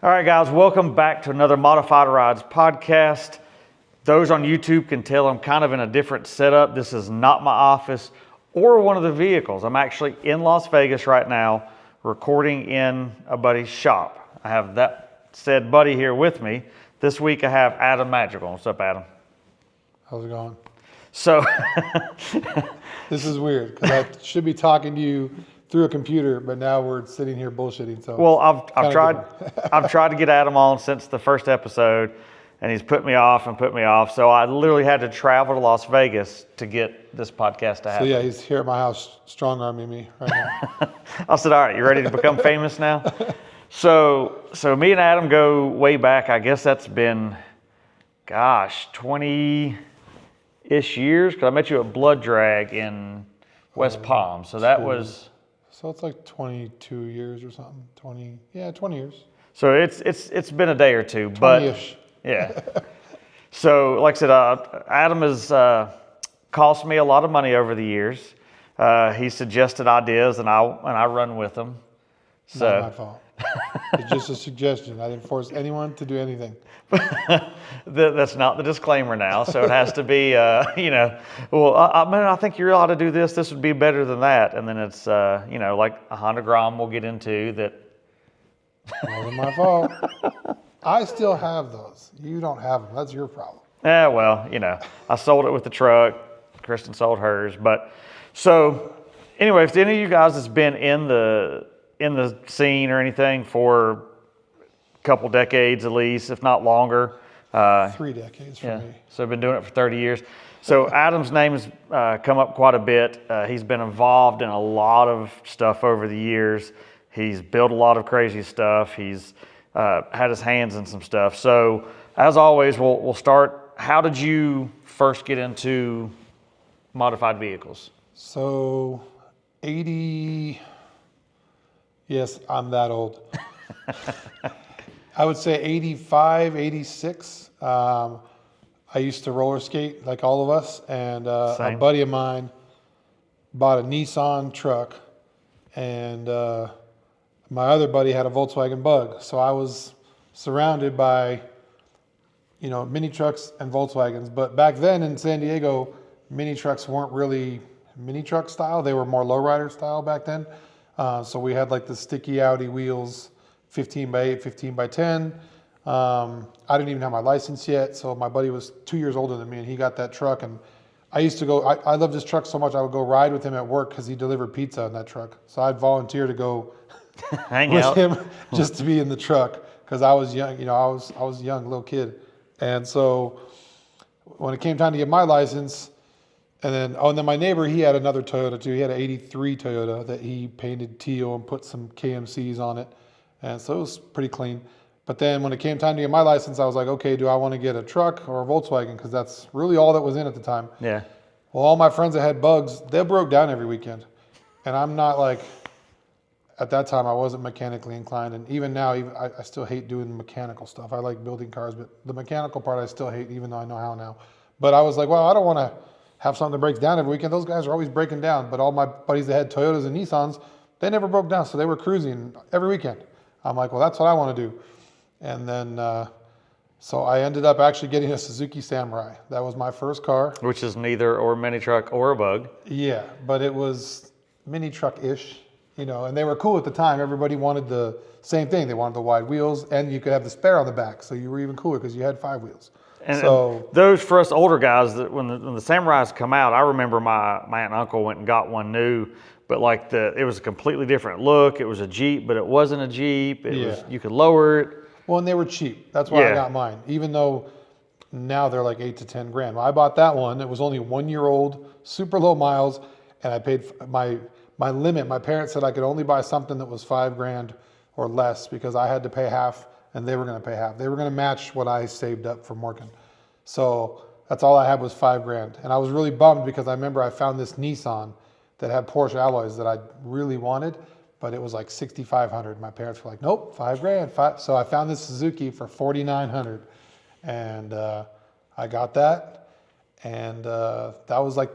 All right, guys, welcome back to another Modified Rides podcast. Those on YouTube can tell I'm kind of in a different setup. This is not my office or one of the vehicles. I'm actually in Las Vegas right now, recording in a buddy's shop. I have that said buddy here with me. This week I have Adam Madrigal. What's up, Adam? How's it going? So, This is weird because I should be talking to you through a computer, but now we're sitting here bullshitting. So well, I've tried to get Adam on since the first episode, and he's put me off. So I literally had to travel to Las Vegas to get this podcast to happen. So yeah, he's here at my house, strong arming me right now. I said, all right, you ready to become famous now? So me and Adam go way back. I guess that's been, 20-ish years, because I met you at Blood Drag in West Palm. So that was... So it's like 22 years or something. 20 years. So it's been a day or two, but 20-ish. Yeah. So like I said, Adam has cost me a lot of money over the years. He suggested ideas, and I run with them. So Not my fault. It's just a suggestion. I didn't force anyone to do anything. That's not the disclaimer now. So it has to be, well, I think you ought to do this. This would be better than that. And then it's, like a Honda Grom we'll get into that. Wasn't my fault. I still have those. You don't have them. That's your problem. Yeah, well, I sold it with the truck. Kristen sold hers. But so anyway, if any of you guys has been in the scene or anything for a couple decades at least, if not longer. 3 decades for me. So I've been doing it for 30 years. So Adam's name has come up quite a bit. He's been involved in a lot of stuff over the years. He's built a lot of crazy stuff. He's had his hands in some stuff. So as always, we'll start. How did you first get into modified vehicles? So 80... Yes, I'm that old. I would say 85, 86. I used to roller skate like all of us, and a buddy of mine bought a Nissan truck, and my other buddy had a Volkswagen Bug. So I was surrounded by, mini trucks and Volkswagens. But back then in San Diego, mini trucks weren't really mini truck style. They were more lowrider style back then. So we had like the sticky Audi wheels, 15 by 8, 15 by 10. I didn't even have my license yet. So my buddy was 2 years older than me, and he got that truck. And I used to go, I loved this truck so much, I would go ride with him at work because he delivered pizza in that truck. So I'd volunteer to go hang with out him just to be in the truck because I was young, I was a young little kid. And so when it came time to get my license, and then my neighbor, he had another Toyota too. He had an 83 Toyota that he painted teal and put some KMCs on it. And so it was pretty clean. But then when it came time to get my license, I was like, okay, do I want to get a truck or a Volkswagen? Because that's really all that was in at the time. Yeah. Well, all my friends that had Bugs, they broke down every weekend. And I'm not like, at that time, I wasn't mechanically inclined. And even now, I still hate doing mechanical stuff. I like building cars, but the mechanical part I still hate, even though I know how now. But I was like, well, I don't want to have something that breaks down every weekend. Those guys are always breaking down. But all my buddies that had Toyotas and Nissans, they never broke down. So they were cruising every weekend. I'm like, well, that's what I want to do. And then, so I ended up actually getting a Suzuki Samurai. That was my first car. Which is neither or mini truck or a Bug. Yeah, but it was mini truck-ish, and they were cool at the time. Everybody wanted the same thing. They wanted the wide wheels, and you could have the spare on the back. So you were even cooler because you had 5 wheels. And those for us older guys, that when the Samurais come out, I remember my aunt and uncle went and got one new, but like it was a completely different look. It was a Jeep, but it wasn't a Jeep. It was, you could lower it. Well, and they were cheap. That's why I got mine. Even though now they're like 8 to 10 grand. Well, I bought that one. It was only 1 year old, super low miles, and I paid my limit. My parents said I could only buy something that was 5 grand or less because I had to pay half. And they were going to pay half. They were going to match what I saved up from working. So that's all I had was 5 grand. And I was really bummed because I remember I found this Nissan that had Porsche alloys that I really wanted, but it was like $6,500. My parents were like, nope, 5 grand. So I found this Suzuki for $4,900. And I got that. And that was like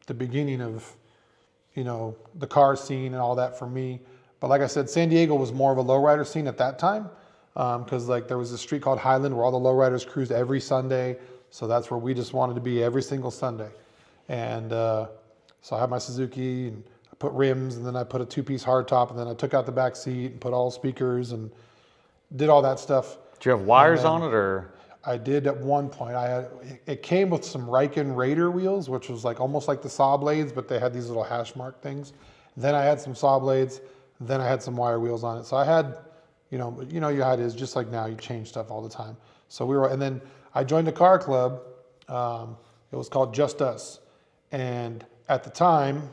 the beginning of, the car scene and all that for me. But like I said, San Diego was more of a lowrider scene at that time. because like there was a street called Highland where all the lowriders cruised every Sunday. So that's where we just wanted to be every single Sunday. And so I had my Suzuki and I put rims, and then I put a 2-piece hardtop, and then I took out the back seat and put all speakers and did all that stuff. Do you have wires on it, or? I did at one point. It came with some Riken Raider wheels, which was like almost like the saw blades, but they had these little hash mark things. Then I had some saw blades. Then I had some wire wheels on it. So I had, you know how it is, just like now, you change stuff all the time. So and then I joined a car club. It was called Just Us. And at the time,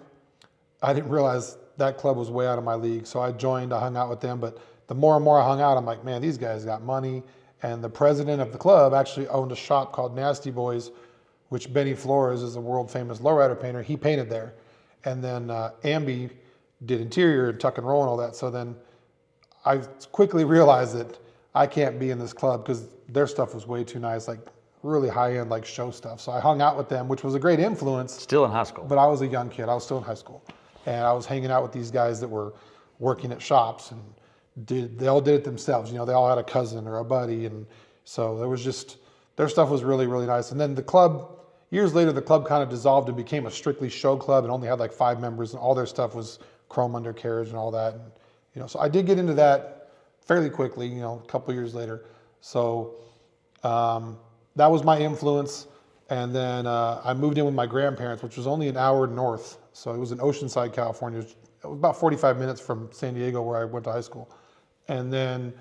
I didn't realize that club was way out of my league. So I joined, I hung out with them. But the more and more I hung out, I'm like, man, these guys got money. And the president of the club actually owned a shop called Nasty Boys, which Benny Flores is a world famous lowrider painter. He painted there. And then Ambi did interior and tuck and roll and all that. So then I quickly realized that I can't be in this club because their stuff was way too nice, like really high end, like show stuff. So I hung out with them, which was a great influence. Still in high school. But I was a young kid. I was still in high school. And I was hanging out with these guys that were working at shops, and they all did it themselves. You know, they all had a cousin or a buddy. And so there was just, their stuff was really, really nice. And then the club, years later, the club kind of dissolved and became a strictly show club and only had like 5 members, and all their stuff was chrome undercarriage and all that. And, so I did get into that fairly quickly, a couple years later. So that was my influence. And then I moved in with my grandparents, which was only an hour north. So it was in Oceanside, California. It was about 45 minutes from San Diego, where I went to high school. And then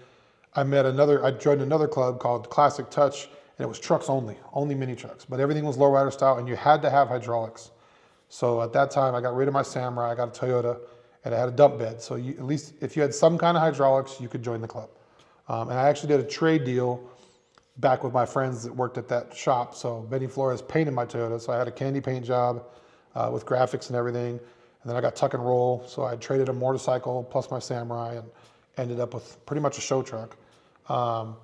I joined another club called Classic Touch, and it was trucks only mini trucks. But everything was lowrider style, and you had to have hydraulics. So at that time, I got rid of my Samurai, I got a Toyota, and I had a dump bed. So at least if you had some kind of hydraulics, you could join the club. And I actually did a trade deal back with my friends that worked at that shop. So Benny Flores painted my Toyota, so I had a candy paint job with graphics and everything. And then I got tuck and roll, so I traded a motorcycle plus my Samurai and ended up with pretty much a show truck. And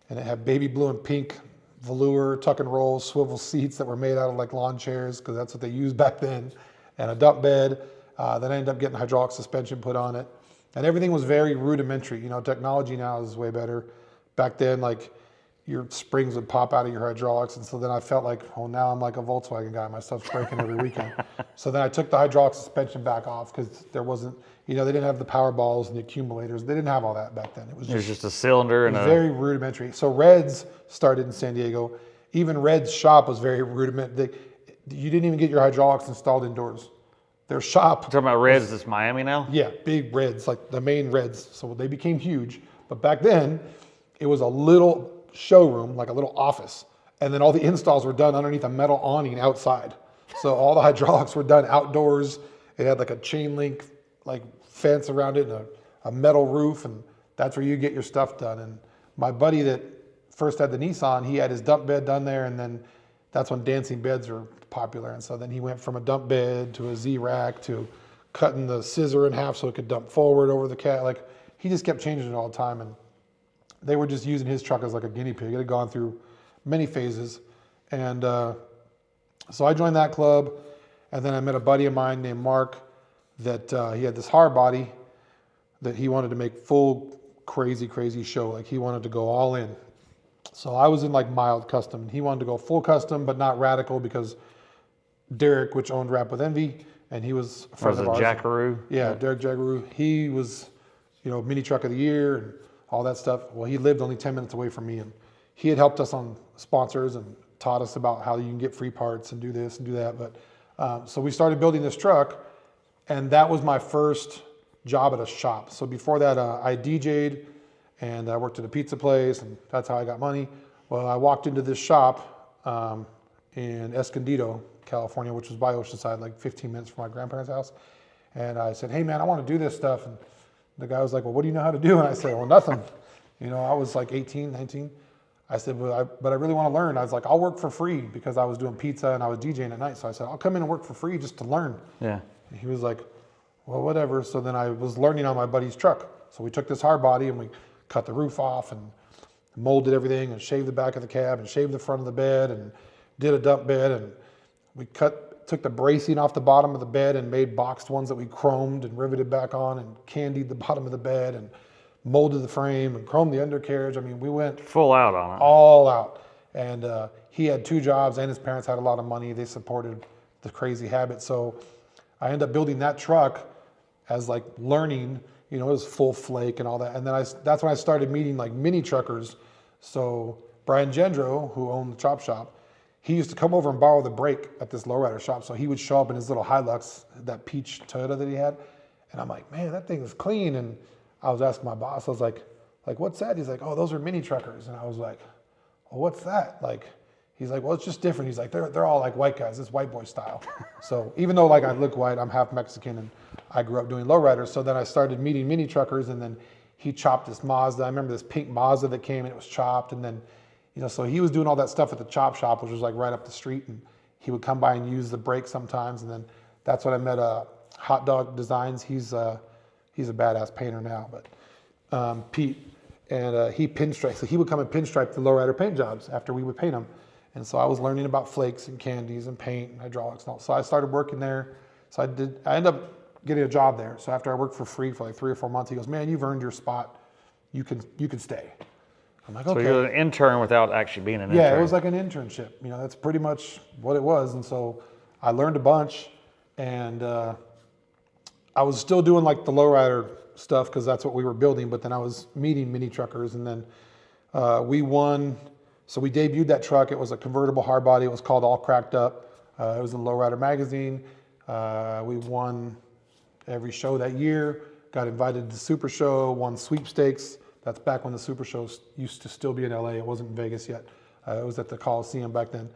it had baby blue and pink velour, tuck and roll, swivel seats that were made out of like lawn chairs, because that's what they used back then, and a dump bed. Then I ended up getting hydraulic suspension put on it. And everything was very rudimentary. Technology now is way better. Back then, like, your springs would pop out of your hydraulics. And so then I felt like, oh, now I'm like a Volkswagen guy. My stuff's breaking every weekend. So then I took the hydraulic suspension back off, because there wasn't, they didn't have the power balls and the accumulators. They didn't have all that back then. It was just a cylinder and very rudimentary. So Red's started in San Diego. Even Red's shop was very rudimentary. You didn't even get your hydraulics installed indoors. Their shop. You're talking about Reds, that's Miami now? Yeah, big Reds, like the main Reds. So they became huge. But back then, it was a little showroom, like a little office. And then all the installs were done underneath a metal awning outside. So all the hydraulics were done outdoors. It had like a chain link, like fence around it, and a metal roof. And that's where you get your stuff done. And my buddy that first had the Nissan, he had his dump bed done there. And then that's when dancing beds were popular. And so then he went from a dump bed to a Z-rack to cutting the scissor in half so it could dump forward over the cat. Like, he just kept changing it all the time. And they were just using his truck as like a guinea pig. It had gone through many phases. And so I joined that club. And then I met a buddy of mine named Mark that he had this hard body that he wanted to make full crazy show. Like, he wanted to go all in. So I was in like mild custom, and he wanted to go full custom, but not radical, because Derek, which owned Rap with Envy, and he was a friend of ours. Jackaroo? Yeah, Derek Jackaroo. He was, mini truck of the year and all that stuff. Well, he lived only 10 minutes away from me, and he had helped us on sponsors and taught us about how you can get free parts and do this and do that. But so we started building this truck, and that was my first job at a shop. So before that, I DJ'd, and I worked at a pizza place, and that's how I got money. Well, I walked into this shop in Escondido, California, which was by Oceanside, like 15 minutes from my grandparents' house. And I said, hey man, I want to do this stuff. And the guy was like, well, what do you know how to do? And I said, well, nothing. I was like 18, 19. I said, but I really want to learn. I was like, I'll work for free, because I was doing pizza and I was DJing at night. So I said, I'll come in and work for free just to learn. Yeah. And he was like, well, whatever. So then I was learning on my buddy's truck. So we took this hard body and we cut the roof off and molded everything and shaved the back of the cab and shaved the front of the bed and did a dump bed. And we took the bracing off the bottom of the bed and made boxed ones that we chromed and riveted back on, and candied the bottom of the bed and molded the frame and chromed the undercarriage. I mean, we went Full out on it. all out. And he had 2 jobs, and his parents had a lot of money. They supported the crazy habit. So I ended up building that truck as like learning, it was full flake and all that. And then that's when I started meeting like mini truckers. So Brian Gendro, who owned the chop shop, he used to come over and borrow the brake at this lowrider shop. So he would show up in his little Hilux, that peach Toyota that he had. And I'm like, man, that thing is clean. And I was asking my boss, I was like, what's that? He's like, oh, those are mini truckers. And I was like, well, what's that? Like, he's like, well, it's just different. He's like, they're all like white guys. It's white boy style. So even though like I look white, I'm half Mexican and I grew up doing lowriders. So then I started meeting mini truckers, and then he chopped this Mazda. I remember this pink Mazda that came and it was chopped. And then, so he was doing all that stuff at the chop shop, which was like right up the street. And he would come by and use the brake sometimes. And then that's when I met Hot Dog Designs. He's a badass painter now, but Pete. And he pinstriped. So he would come and pinstripe the lowrider paint jobs after we would paint them. And so I was learning about flakes and candies and paint and hydraulics and all. So I started working there. So I ended up getting a job there. So after I worked for free for like 3 or 4 months, he goes, man, you've earned your spot. You can stay. I'm like, okay. So you're an intern without actually being an intern. Yeah, it was like an internship. That's pretty much what it was. And so I learned a bunch, and I was still doing like the lowrider stuff because that's what we were building. But then I was meeting mini truckers, and then we won. So we debuted that truck. It was a convertible hard body. It was called All Cracked Up. It was in Lowrider magazine. We won every show that year. Got invited to the Super Show. Won sweepstakes. That's back when the Super Shows used to still be in LA. It wasn't in Vegas yet. It was at the Coliseum back then.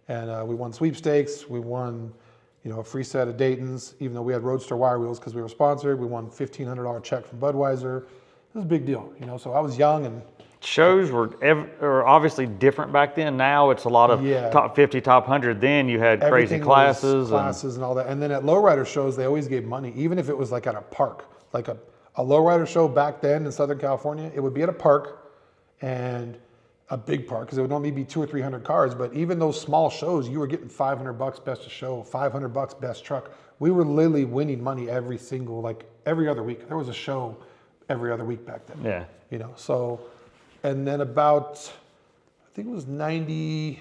And we won sweepstakes. We won, a free set of Daytons, even though we had Roadster wire wheels because we were sponsored. We won $1,500 check from Budweiser. It was a big deal, So I was young, and shows were obviously different back then. Now it's a lot of top 50, top 100. Then you had crazy classes and all that. And then at lowrider shows, they always gave money, even if it was like at a park. Like a lowrider show back then in Southern California, it would be at a park, and a big park, because it would only be 200 or 300 cars. But even those small shows, you were getting $500 best of show, $500 best truck. We were literally winning money every other week. There was a show every other week back then. Yeah. So, and then about, I think it was 90.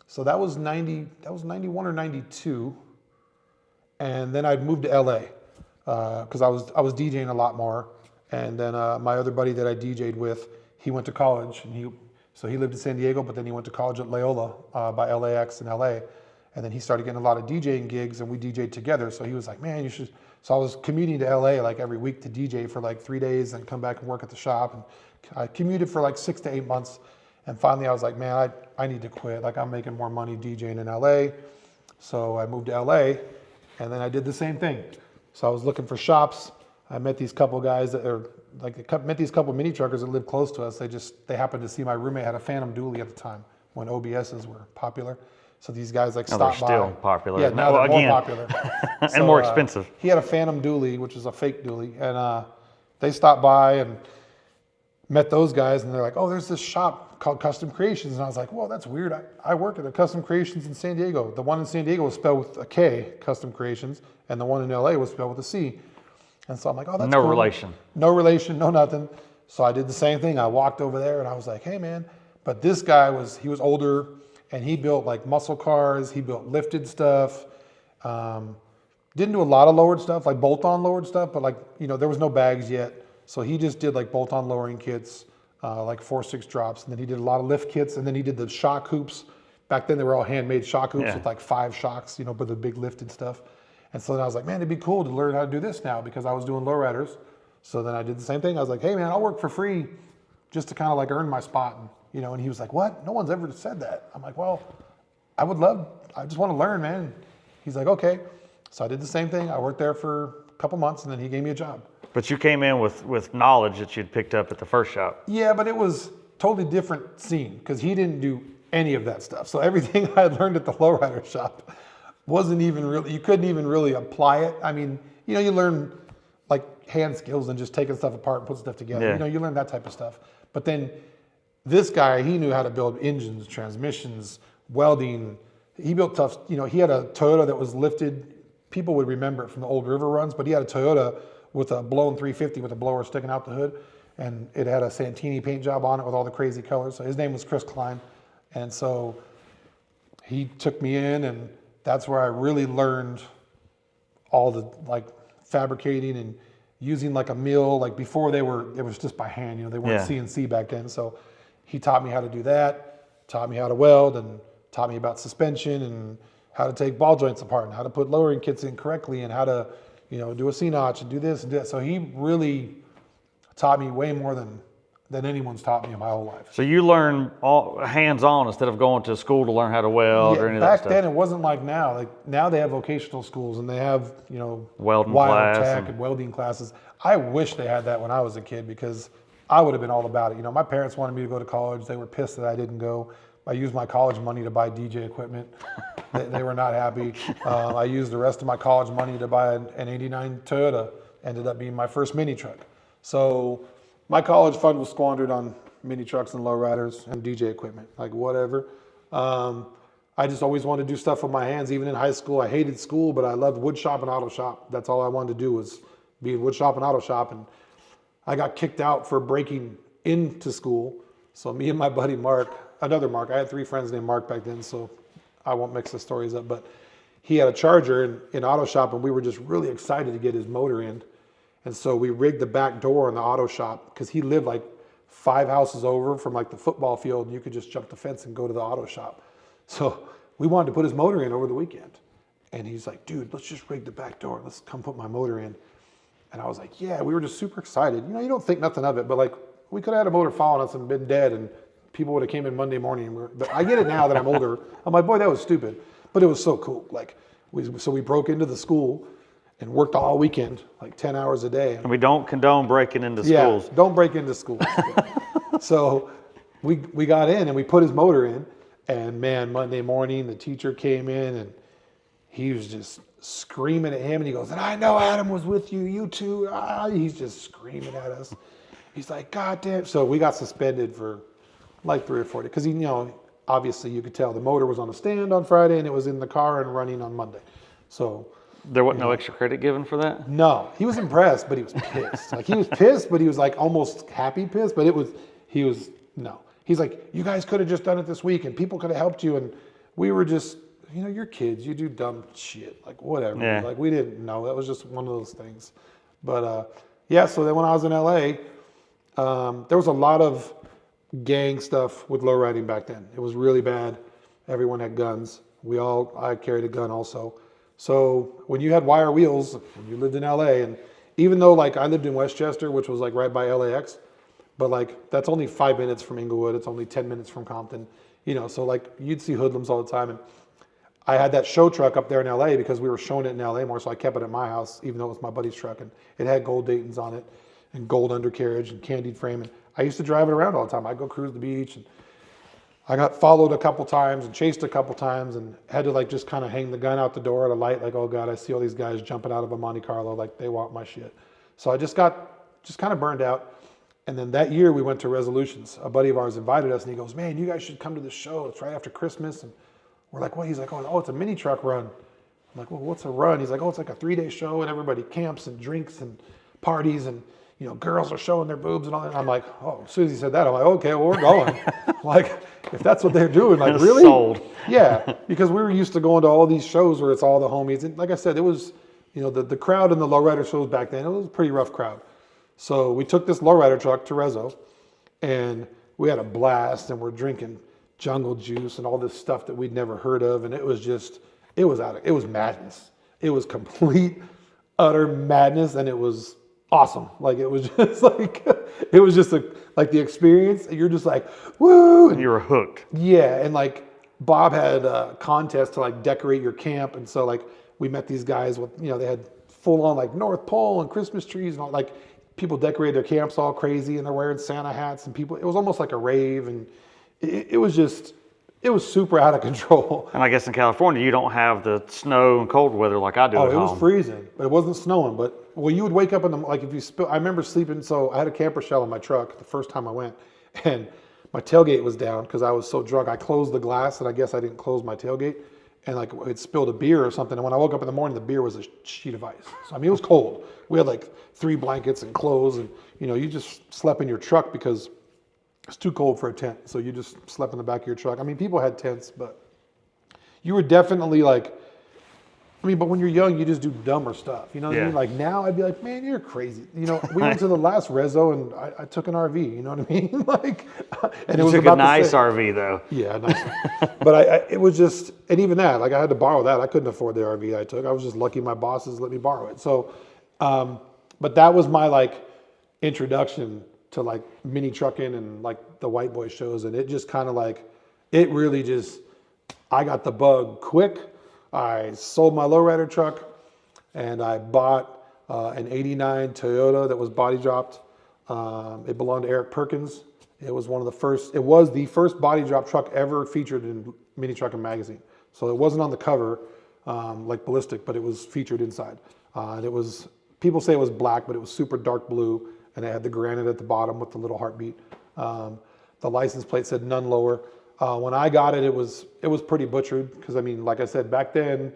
So that was 91 or 92. And then I'd moved to LA because I was DJing a lot more. And then my other buddy that I DJ'd with, he went to college, and he lived in San Diego, but then he went to college at Loyola by LAX in LA. And then he started getting a lot of DJing gigs, and we DJ'd together. So he was like, man, you should. So I was commuting to LA like every week to DJ for like 3 days and come back and work at the shop. And I commuted for like 6 to 8 months. And finally I was like, man, I need to quit. Like, I'm making more money DJing in LA. So I moved to LA, and then I did the same thing. So I was looking for shops. I met these couple guys met these couple mini truckers that lived close to us. They happened to see my roommate had a Phantom Dually at the time when OBSs were popular. So these guys stopped by. They're still popular. Yeah, now they're more popular. And more expensive. He had a Phantom Dually, which is a fake dually. And they stopped by and met those guys, and they're like, oh, there's this shop called Custom Creations. And I was like, whoa, that's weird. I work at a Custom Creations in San Diego. The one in San Diego was spelled with a K, Custom Creations, and the one in LA was spelled with a C. And so I'm like, oh, that's no cool. relation. No relation, no nothing. So I did the same thing. I walked over there, and I was like, hey, man. But this guy he was older, and he built like muscle cars. He built lifted stuff. Didn't do a lot of lowered stuff, like bolt-on lowered stuff, but there was no bags yet. So he just did like bolt-on lowering kits, like 4-6 drops. And then he did a lot of lift kits, and then he did the shock hoops. Back then they were all handmade shock hoops with like 5 shocks, but the big lifted stuff. And so then I was like, man, it'd be cool to learn how to do this now, because I was doing lowriders. So then I did the same thing. I was like, hey man, I'll work for free just to kind of like earn my spot. And he was like, what? No one's ever said that. I'm like, well, I just want to learn, man. He's like, okay. So I did the same thing. I worked there for a couple months, and then he gave me a job. But you came in with knowledge that you'd picked up at the first shop. Yeah, but it was totally different scene, because he didn't do any of that stuff. So everything I had learned at the lowrider shop wasn't even really, you couldn't even really apply it. I mean, you learn like hand skills and just taking stuff apart and putting stuff together. Yeah. You learn that type of stuff. But then this guy, he knew how to build engines, transmissions, welding. He built tough, he had a Toyota that was lifted. People would remember it from the old river runs, but he had a Toyota with a blown 350 with a blower sticking out the hood. and it had a Santini paint job on it with all the crazy colors. So his name was Chris Klein. And so he took me in, and that's where I really learned all the like fabricating and using like a mill. Like before it was just by hand, they weren't CNC back then. So he taught me how to do that, taught me how to weld, and taught me about suspension and how to take ball joints apart and how to put lowering kits in correctly and how to, do a C-notch and do this and that. So he really taught me way more than anyone's taught me in my whole life. So you learn all hands-on instead of going to school to learn how to weld or any of that back stuff? then it wasn't like now. Like now they have vocational schools and they have, welding wire class tech and welding classes. I wish they had that when I was a kid because I would have been all about it. My parents wanted me to go to college. They were pissed that I didn't go. I used my college money to buy DJ equipment. They were not happy. I used the rest of my college money to buy an 89 Toyota. Ended up being my first mini truck. So my college fund was squandered on mini trucks and lowriders and DJ equipment, like whatever. I just always wanted to do stuff with my hands. Even in high school, I hated school, but I loved wood shop and auto shop. That's all I wanted to do was be in wood shop and auto shop. And I got kicked out for breaking into school. So me and my buddy Mark, another Mark, I had 3 friends named Mark back then, so I won't mix the stories up, but he had a Charger in auto shop and we were just really excited to get his motor in. And so we rigged the back door in the auto shop because he lived like 5 houses over from like the football field and you could just jump the fence and go to the auto shop. So we wanted to put his motor in over the weekend. And he's like, dude, let's just rig the back door. Let's come put my motor in. And I was like, yeah, we were just super excited. You don't think nothing of it, but like we could have had a motor following us and been dead and people would have came in Monday morning. But I get it now that I'm older. I'm like, boy, that was stupid. But it was so cool. Like, we broke into the school and worked all weekend, like 10 hours a day. And we don't condone breaking into schools. Yeah, don't break into schools. So we got in and we put his motor in. And man, Monday morning, the teacher came in and he was just screaming at him. And he goes, and I know Adam was with you, you too. He's just screaming at us. He's like, God damn. So we got suspended for like 3 or 4 days. Because, obviously you could tell the motor was on a stand on Friday and it was in the car and running on Monday. So there wasn't no extra credit given for that? No, he was impressed, but he was pissed. Like he was pissed, but he was like almost happy pissed, but no. He's like, you guys could have just done it this week and people could have helped you. And we were just, you're kids, you do dumb shit, like whatever. Yeah. Like we didn't know. That was just one of those things. But so then when I was in LA, there was a lot of gang stuff with lowriding back then. It was really bad. Everyone had guns. I carried a gun also. So when you had wire wheels, when you lived in LA, and even though like I lived in Westchester, which was like right by LAX, but like that's only 5 minutes from Inglewood. It's only 10 minutes from Compton, so like you'd see hoodlums all the time. And I had that show truck up there in LA because we were showing it in LA more. So I kept it at my house, even though it was my buddy's truck, and it had gold Daytons on it and gold undercarriage and candied frame. And I used to drive it around all the time. I'd go cruise the beach, and I got followed a couple times and chased a couple times and had to like just kind of hang the gun out the door at a light, like, oh God, I see all these guys jumping out of a Monte Carlo, like they want my shit. So I just kind of burned out. And then that year we went to Resolutions. A buddy of ours invited us and he goes, man, you guys should come to the show. It's right after Christmas. And we're like, what? He's like, oh, it's a mini truck run. I'm like, well, what's a run? He's like, oh, it's like a 3-day show and everybody camps and drinks and parties and girls are showing their boobs and all that. And I'm like, oh, as soon as he said that, I'm like, okay, well, we're going. Like, if that's what they're doing, like, really? Sold. Yeah, because we were used to going to all these shows where it's all the homies. And like I said, it was, the crowd in the lowrider shows back then, it was a pretty rough crowd. So we took this lowrider truck to Rezo and we had a blast and we're drinking jungle juice and all this stuff that we'd never heard of. And it was madness. It was complete, utter madness. And it was awesome. Like it was just like, the experience. You're just like, woo. And you were hooked. Yeah. And like Bob had a contest to like decorate your camp. And so like we met these guys with, they had full on like North Pole and Christmas trees and all, like people decorated their camps all crazy and they're wearing Santa hats and it was almost like a rave. And it was super out of control. And I guess in California, you don't have the snow and cold weather like I do at home. It was freezing, but it wasn't snowing. But you would wake up I remember sleeping. So I had a camper shell in my truck the first time I went and my tailgate was down because I was so drunk. I closed the glass and I guess I didn't close my tailgate. and like it spilled a beer or something. And when I woke up in the morning, the beer was a sheet of ice. So I mean, it was cold. We had like 3 blankets and clothes, and you just slept in your truck because it's too cold for a tent. So you just slept in the back of your truck. I mean, people had tents, but you were definitely like, but when you're young, you just do dumber stuff. You know what I mean? Like now I'd be like, man, you're crazy. We went to the last rezo and I took an RV, you know what I mean? Like, and it was about a nice RV though. Yeah, nice. But it was just, and even that, like I had to borrow that. I couldn't afford the RV I took. I was just lucky my bosses let me borrow it. So, but that was my like introduction to like mini trucking and like the white boy shows. And it just kind of like, it really just, I got the bug quick. I sold my lowrider truck and I bought an 89 Toyota that was body dropped. It belonged to Eric Perkins. It was the first body drop truck ever featured in Mini Trucking Magazine. So it wasn't on the cover like Ballistic, but it was featured inside. And it was, people say it was black, but it was super dark blue, and it had the granite at the bottom with the little heartbeat. The license plate said none lower. When I got it, it was pretty butchered because I mean, like I said, back then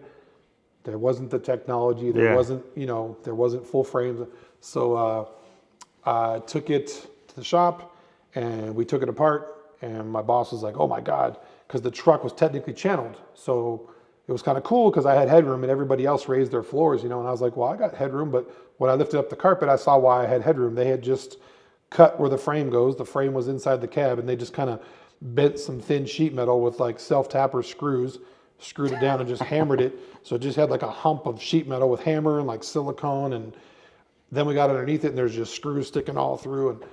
there wasn't the technology, there wasn't full frames. So I took it to the shop and we took it apart, and my boss was like, "Oh my God," because the truck was technically channeled. So it was kind of cool because I had headroom and everybody else raised their floors, and I was like, "Well, I got headroom," but when I lifted up the carpet, I saw why I had headroom. They had just cut where the frame goes. The frame was inside the cab, and they just kind of bent some thin sheet metal with like self-tapper screws, screwed it down and just hammered it. So it just had like a hump of sheet metal with hammer and like silicone. And then we got underneath it and there's just screws sticking all through. And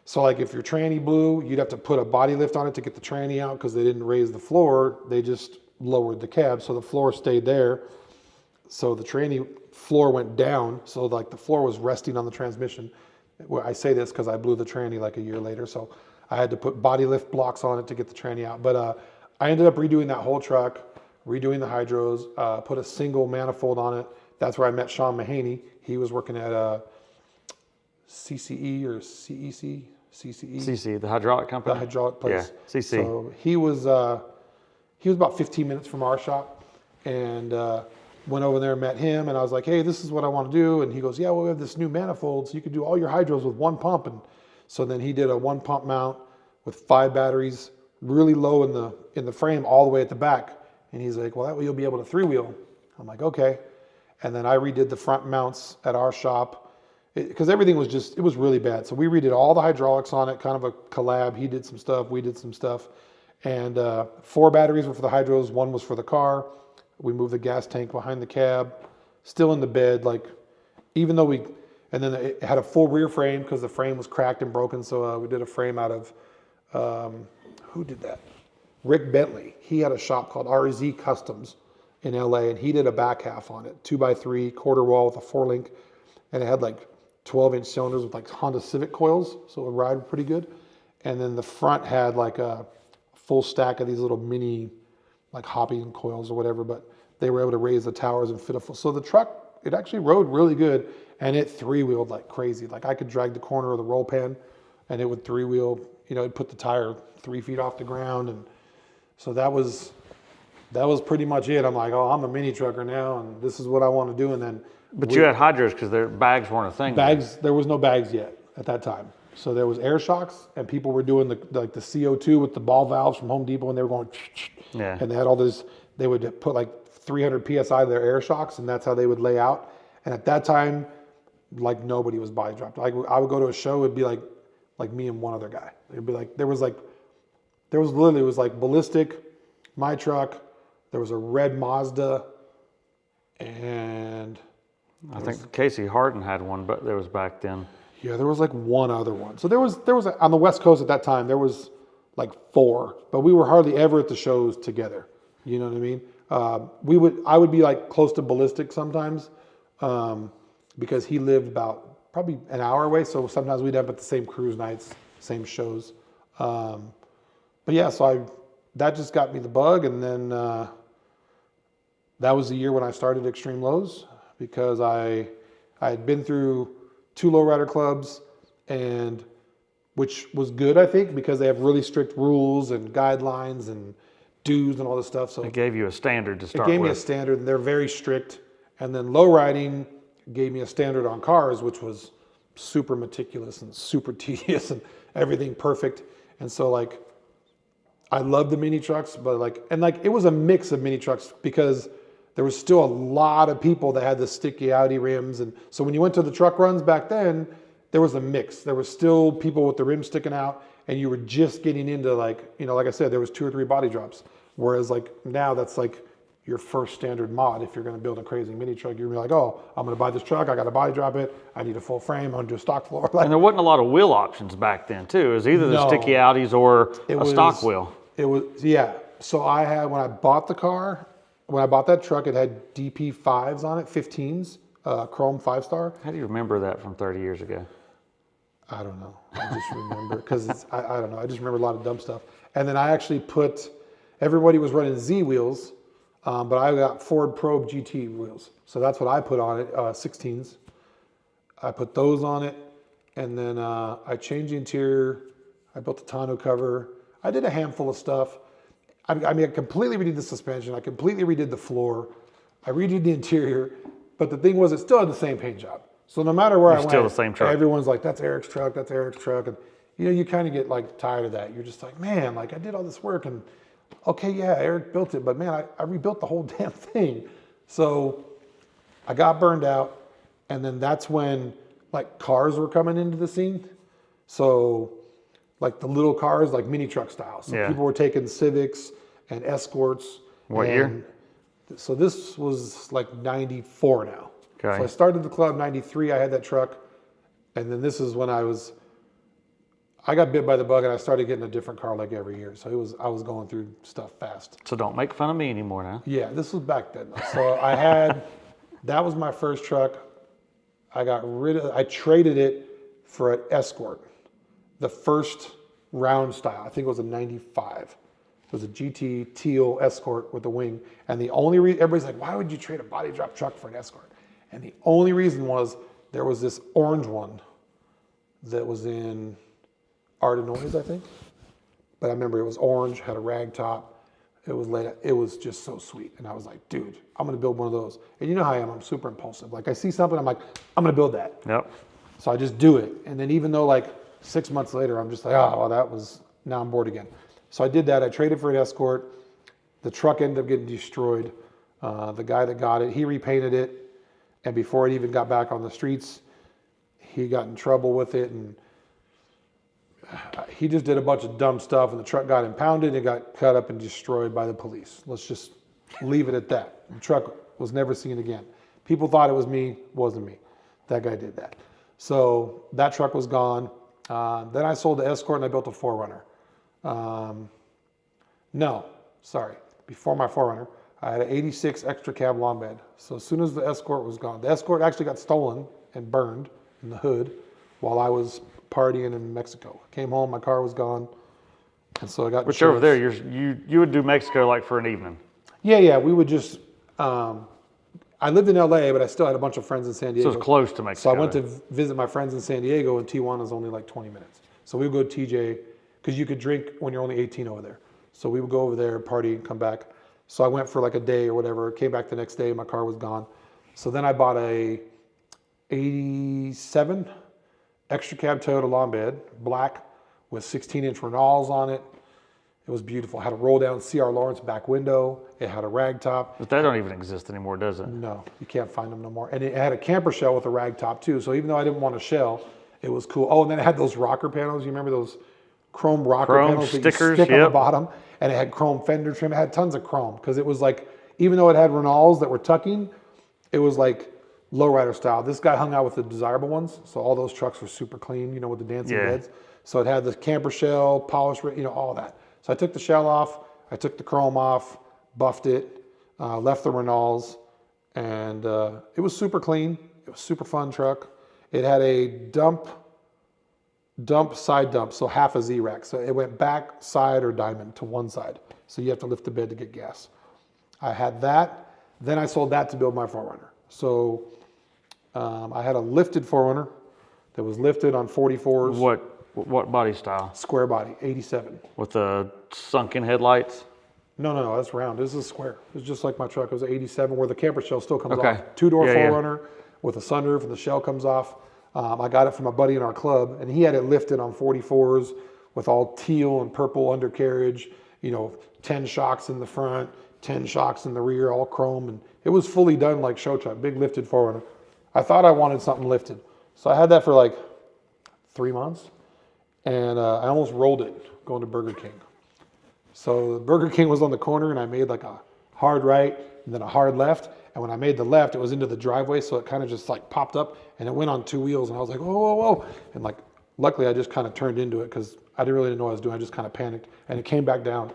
so like if your tranny blew, you'd have to put a body lift on it to get the tranny out because they didn't raise the floor. They just lowered the cab. So the floor stayed there. So the tranny floor went down. So like the floor was resting on the transmission. Well, I say this because I blew the tranny like a year later. So I had to put body lift blocks on it to get the tranny out. But I ended up redoing that whole truck, redoing the hydros, put a single manifold on it. That's where I met Sean Mahaney. He was working at CCE or CEC? CCE? CC, the hydraulic company? The hydraulic place. Yeah, CC. So he was about 15 minutes from our shop, and went over there and met him, and I was like, "Hey, this is what I want to do." And he goes, "Yeah, well, we have this new manifold, so you could do all your hydros with one pump." And so then he did a 1 pump mount with 5 batteries, really low in the frame, all the way at the back. And he's like, "Well, that way you'll be able to 3-wheel." I'm like, "Okay." And then I redid the front mounts at our shop because everything was it was really bad. So we redid all the hydraulics on it, kind of a collab. He did some stuff, we did some stuff. And 4 batteries were for the hydros, 1 was for the car. We moved the gas tank behind the cab, still in the bed, like even though and then it had a full rear frame because the frame was cracked and broken. So we did a frame out of, who did that? Rick Bentley. He had a shop called RZ Customs in LA, and he did a back half on it, 2x3 quarter wall with a 4-link, and it had like 12-inch cylinders with like Honda Civic coils, so it would ride pretty good. And then the front had like a full stack of these little mini like hopping coils or whatever, but they were able to raise the towers and fit a full. So the truck, it actually rode really good, and it 3-wheeled like crazy. Like I could drag the corner of the roll pan and it would 3-wheel, it'd put the tire 3 feet off the ground. And so that was pretty much it. I'm like, "Oh, I'm a mini trucker now, and this is what I want to do." And then, but you had hydros because their bags weren't a thing. There was no bags yet at that time. So there was air shocks, and people were doing the CO2 with the ball valves from Home Depot, and they were going, yeah. And they had all this. They would put like 300 psi of their air shocks, and that's how they would lay out. And at that time, like nobody was body dropped. Like I would go to a show, it'd be like me and one other guy. It'd be like there was literally, it was like Ballistic, my truck. There was a red Mazda, and I think Casey Harden had one, but there was back then. Yeah, there was like one other one. So there was on the West Coast at that time, there was like 4, but we were hardly ever at the shows together. You know what I mean? I would be like close to Ballistic sometimes, because he lived about probably an hour away. So sometimes we'd have at the same cruise nights, same shows. But yeah, so that just got me the bug. And then that was the year when I started Extreme Lows, because I had been through 2 lowrider clubs, and which was good, I think, because they have really strict rules and guidelines, and dues and all this stuff. So It gave you a standard to start it gave me a with. standard, and they're very strict. And then low riding gave me a standard on cars, which was super meticulous and super tedious and everything perfect. And so like, I love the mini trucks, but it was a mix of mini trucks because there was still a lot of people that had the sticky Audi rims. And so when you went to the truck runs back then, there was a mix. There was still people with the rims sticking out, and you were just getting into like I said, there was 2 or 3 body drops. Whereas like now that's like your first standard mod. If you're going to build a crazy mini truck, you're gonna be like, oh, I'm going to buy this truck. I got to body drop it. I need a full frame. I'm going to do a stock floor. And there wasn't a lot of wheel options back then too. It was either the sticky Audis or a stock wheel. It was, yeah. So I had, when I bought the car, when I bought that truck, it had DP5s on it, 15s, chrome 5-star. How do you remember that from 30 years ago? I don't know. I just remember because I don't know. I just remember a lot of dumb stuff. And then I actually everybody was running Z wheels, but I got Ford Probe GT wheels. So that's what I put on it, 16s. I put those on it, and then I changed the interior. I built the tonneau cover. I did a handful of stuff. I completely redid the suspension. I completely redid the floor. I redid the interior. But the thing was, it still had the same paint job. So no matter where I went, still the same truck. Everyone's like, that's Eric's truck, that's Eric's truck. And you kind of get like tired of that. You're just like, man, like I did all this work, and okay, yeah, Eric built it, but man, I rebuilt the whole damn thing. So I got burned out, and then that's when like cars were coming into the scene. So like the little cars, like mini truck style. So people were taking Civics and Escorts. What year? So this was like 94 now. Okay. So I started the club 93. I had that truck, and then this is when I got bit by the bug, and I started getting a different car like every year. So I was going through stuff fast. So don't make fun of me anymore now. Yeah, this was back then. So that was my first truck. I traded it for an Escort, the first round style. I think it was a 95. It was a GT teal Escort with a wing. And the only reason, everybody's like, why would you trade a body drop truck for an Escort? And the only reason was there was this orange one that was in Art of Noise, I think. But I remember it was orange, had a rag top. It was just so sweet. And I was like, dude, I'm going to build one of those. And you know how I am. I'm super impulsive. Like I see something, I'm like, I'm going to build that. Yep. So I just do it. And then even though like 6 months later, I'm just like, oh, well, now I'm bored again. So I did that. I traded for an Escort. The truck ended up getting destroyed. The guy that got it, he repainted it. And before it even got back on the streets, he got in trouble with it. And he just did a bunch of dumb stuff. And the truck got impounded. It got cut up and destroyed by the police. Let's just leave it at that. The truck was never seen again. People thought it was me. Wasn't me. That guy did that. So that truck was gone. Then I sold the Escort and I built a 4Runner. Before my 4Runner, I had an 86 extra cab long bed. So as soon as the Escort was gone, the Escort actually got stolen and burned in the hood while I was partying in Mexico. I came home, my car was gone, and so I got. Which over there, you would do Mexico like for an evening. Yeah, we would just. I lived in LA, but I still had a bunch of friends in San Diego. So it's close to Mexico. So I went to visit my friends in San Diego, and Tijuana is only like 20 minutes. So we would go to TJ, because you could drink when you're only 18 over there. So we would go over there, party, and come back. So I went for like a day or whatever, came back the next day, my car was gone. So then I bought a 87 extra cab Toyota long bed, black, with 16-inch Renaults on it. It was beautiful. It had a roll down CR Lawrence back window. It had a rag top. But that don't even exist anymore, does it? No, you can't find them no more. And it had a camper shell with a rag top too. So even though I didn't want a shell, it was cool. Oh, and then it had those rocker panels. You remember those chrome rocker panels stickers, that you stick on the bottom? And it had chrome fender trim. It had tons of chrome because it was like, even though it had Renaults that were tucking, it was like lowrider style. This guy hung out with the desirable ones. So all those trucks were super clean, with the dancing beds. So it had the camper shell, polished, all that. So I took the shell off, I took the chrome off, buffed it, left the Renaults, and it was super clean. It was a super fun truck. It had a dump, side dump, so half a Z-rack. So it went back, side, or diamond to one side. So you have to lift the bed to get gas. I had that. Then I sold that to build my 4Runner. So I had a lifted 4Runner that was lifted on 44s. What body style? Square body, 87. With the sunken headlights? No, that's round. This is square. It's just like my truck. It was an 87 where the camper shell still comes Okay. off. Two-door Yeah, yeah. 4Runner with a sunroof and the shell comes off. I got it from a buddy in our club, and he had it lifted on 44s with all teal and purple undercarriage, 10 shocks in the front, 10 shocks in the rear, all chrome. And it was fully done like show truck, big lifted 4Runner. I thought I wanted something lifted. So I had that for like 3 months, and I almost rolled it going to Burger King. So Burger King was on the corner, and I made like a hard right and then a hard left. And when I made the left, it was into the driveway, so it kind of just like popped up, and it went on 2 wheels, and I was like, whoa, whoa, whoa. And like, luckily I just kind of turned into it because I didn't really know what I was doing. I just kind of panicked, and it came back down.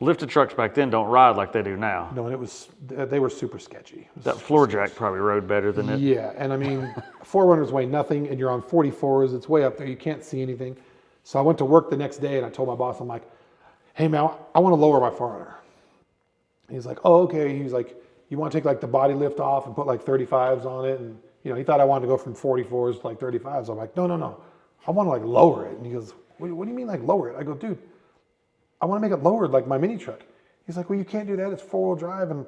Lifted trucks back then don't ride like they do now. No, and they were super sketchy. That floor jack probably rode better than it. Yeah, and I mean, 4Runners weigh nothing, and you're on 44s. It's way up there. You can't see anything. So I went to work the next day, and I told my boss, I'm like, hey, man, I want to lower my 4Runner. He's like, oh, okay. He's like, you want to take like the body lift off and put like 35s on it? And, he thought I wanted to go from 44s to like 35s. I'm like, no. I want to like lower it. And he goes, what do you mean like lower it? I go, dude, I want to make it lowered like my mini truck. He's like, well, you can't do that. It's 4-wheel drive. And I'm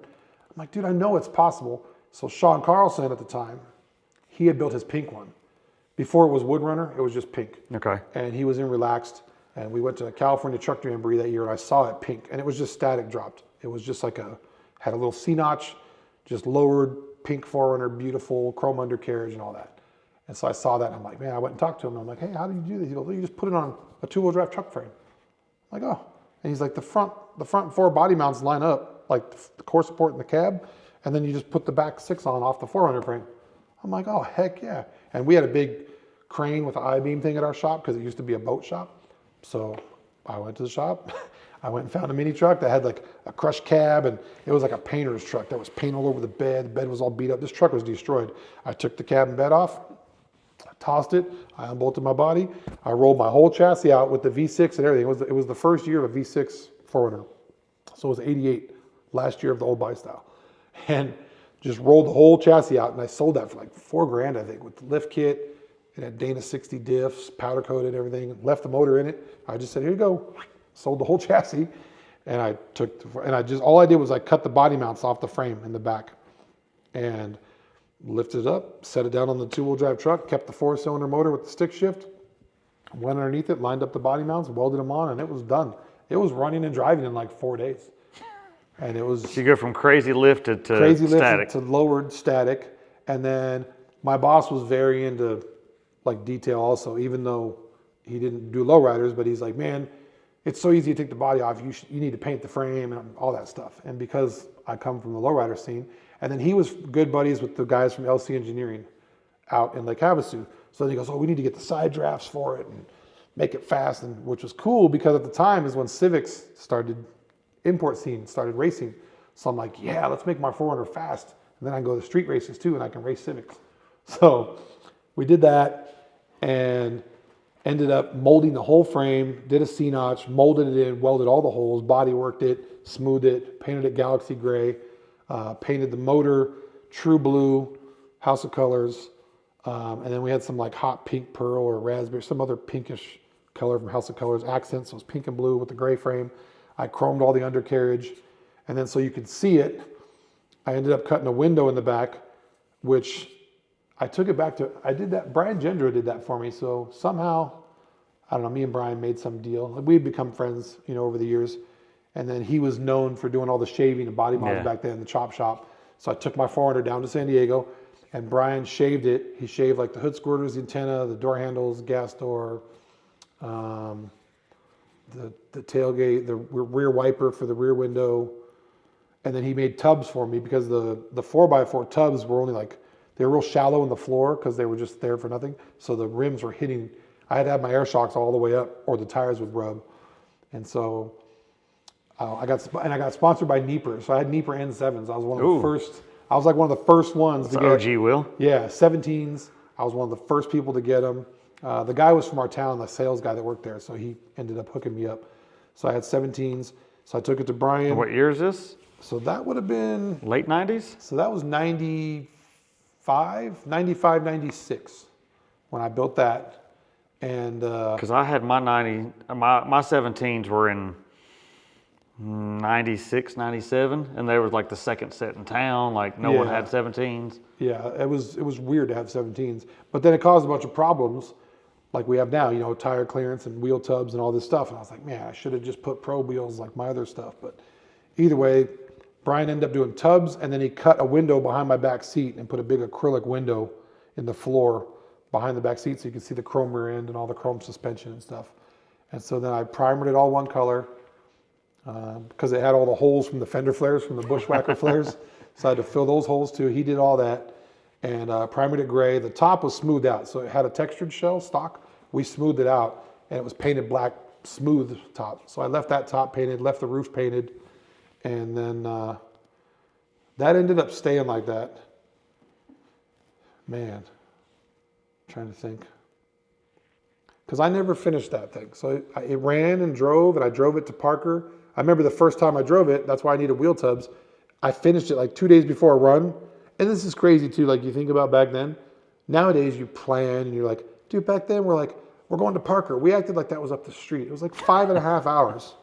like, dude, I know it's possible. So Sean Carlson at the time, he had built his pink one. Before it was Wood Runner, it was just pink. Okay. And he was in Relaxed. And we went to California Truck Jamboree that year, and I saw it pink. And it was just static dropped. It was just like had a little C-notch, just lowered, pink 4Runner, beautiful, chrome undercarriage and all that. And so I saw that, and I'm like, man, I went and talked to him. And I'm like, hey, how do you do this? He goes, well, you just put it on a 2-wheel drive truck frame. I'm like, oh. And he's like, the front 4 body mounts line up, like the core support in the cab, and then you just put the back 6 on off the 4Runner frame. I'm like, oh, heck yeah. And we had a big crane with an I-beam thing at our shop because it used to be a boat shop. So I went to the shop. I went and found a mini truck that had like a crushed cab, and it was like a painter's truck that was paint all over the bed. The bed was all beat up. This truck was destroyed. I took the cab and bed off, I tossed it, I unbolted my body, I rolled my whole chassis out with the V6 and everything. It was the first year of a V6 4Runner. So it was 88, last year of the old bike style. And just rolled the whole chassis out, and I sold that for like $4,000, I think, with the lift kit. It had Dana 60 diffs, powder coated everything, left the motor in it. I just said, here you go. Sold the whole chassis, and all I did was I cut the body mounts off the frame in the back and lifted it up, set it down on the 2-wheel drive truck, kept the 4-cylinder motor with the stick shift, went underneath it, lined up the body mounts, welded them on, and it was done. It was running and driving in like 4 days. And it was... So you go from crazy lifted to crazy static. Lifted to lowered static. And then my boss was very into like detail also, even though he didn't do lowriders, but he's like, man, it's so easy to take the body off. You need to paint the frame and all that stuff. And because I come from the lowrider scene, and then he was good buddies with the guys from LC Engineering out in Lake Havasu. So then he goes, oh, we need to get the side drafts for it and make it fast, and which was cool because at the time is when Civics started, import scene started racing. So I'm like, yeah, let's make my 4Runner fast. And then I can go to street races too, and I can race Civics. So we did that and ended up molding the whole frame, did a C-notch, molded it in, welded all the holes, body worked it, smoothed it, painted it Galaxy Gray, painted the motor True Blue, House of Colors, and then we had some like hot pink pearl or raspberry, some other pinkish color from House of Colors, accents, so it was pink and blue with the gray frame. I chromed all the undercarriage, and then so you could see it, I ended up cutting a window in the back, which I took it back to, I did that, Brian Gendro did that for me, so somehow, I don't know, me and Brian made some deal. We'd become friends, over the years, and then he was known for doing all the shaving and body models back then in the chop shop. So I took my 4Runner down to San Diego, and Brian shaved it. He shaved like the hood squirters, the antenna, the door handles, gas door, the tailgate, the rear wiper for the rear window, and then he made tubs for me because the 4x4 tubs were only like, they were real shallow in the floor because they were just there for nothing. So the rims were hitting, I had to have my air shocks all the way up or the tires would rub. And so I got sponsored by Nieper. So I had Nieper N7s. I was one of the first, I was like one of the first ones to get. OG wheel? Yeah, 17s. I was one of the first people to get them. The guy was from our town, the sales guy that worked there. So he ended up hooking me up. So I had 17s. So I took it to Brian. And what year is this? So that would have been. Late 90s? So that was 95, 96 when I built that. And because I had my 17s were in 96, 97, and they were like the second set in town. Like no one Yeah. had 17s. Yeah, it was weird to have 17s, but then it caused a bunch of problems like we have now, you know, tire clearance and wheel tubs and all this stuff. And I was like, man, I should have just put pro wheels like my other stuff. But either way, Brian ended up doing tubs, and then he cut a window behind my back seat and put a big acrylic window in the floor behind the back seat so you could see the chrome rear end and all the chrome suspension and stuff. And so then I primered it all one color because it had all the holes from the fender flares, from the bushwhacker flares. So I had to fill those holes too. He did all that and primered it gray. The top was smoothed out. So it had a textured shell stock. We smoothed it out and it was painted black, smooth top. So I left that top painted, left the roof painted. And then that ended up staying like that. Man, I'm trying to think. Because I never finished that thing. So it ran and drove, and I drove it to Parker. I remember the first time I drove it, that's why I needed wheel tubs. I finished it like 2 days before a run. And this is crazy too, like you think about back then. Nowadays you plan and you're like, dude, back then we're going to Parker. We acted like that was up the street. It was like 5.5 hours.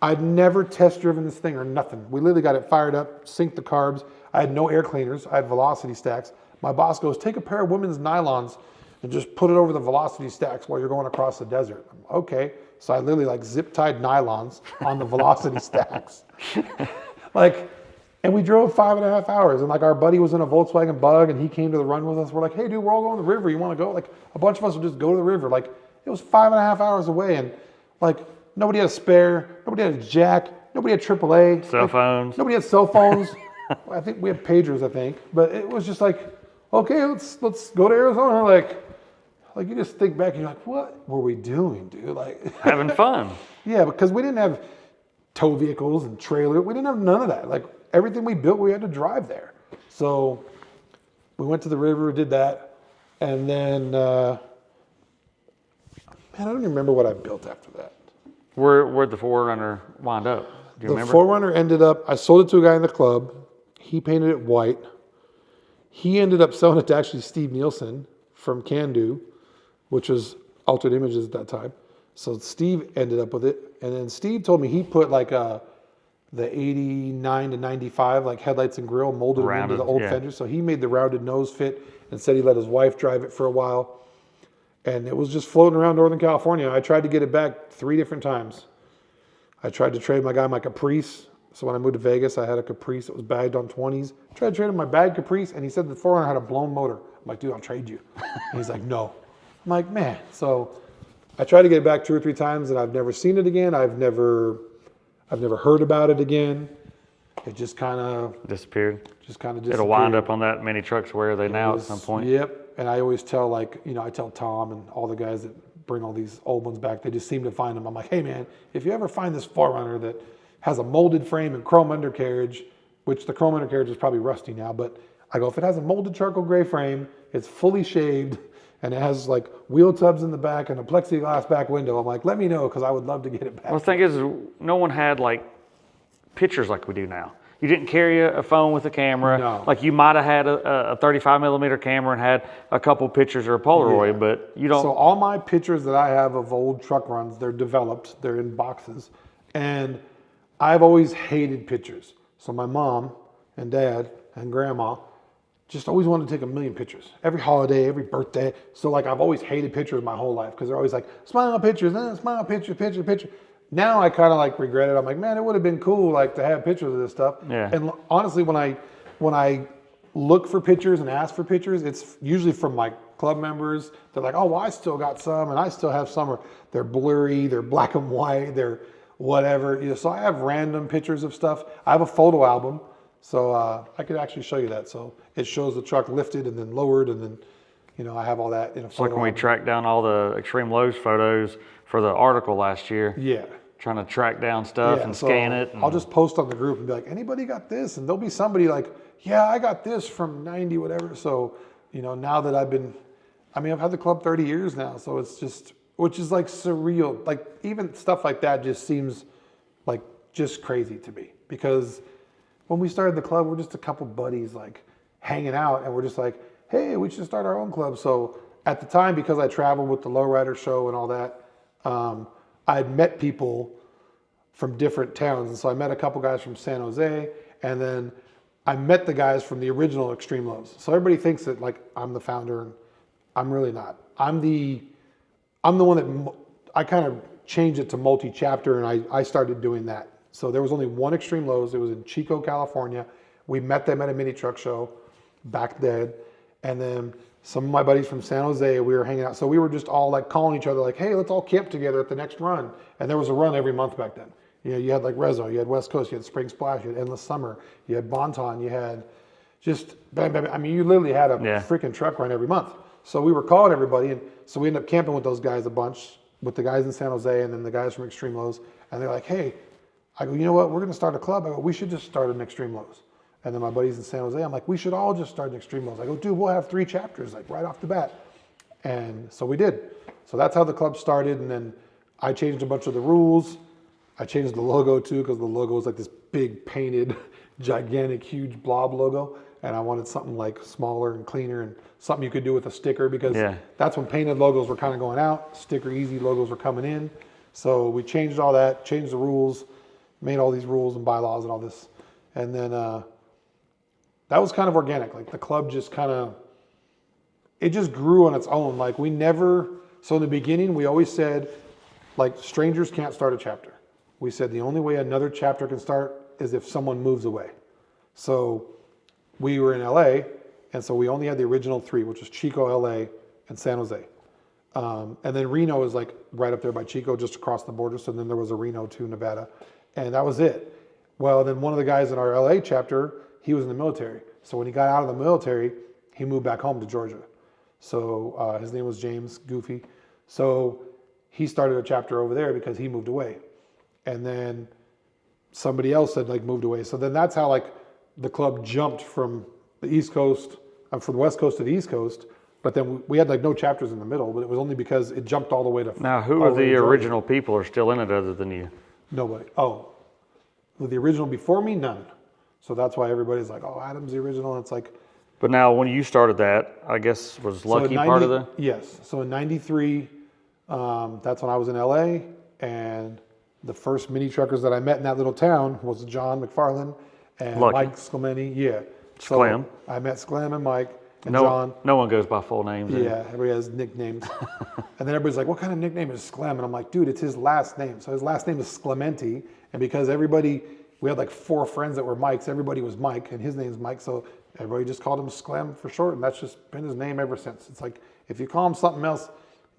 I'd never test driven this thing or nothing. We literally got it fired up, synced the carbs. I had no air cleaners. I had velocity stacks. My boss goes, take a pair of women's nylons and just put it over the velocity stacks while you're going across the desert. I'm, okay. So I literally like zip tied nylons on the velocity stacks. And we drove 5.5 hours. And like our buddy was in a Volkswagen Bug and he came to the run with us. We're like, hey dude, we're all going to the river. You want to go? Like a bunch of us would just go to the river. Like it was 5.5 hours away. And like nobody had a spare. Nobody had a jack. Nobody had AAA. Cell phones. Nobody had cell phones. I think we had pagers, I think. But it was just like, okay, let's go to Arizona. Like you just think back and you're like, what were we doing, dude? Like Having fun. Yeah, because we didn't have tow vehicles and trailer. We didn't have none of that. Like everything we built, we had to drive there. So we went to the river, did that. And then, man, I don't even remember what I built after that. Where'd the 4Runner wind up? Do you remember? The 4Runner ended up, I sold it to a guy in the club. He painted it white. He ended up selling it to actually Steve Nielsen from Can Do, which was Altered Images at that time. So Steve ended up with it. And then Steve told me he put like the 89 to 95 like headlights and grill molded them into the old fenders. So he made the rounded nose fit and said he let his wife drive it for a while. And it was just floating around Northern California. I tried to get it back 3 different times. I tried to trade my guy my Caprice. So when I moved to Vegas, I had a Caprice that was bagged on 20s. I tried to trade him my bag Caprice, and he said the 4Runner had a blown motor. I'm like, dude, I'll trade you. And he's like, no. I'm like, man. So I tried to get it back 2 or 3 times, and I've never seen it again. I've never heard about it again. It just kind of disappeared. It'll wind up on that many trucks. Where are they now at some point? Yep. And I always tell I tell Tom and all the guys that bring all these old ones back, they just seem to find them. I'm like, hey man, if you ever find this 4Runner that has a molded frame and chrome undercarriage, which the chrome undercarriage is probably rusty now, but I go, if it has a molded charcoal gray frame, it's fully shaved, and it has like wheel tubs in the back and a plexiglass back window, I'm like, let me know, because I would love to get it back. Well, the thing is, no one had like pictures like we do now. You didn't carry a phone with a camera. No. Like you might have had a 35 millimeter camera and had a couple pictures or a Polaroid, but you don't. So all my pictures that I have of old truck runs, they're developed, they're in boxes. And I've always hated pictures. So my mom and dad and grandma just always wanted to take a million pictures. Every holiday, every birthday. So like I've always hated pictures my whole life because they're always like, smile pictures, smile picture. Now I kind of like regret it. I'm like, man, it would have been cool like to have pictures of this stuff. Yeah. And honestly, when I look for pictures and ask for pictures, it's usually from my club members. They're like, oh, well, I still got some, and I still have some. Or they're blurry, they're black and white, they're whatever. So I have random pictures of stuff. I have a photo album, so I could actually show you that. So it shows the truck lifted and then lowered, and then I have all that in a photo. It's like when we tracked down all the Extreme Lows photos for the article last year. Yeah. Trying to track down stuff and scan it. I'll just post on the group and be like, anybody got this? And there'll be somebody like, yeah, I got this from 90, whatever. So, now that I've had the club 30 years now. So it's just, which is like surreal. Like even stuff like that just seems like just crazy to me. Because when we started the club, we're just a couple buddies like hanging out, and we're just like, hey, we should start our own club. So at the time, because I traveled with the Lowrider show and all that, I had met people from different towns. And so I met a couple guys from San Jose, and then I met the guys from the original Extreme Lows. So everybody thinks that like I'm the founder, and I'm really not. I'm the one that I kind of changed it to multi-chapter, and I started doing that. So there was only one Extreme Lows. It was in Chico, California. We met them at a mini truck show back then. And then some of my buddies from San Jose, we were hanging out. So we were just all like calling each other like, hey, let's all camp together at the next run. And there was a run every month back then. You know, you had like Rezo, you had West Coast, you had Spring Splash, you had Endless Summer, you had Bonton, you had just, bam, bam, I mean, you literally had a freaking truck run every month. So we were calling everybody. And so we ended up camping with those guys a bunch, with the guys in San Jose and then the guys from Extreme Lows. And they're like, hey, I go, you know what? We're going to start a club. I go, we should just start an Extreme Lows. And then my buddies in San Jose, I'm like, we should all just start an Extreme Lows. I go, dude, we'll have 3 chapters, like right off the bat. And so we did. So that's how the club started. And then I changed a bunch of the rules. I changed the logo too, because the logo was like this big painted, gigantic, huge blob logo. And I wanted something like smaller and cleaner and something you could do with a sticker, because that's when painted logos were kind of going out. Sticker easy logos were coming in. So we changed all that, changed the rules, made all these rules and bylaws and all this. And then that was kind of organic. Like the club just kind of, it just grew on its own. Like we never, so in the beginning, we always said, like, strangers can't start a chapter. We said the only way another chapter can start is if someone moves away. So we were in LA, and so we only had the original 3, which was Chico, LA, and San Jose. And then Reno is like right up there by Chico, just across the border. So then there was a Reno to Nevada, and that was it. Well, then one of the guys in our LA chapter, he was in the military. So when he got out of the military, he moved back home to Georgia. So his name was James Goofy. So he started a chapter over there because he moved away. And then somebody else had like moved away. So then that's how like the club jumped from the East Coast, from the West Coast to the East Coast. But then we had like no chapters in the middle, but it was only because it jumped all the way to. Now, who are the original people are still in it other than you? Nobody. Oh, the original before me, none. So that's why everybody's like, oh, Adam's the original. And it's like. But now when you started that, I guess was Lucky part of the? Yes. So in 93, that's when I was in LA, and the first mini truckers that I met in that little town was John McFarland and Lucky. Mike Sclementi. Yeah. Sclam. So I met Sclam and Mike and no, John. No one goes by full names. Yeah, everybody has nicknames. And then everybody's like, what kind of nickname is Sclam? And I'm like, dude, it's his last name. So his last name is Sclementi. And because we had like 4 friends that were Mikes, everybody was Mike, and his name's Mike. So everybody just called him Sclam for short, and that's just been his name ever since. It's like, if you call him something else,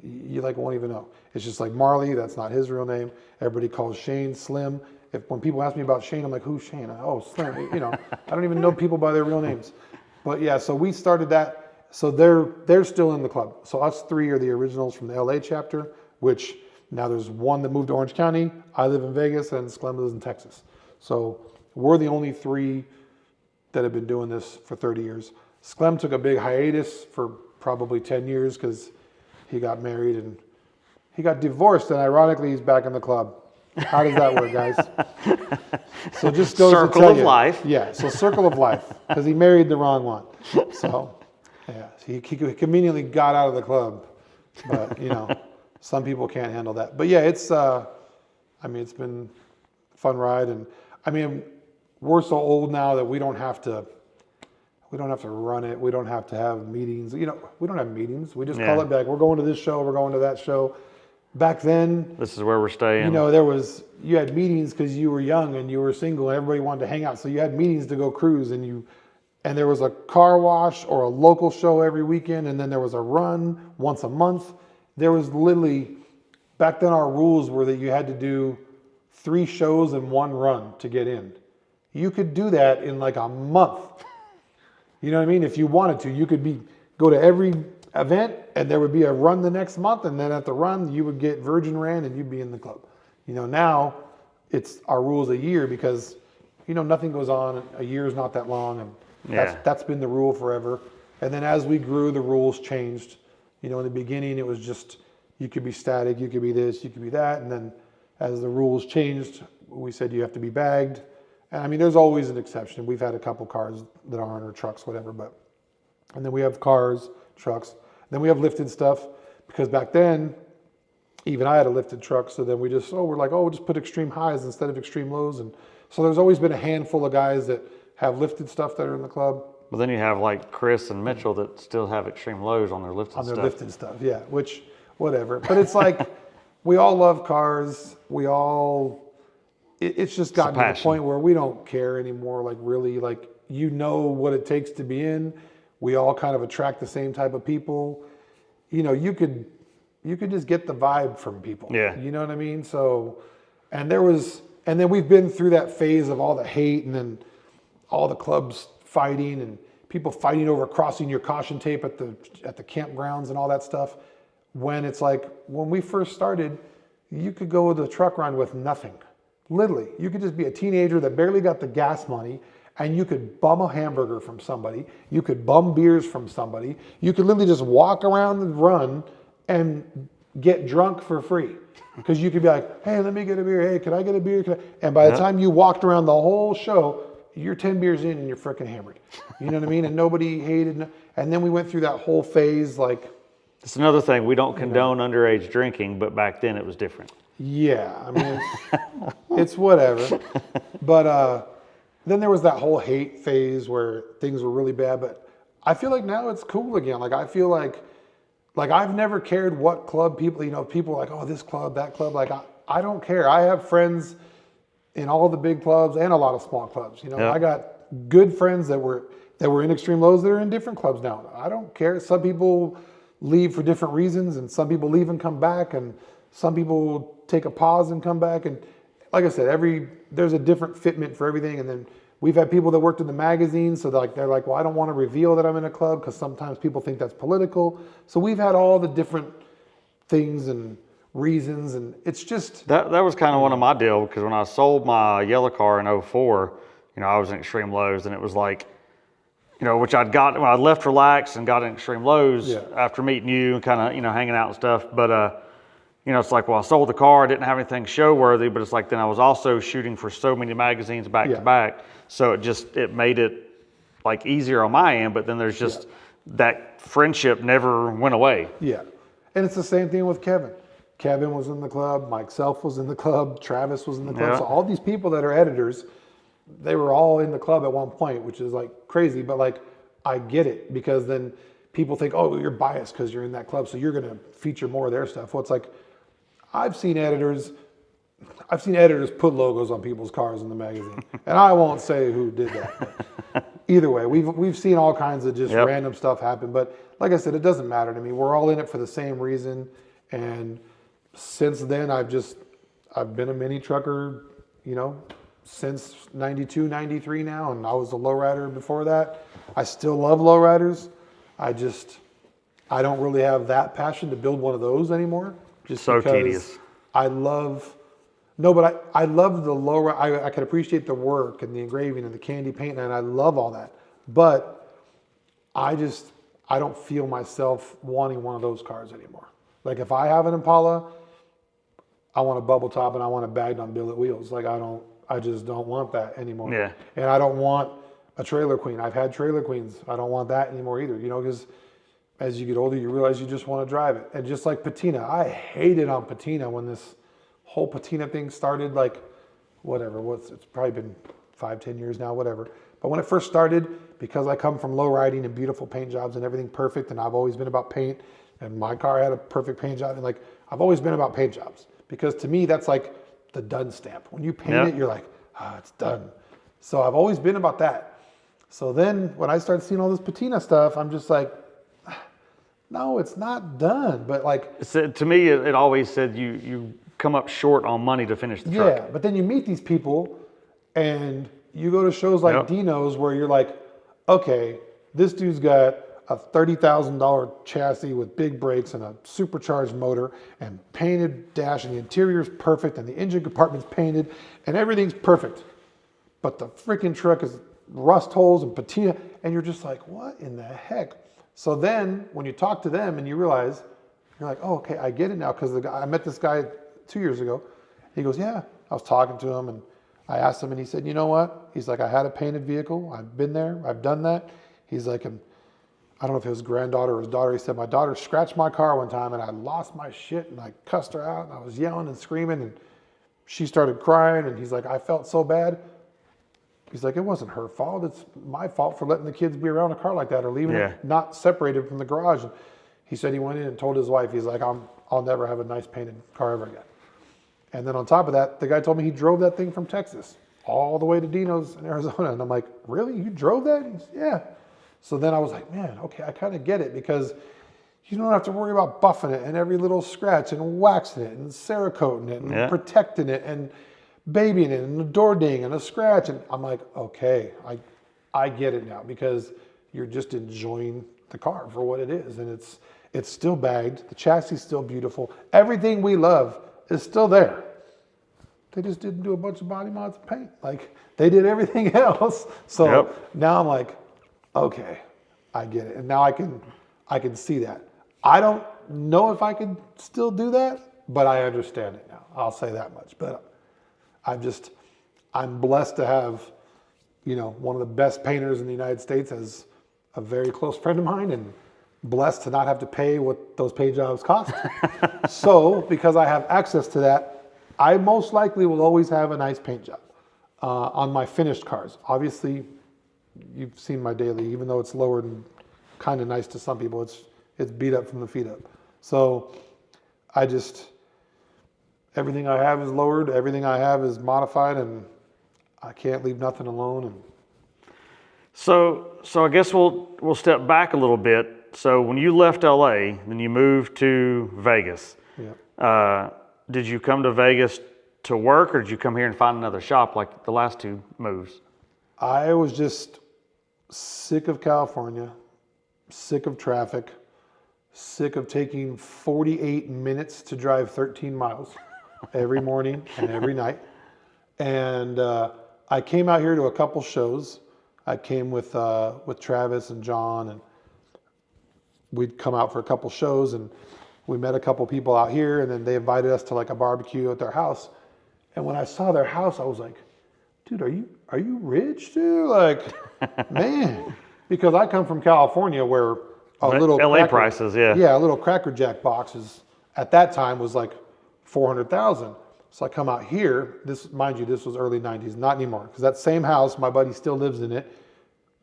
you like won't even know. It's just like Marley, that's not his real name. Everybody calls Shane Slim. When people ask me about Shane, I'm like, who's Shane? Oh, Slim. You know, I don't even know people by their real names. But yeah, so we started that. So they're still in the club. So us 3 are the originals from the LA chapter, which now there's one that moved to Orange County. I live in Vegas, and Slim lives in Texas. So we're the only 3 that have been doing this for 30 years. Sklem took a big hiatus for probably 10 years because he got married and he got divorced, and ironically he's back in the club. How does that work, guys? So just goes circle to tell of you, life. Yeah, so circle of life, because he married the wrong one. So yeah, he conveniently got out of the club, but you know, some people can't handle that. But yeah, it's I mean, it's been a fun ride, and I mean, we're so old now that we don't have to run it. We don't have to have meetings. You know, we don't have meetings. We just call it back. We're going to this show. We're going to that show. Back then, this is where we're staying. You know, you had meetings because you were young and you were single and everybody wanted to hang out. So you had meetings to go cruise, and there was a car wash or a local show every weekend, and then there was a run once a month. There was literally, back then our rules were that you had to do 3 shows and 1 run to get in. You could do that in like a month. You know what I mean? If you wanted to, you could go to every event, and there would be a run the next month, and then at the run you would get Virgin Ran and you'd be in the club. You know, now it's our rules a year because, you know, nothing goes on. A year is not that long, and that's been the rule forever. And then as we grew, the rules changed. You know, in the beginning it was just, you could be static, you could be this, you could be that, and then as the rules changed, we said you have to be bagged. And I mean, there's always an exception. We've had a couple cars that aren't, or trucks, whatever, and then we have cars, trucks. Then we have lifted stuff, because back then, even I had a lifted truck. So then we're like, we'll just put extreme highs instead of extreme lows. And so there's always been a handful of guys that have lifted stuff that are in the club. But then you have like Chris and Mitchell that still have extreme lows on their lifted stuff. Lifted stuff, yeah, which, whatever. But it's like, we all love cars. It's just gotten to the point where we don't care anymore. Like, really, like, you know what it takes to be in. We all kind of attract the same type of people. You know, you could just get the vibe from people. Yeah. You know what I mean? So, and then we've been through that phase of all the hate and then all the clubs fighting and people fighting over crossing your caution tape at the campgrounds and all that stuff. When it's like, when we first started, you could go with a truck run with nothing. Literally, you could just be a teenager that barely got the gas money, and you could bum a hamburger from somebody. You could bum beers from somebody. You could literally just walk around and run and get drunk for free. Because you could be like, hey, let me get a beer. Hey, can I get a beer? And by the time you walked around the whole show, you're 10 beers in and you're freaking hammered. You know what I mean? And nobody hated. And then we went through that whole phase. Like, it's another thing. We don't condone underage drinking, but back then it was different. Yeah, I mean, it's whatever. But then there was that whole hate phase where things were really bad. But I feel like now it's cool again. Like, I feel like I've never cared what club people are like, oh, this club, that club. Like, I don't care. I have friends in all the big clubs and a lot of small clubs. You know, I got good friends that were in extreme lows that are in different clubs now. I don't care. Some people leave for different reasons, and some people leave and come back, and some people take a pause and come back. And like I said, there's a different fitment for everything. And then we've had people that worked in the magazine, so they're like, well, I don't want to reveal that I'm in a club because sometimes people think that's political. So we've had all the different things and reasons, and it's just that was kind of one of my deals, because when I sold my yellow car in 04, I was in extreme lows, and it was like, which I'd got when I left relaxed and got in extreme lows after meeting you and kind of hanging out and stuff. But it's like, well, I sold the car, I didn't have anything show worthy, but it's like, then I was also shooting for so many magazines back to back, so it made it like easier on my end. But then there's just that friendship never went away. Yeah, and it's the same thing with Kevin. Kevin was in the club, Mike Self was in the club, Travis was in the club. Yeah. So all these people that are editors, they were all in the club at one point, which is like crazy, but like, I get it, because then people think, oh, you're biased because you're in that club, so you're going to feature more of their stuff. Well, it's like, I've seen editors put logos on people's cars in the magazine, and I won't say who did that. But either way, we've seen all kinds of just random stuff happen. But like I said, it doesn't matter to me. We're all in it for the same reason. And since then, I've been a mini trucker, since 92, 93 now, and I was a lowrider before that. I still love lowriders. I don't really have that passion to build one of those anymore. Just so because tedious. I love the lowrider. I can appreciate the work and the engraving and the candy paint, and I love all that. But I don't feel myself wanting one of those cars anymore. Like, if I have an Impala, I want a bubble top and I want it bagged on billet wheels. Like, I just don't want that anymore. Yeah. And I don't want a trailer queen. I've had trailer queens. I don't want that anymore either, because as you get older, you realize you just want to drive it. And just like patina, I hated on patina when this whole patina thing started, like, it's probably been 5-10 years now, whatever. But when it first started, because I come from low riding and beautiful paint jobs and everything perfect, and I've always been about paint, and my car had a perfect paint job, and like, I've always been about paint jobs, because to me, that's like the done stamp. When you paint it, you're like, it's done. So I've always been about that. So then when I started seeing all this patina stuff, I'm just like, no, it's not done. But like, to me, it always said you come up short on money to finish the truck. Yeah, but then you meet these people and you go to shows like Dino's, where you're like, okay, this dude's got a $30,000 chassis with big brakes and a supercharged motor and painted dash, and the interior's perfect and the engine compartment's painted and everything's perfect. But the freaking truck is rust holes and patina, and you're just like, what in the heck? So then when you talk to them and you realize, you're like, oh, okay, I get it now. Because I met this guy 2 years ago. He goes, yeah, I was talking to him and I asked him, and he said, you know what? He's like, I had a painted vehicle. I've been there. I've done that. He's like, and I don't know if it was granddaughter or his daughter. He said, my daughter scratched my car one time and I lost my shit and I cussed her out and I was yelling and screaming and she started crying and he's like, I felt so bad. He's like, it wasn't her fault. It's my fault for letting the kids be around a car like that or leaving it not separated from the garage. And he said he went in and told his wife, he's like, I'll never have a nice painted car ever again. And then on top of that, the guy told me he drove that thing from Texas all the way to Dino's in Arizona. And I'm like, really? You drove that? He's, yeah. So then I was like, man, okay, I kind of get it because you don't have to worry about buffing it and every little scratch and waxing it and Cerakoting it and protecting it and babying it and a door ding and a scratch. And I'm like, okay, I get it now because you're just enjoying the car for what it is. And it's still bagged. The chassis is still beautiful. Everything we love is still there. They just didn't do a bunch of body mods and paint. Like they did everything else. So now I'm like, okay, I get it. And now I can see that. I don't know if I could still do that, but I understand it now. I'll say that much. But I'm blessed to have, one of the best painters in the United States as a very close friend of mine and blessed to not have to pay what those paint jobs cost. So because I have access to that, I most likely will always have a nice paint job on my finished cars. Obviously, you've seen my daily, even though it's lowered and kind of nice to some people, it's beat up from the feet up. So everything I have is lowered, everything I have is modified, and I can't leave nothing alone. And So I guess we'll step back a little bit. So when you left LA, then you moved to Vegas. Did you come to Vegas to work, or did you come here and find another shop like the last two moves? I was just sick of California, sick of traffic, sick of taking 48 minutes to drive 13 miles every morning and every night. And I came out here to a couple shows. I came with Travis and John, and we'd come out for a couple shows, and we met a couple people out here, and then they invited us to like a barbecue at their house. And when I saw their house, I was like, dude, are you rich, dude? Like, man, because I come from California where a little LA prices, a little Cracker Jack box at that time was like $400,000. So I come out here. Mind you, this was early '90s, not anymore, because that same house, my buddy still lives in it,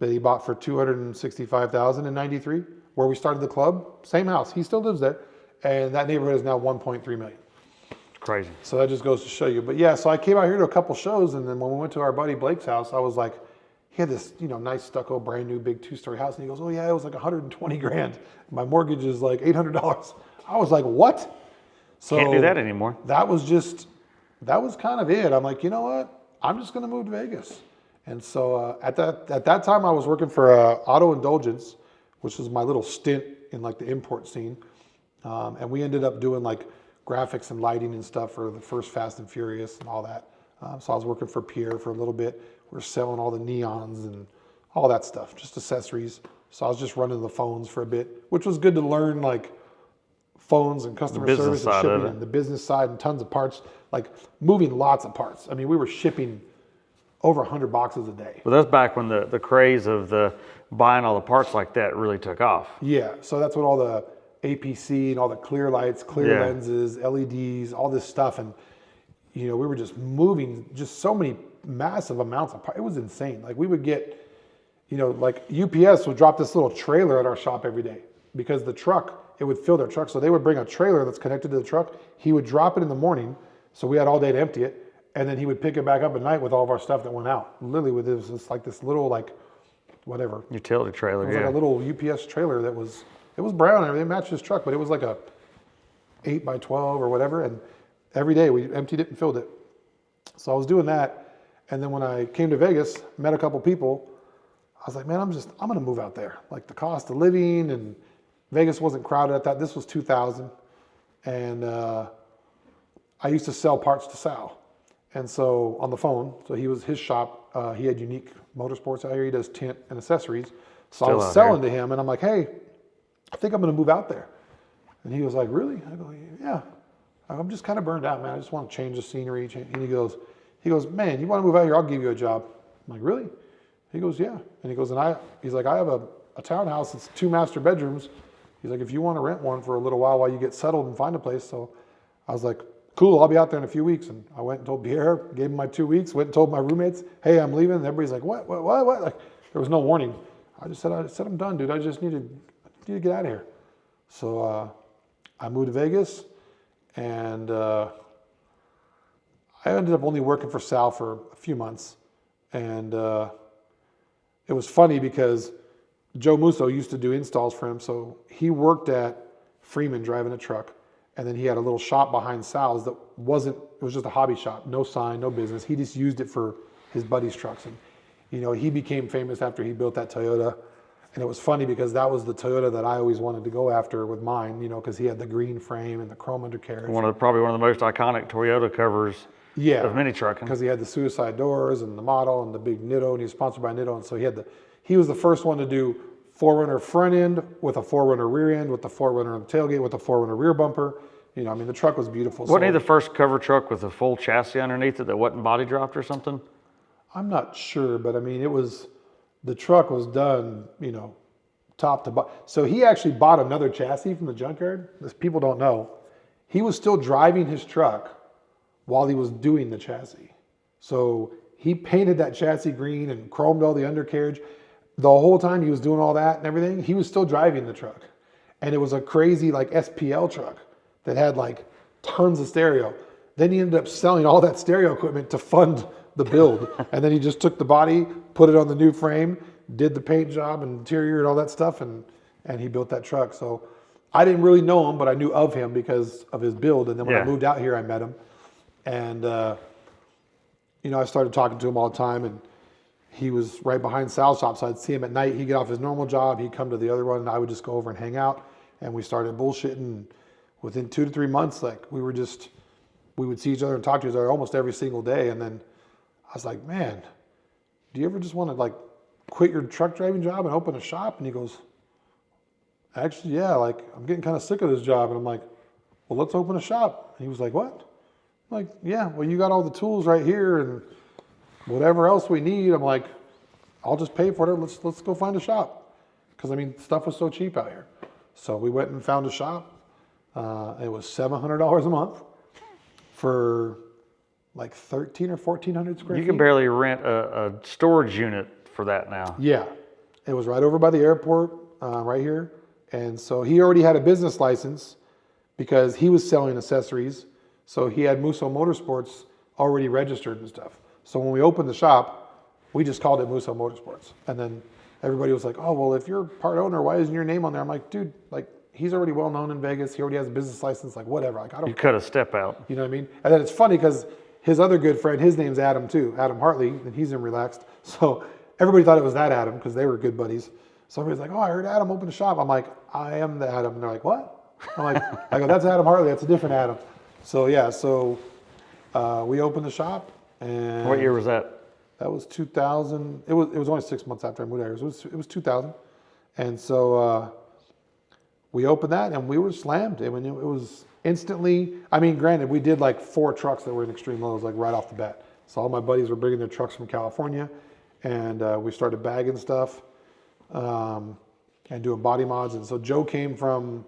that he bought for $265,000 in '93, where we started the club. Same house, he still lives there, and that neighborhood is now 1.3 million. Crazy. So that just goes to show you. But yeah, so I came out here to a couple shows, and then when we went to our buddy Blake's house, I was like, he had this, nice stucco, brand new, big 2-story house, and he goes, oh yeah, it was like 120 grand. My mortgage is like $800. I was like, what? So can't do that anymore. That was kind of it. I'm like, you know what? I'm just going to move to Vegas. And so at that time, I was working for Auto Indulgence, which was my little stint in like the import scene. And we ended up doing like graphics and lighting and stuff for the first Fast and Furious and all that. So I was working for Pierre for a little bit. We were selling all the neons and all that stuff, just accessories. So I was just running the phones for a bit, which was good to learn like phones and customer service and shipping and the business side and tons of parts, like moving lots of parts. I mean, we were shipping over 100 boxes a day. Well, that's back when the craze of the buying all the parts like that really took off. Yeah, so that's when all the APC and all the clear lights, clear lenses, LEDs, all this stuff. And, we were just moving just so many massive amounts of parts. It was insane. Like we would get, like UPS would drop this little trailer at our shop every day because the truck, it would fill their truck. So they would bring a trailer that's connected to the truck. He would drop it in the morning. So we had all day to empty it. And then he would pick it back up at night with all of our stuff that went out. Literally with this little whatever. Utility trailer, It was like a little UPS trailer it was brown and everything, matched his truck, but it was like a 8x12 or whatever. And every day we emptied it and filled it. So I was doing that. And then when I came to Vegas, met a couple people, I was like, man, I'm going to move out there. Like the cost of living, and Vegas wasn't crowded at that. This was 2000. And I used to sell parts to Sal. And so on the phone, so his shop, he had Unique Motorsports out here. He does tint and accessories. So I was selling to him, and I'm like, hey, I think I'm going to move out there. And he was like, really? I go, yeah. I'm just kind of burned out, man. I just want to change the scenery. And he goes, man, you want to move out here? I'll give you a job. I'm like, really? He goes, yeah. And he goes, he's like, I have a a townhouse. It's 2 master bedrooms. He's like, if you want to rent one for a little while you get settled and find a place. So I was like, cool, I'll be out there in a few weeks. And I went and told Pierre, gave him my 2 weeks, went and told my roommates, hey, I'm leaving. And everybody's like, what? Like, there was no warning. I said, I'm done, dude. I just need to get out of here. So I moved to Vegas, and I ended up only working for Sal for a few months. And it was funny because Joe Musso used to do installs for him. So he worked at Freeman driving a truck. And then he had a little shop behind Sal's that it was just a hobby shop, no sign, no business. He just used it for his buddy's trucks. And, he became famous after he built that Toyota. And it was funny because that was the Toyota that I always wanted to go after with mine, because he had the green frame and the chrome undercarriage. Probably one of the most iconic Toyota covers of mini trucking. Because he had the suicide doors and the model and the big Nitto, and he was sponsored by Nitto. And so he was the first one to do 4Runner front end with a 4Runner rear end, with the 4Runner on the tailgate, with the 4Runner rear bumper. The truck was beautiful. Wasn't he the first cover truck with a full chassis underneath it that wasn't body dropped or something? I'm not sure, but the truck was done, top to bottom. So he actually bought another chassis from the junkyard. This people don't know. He was still driving his truck while he was doing the chassis. So he painted that chassis green and chromed all the undercarriage. The whole time he was doing all that and everything, he was still driving the truck. And it was a crazy SPL truck that had tons of stereo. Then he ended up selling all that stereo equipment to fund the build. And then he just took the body, put it on the new frame, did the paint job and interior and all that stuff, and he built that truck. So I didn't really know him, but I knew of him because of his build. And then when I moved out here, I met him. And, I started talking to him all the time, and he was right behind Sal's shop. So I'd see him at night. He'd get off his normal job. He'd come to the other one, and I would just go over and hang out. And we started bullshitting. Within 2 to 3 months, we would see each other and talk to each other almost every single day. And then I was like, man, do you ever just want to quit your truck driving job and open a shop? And he goes, actually, yeah, I'm getting kind of sick of this job. And I'm like, well, let's open a shop. And he was like, what? I'm like, yeah, well, you got all the tools right here and whatever else we need. I'm like, I'll just pay for it. Let's go find a shop. Because stuff was so cheap out here. So we went and found a shop. It was $700 a month for 1,300 or 1,400 square feet. You can barely rent a storage unit for that now. Yeah. It was right over by the airport, right here. And so he already had a business license because he was selling accessories. So he had Musso Motorsports already registered and stuff. So when we opened the shop, we just called it Musso Motorsports. And then everybody was like, oh, well, if you're part owner, why isn't your name on there? I'm like, dude, he's already well known in Vegas. He already has a business license, whatever. I don't. You cut a step out. You know what I mean? And then it's funny because his other good friend, his name's Adam too, Adam Hartley, and he's in Relaxed. So everybody thought it was that Adam because they were good buddies. So everybody's like, oh, I heard Adam open a shop. I'm like, I am the Adam. And they're like, what? I'm like, I go, that's Adam Hartley. That's a different Adam. So yeah, we opened the shop. And what year was that? That was 2000. It was only 6 months after I moved here. It was 2000. And so we opened that and we were slammed. It was instantly, granted, we did 4 trucks that were in extreme lows, right off the bat. So all my buddies were bringing their trucks from California, and we started bagging stuff and doing body mods. And so Joe came from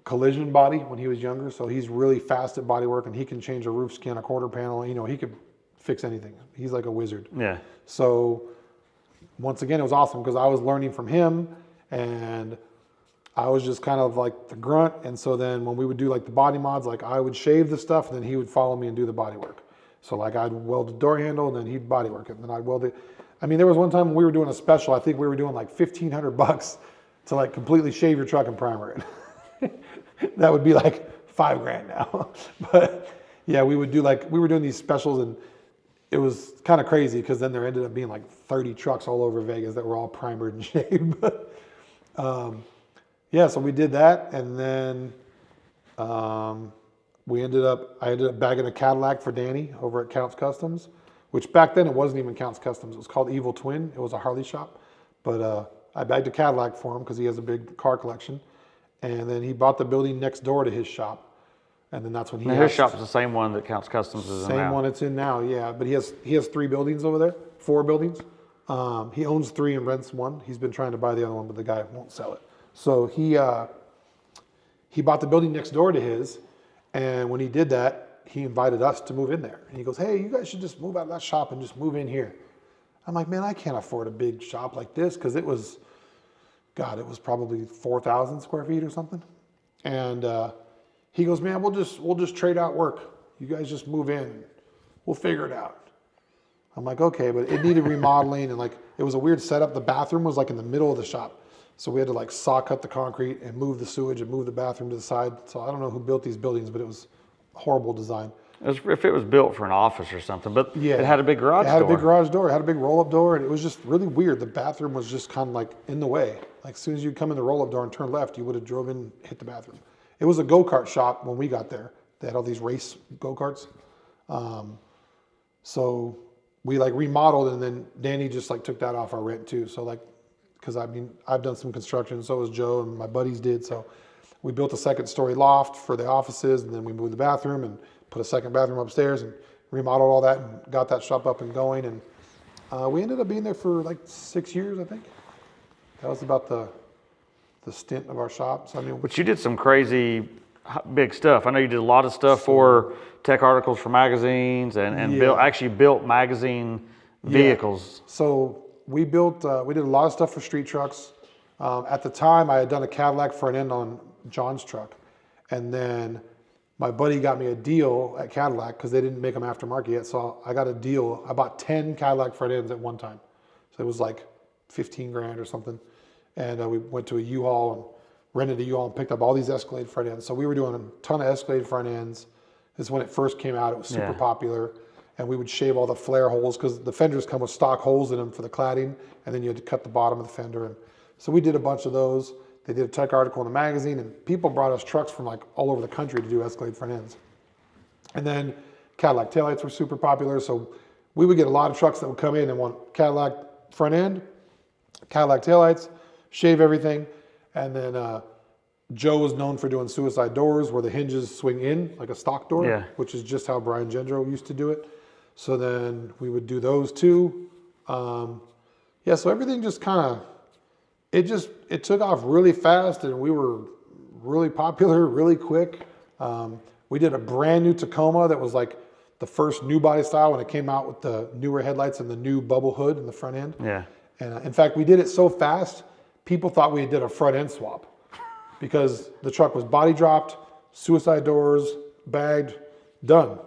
collision body when he was younger. So he's really fast at body work, and he can change a roof skin, a quarter panel. He could fix anything. He's like a wizard. Yeah. So once again, it was awesome because I was learning from him, and I was just kind of the grunt. And so then when we would do the body mods, I would shave the stuff, and then he would follow me and do the body work. So I'd weld the door handle, and then he'd body work it, and then I'd weld it. There was one time when we were doing a special. I think we were doing $1,500 to completely shave your truck and primer it. That would be $5,000 now. But yeah, we would do we were doing these specials, and it was kind of crazy because then there ended up being 30 trucks all over Vegas that were all primered and shaved. Yeah, so we did that, and then I ended up bagging a Cadillac for Danny over at Counts Customs, which back then it wasn't even Counts Customs. It was called Evil Twin. It was a Harley shop. But I bagged a Cadillac for him because he has a big car collection. And then he bought the building next door to his shop. And then that's when his shop's the same one that Counts Customs is in now. Same one it's in now, yeah. But he has 3 buildings over there, 4 buildings. He owns 3 and rents 1. He's been trying to buy the other one, but the guy won't sell it. So he bought the building next door to his, and when he did that, he invited us to move in there. And he goes, hey, you guys should just move out of that shop and just move in here. I'm like, man, I can't afford a big shop like this, because it was probably 4,000 square feet or something. And he goes, man, we'll just trade out work. You guys just move in. We'll figure it out. I'm like, okay, but it needed remodeling, and like it was a weird setup. The bathroom was like in the middle of the shop. So we had to like saw cut the concrete and move the sewage and move the bathroom to the side. So I don't know who built these buildings, but it was a horrible design. If it was built for an office or something, but Yeah, it had a big garage door. It had a big garage door. It had a big roll-up door, and it was just really weird. The bathroom was just kind of like in the way. Like as soon as you come in the roll-up door and turn left, you would have drove in, hit the bathroom. It was a go-kart shop when we got there. They had all these race go-karts. So we like remodeled, and then Danny just like took that off our rent too. So like, because I mean, I've done some construction, so has Joe, and my buddies did. So we built a 2nd-story loft for the offices, and then we moved the bathroom and put a 2nd bathroom upstairs and remodeled all that and got that shop up and going. And we ended up being there for like 6 years, I think. That was about the stint of our shop. So I mean, But you did some crazy big stuff. I know you did a lot of stuff for tech articles for magazines and built magazine vehicles. So we did a lot of stuff for street trucks. At the time, I had done a Cadillac front end on John's truck. And then my buddy got me a deal at Cadillac because they didn't make them aftermarket yet. So I got a deal. I bought 10 Cadillac front ends at one time. So it was like 15 grand or something. And we went to a U-Haul and rented a U-Haul and picked up all these Escalade front ends. So we were doing a ton of Escalade front ends. This is when it first came out. It was super popular. And we would shave all the flare holes because the fenders come with stock holes in them for the cladding. And then you had to cut the bottom of the fender. And so we did a bunch of those. They did a tech article in the magazine, and people brought us trucks from like all over the country to do Escalade front ends. And then Cadillac taillights were super popular. So we would get a lot of trucks that would come in and want Cadillac front end, Cadillac taillights, shave everything. And then Joe was known for doing suicide doors where the hinges swing in like a stock door, which is just how Brian Gendro used to do it. So then we would do those too. So everything just kind of, it took off really fast, and we were really popular really quick. We did a brand new Tacoma that was like the first new body style when it came out with the newer headlights and the new bubble hood in the front end. Yeah. And in fact, we did it so fast, people thought we did a front end swap because the truck was body dropped, suicide doors, bagged, done.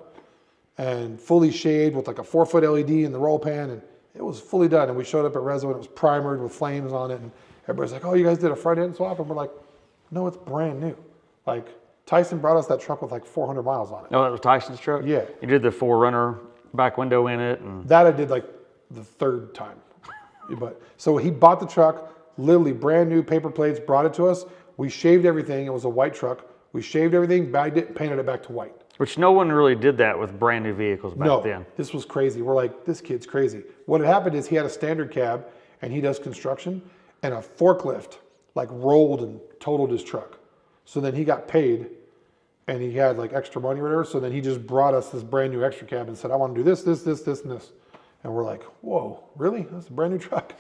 And fully shaved with like a 4-foot LED in the roll pan, and it was fully done. And we showed up at Rezo and it was primered with flames on it, and everybody's like, oh, you guys did a front end swap? And we're like, no, it's brand new. Like Tyson brought us that truck with like 400 miles on it. No, that was Tyson's truck? Yeah. You did the 4Runner back window in it? And that I did like the 3rd time. But so he bought the truck, literally brand new paper plates, brought it to us. We shaved everything. It was a white truck. We shaved everything, bagged it, painted it back to white. Which no one really did that with brand new vehicles back then. This was crazy. We're like, this kid's crazy. What had happened is he had a standard cab and he does construction, and a forklift like rolled and totaled his truck. So then he got paid and he had like extra money or whatever. So then he just brought us this brand new extra cab and said, I want to do this, and this. And we're like, whoa, really? That's a brand new truck.